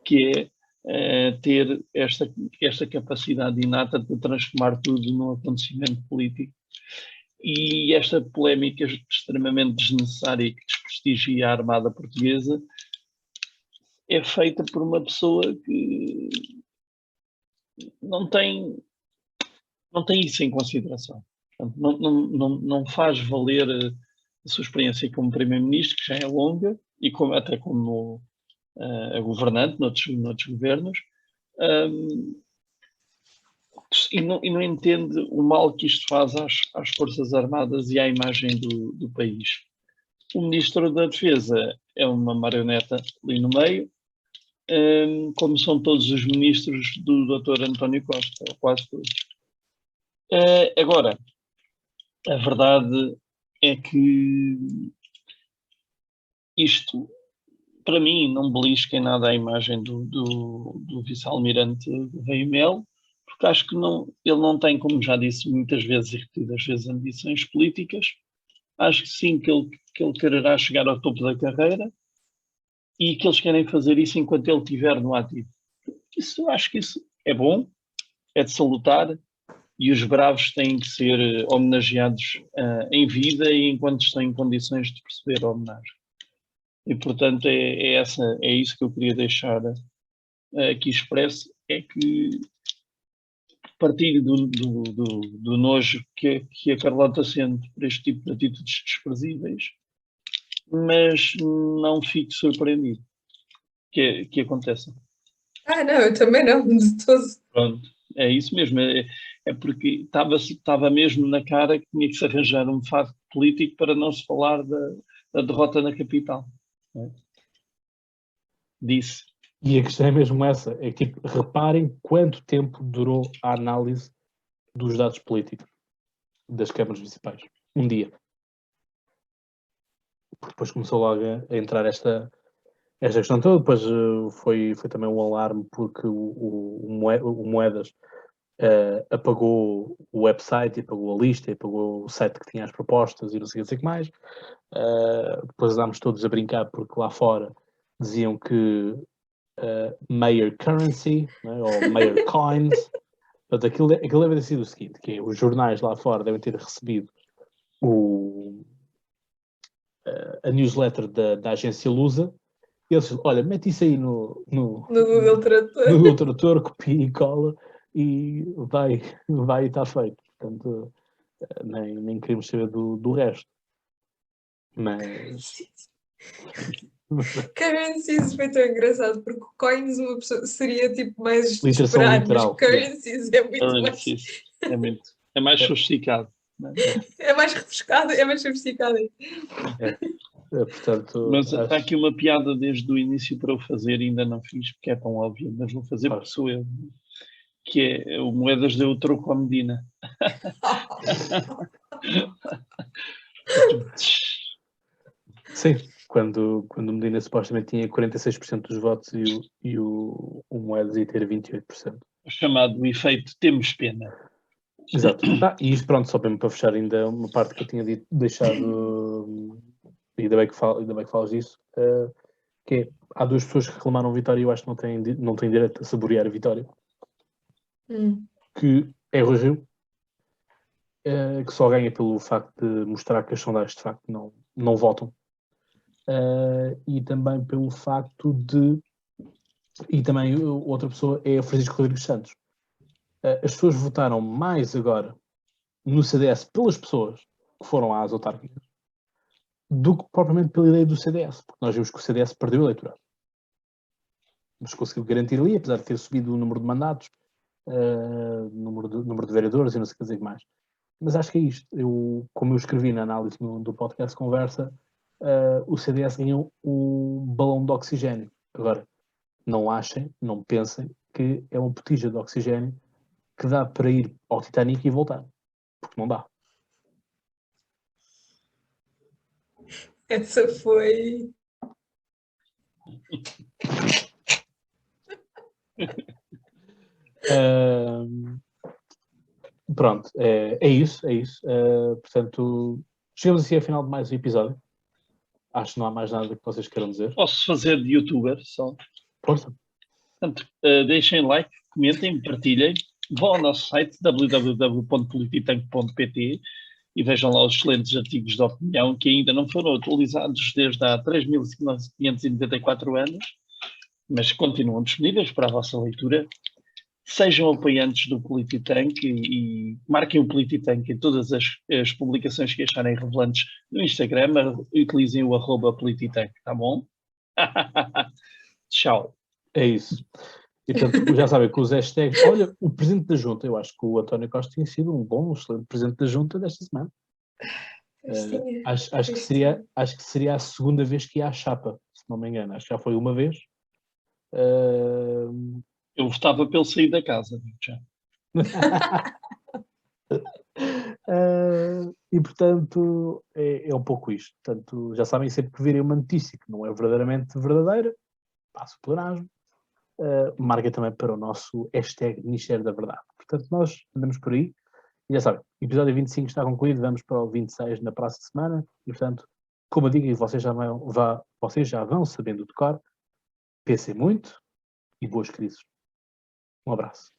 Que é ter esta capacidade inata de transformar tudo num acontecimento político. E esta polémica extremamente desnecessária que desprestigia a Armada Portuguesa é feita por uma pessoa que não tem isso em consideração. Portanto, não faz valer a sua experiência como Primeiro-Ministro, que já é longa, e até como a governante noutros governos, e não entende o mal que isto faz às Forças Armadas e à imagem do país. O Ministro da Defesa é uma marioneta ali no meio, como são todos os ministros do Dr. António Costa, ou quase todos. Agora, a verdade é que isto, para mim, não belisca em nada a imagem do vice-almirante Raimel, porque acho que ele não tem, como já disse muitas vezes e repetidas vezes, ambições políticas. Acho que sim, que ele quererá chegar ao topo da carreira e que eles querem fazer isso enquanto ele estiver no ativo. Acho que isso é bom, é de salutar, e os bravos têm que ser homenageados em vida e enquanto estão em condições de receber a homenagem. E, portanto, é isso que eu queria deixar aqui expresso, é que partilho do nojo que a Carlota sente por este tipo de atitudes desprezíveis, mas não fico surpreendido que aconteça. Não, eu também não, de todo. Pronto, é isso mesmo. É porque estava mesmo na cara que tinha que se arranjar um fato político para não se falar da derrota na capital. Não é? Disse. E a questão é mesmo essa, é que tipo, reparem quanto tempo durou a análise dos dados políticos das câmaras municipais. Um dia. Porque depois começou logo a entrar esta questão toda, depois foi também um alarme porque o Moedas apagou o website, apagou a lista, apagou o site que tinha as propostas e não sei o que mais. Depois andámos todos a brincar porque lá fora diziam que Mayor Currency, né, ou Mayor Coins. Portanto, aquilo deve ter sido o seguinte, que é, os jornais lá fora devem ter recebido a newsletter da agência Lusa, e eles olha, mete isso aí no Google Tradutor. No Google Tradutor, copia e cola, e vai e está feito. Portanto, nem queremos saber do resto. Mas... Currencies foi tão engraçado, porque coins uma pessoa seria tipo mais de Literação esperar, literal. mas currencies é muito é mais sofisticado. É mais refrescado, é mais sofisticado. Portanto, mas está aqui uma piada desde o início para eu fazer e ainda não fiz porque é tão óbvio, mas vou fazer porque sou eu. Que é o Moedas deu o troco à Medina. Sim, quando Medina supostamente tinha 46% dos votos e o Moedas ia ter 28%. O chamado efeito temos pena. Exato. E isto pronto, só mesmo para fechar ainda uma parte que eu tinha deixado, e ainda bem que falas disso, que é, há duas pessoas que reclamaram vitória e eu acho que não têm direito a saborear a vitória. Que é o Rui, que só ganha pelo facto de mostrar que as sondagens de facto não votam. E também pelo facto de... E também outra pessoa é o Francisco Rodrigues Santos. As pessoas votaram mais agora no CDS pelas pessoas que foram às autárquicas do que propriamente pela ideia do CDS, porque nós vimos que o CDS perdeu o eleitorado. mas conseguiu garantir ali, apesar de ter subido o número de mandatos, número de vereadores e não sei o que mais. Mas acho que é isto. Como eu escrevi na análise do podcast Conversa, o CDS ganhou um balão de oxigênio. Agora, não achem, não pensem que é uma botija de oxigênio que dá para ir ao Titanic e voltar. Porque não dá. Essa foi. Pronto, é isso. Portanto, chegamos assim ao final de mais um episódio. Acho que não há mais nada que vocês queiram dizer. Posso fazer de youtuber só? Força. Portanto, deixem like, comentem, partilhem. Vão ao nosso site www.polititank.pt e vejam lá os excelentes artigos de opinião que ainda não foram atualizados desde há 3.594 anos, mas continuam disponíveis para a vossa leitura. Sejam apoiantes do Polititank e marquem o Polititank em todas as publicações que acharem relevantes no Instagram e utilizem o @Polititank, tá bom? Tchau. É isso. E portanto, já sabem, com os hashtags. Olha, o Presidente da Junta, eu acho que o António Costa tem sido um bom, excelente Presidente da Junta desta semana. Acho que seria a segunda vez que ia à chapa, se não me engano. Acho que já foi uma vez. Eu votava pelo sair da casa, já. E portanto é um pouco isto. Portanto, já sabem, sempre que virem uma notícia que não é verdadeiramente verdadeira, passo o pleonasmo, marquem também para o nosso hashtag Ministério da Verdade. Portanto, nós andamos por aí. E já sabem, o episódio 25 está concluído, vamos para o 26 na próxima semana. E portanto, como eu digo, e vocês já vão sabendo de cor, pensem muito e boas crises. Um abraço.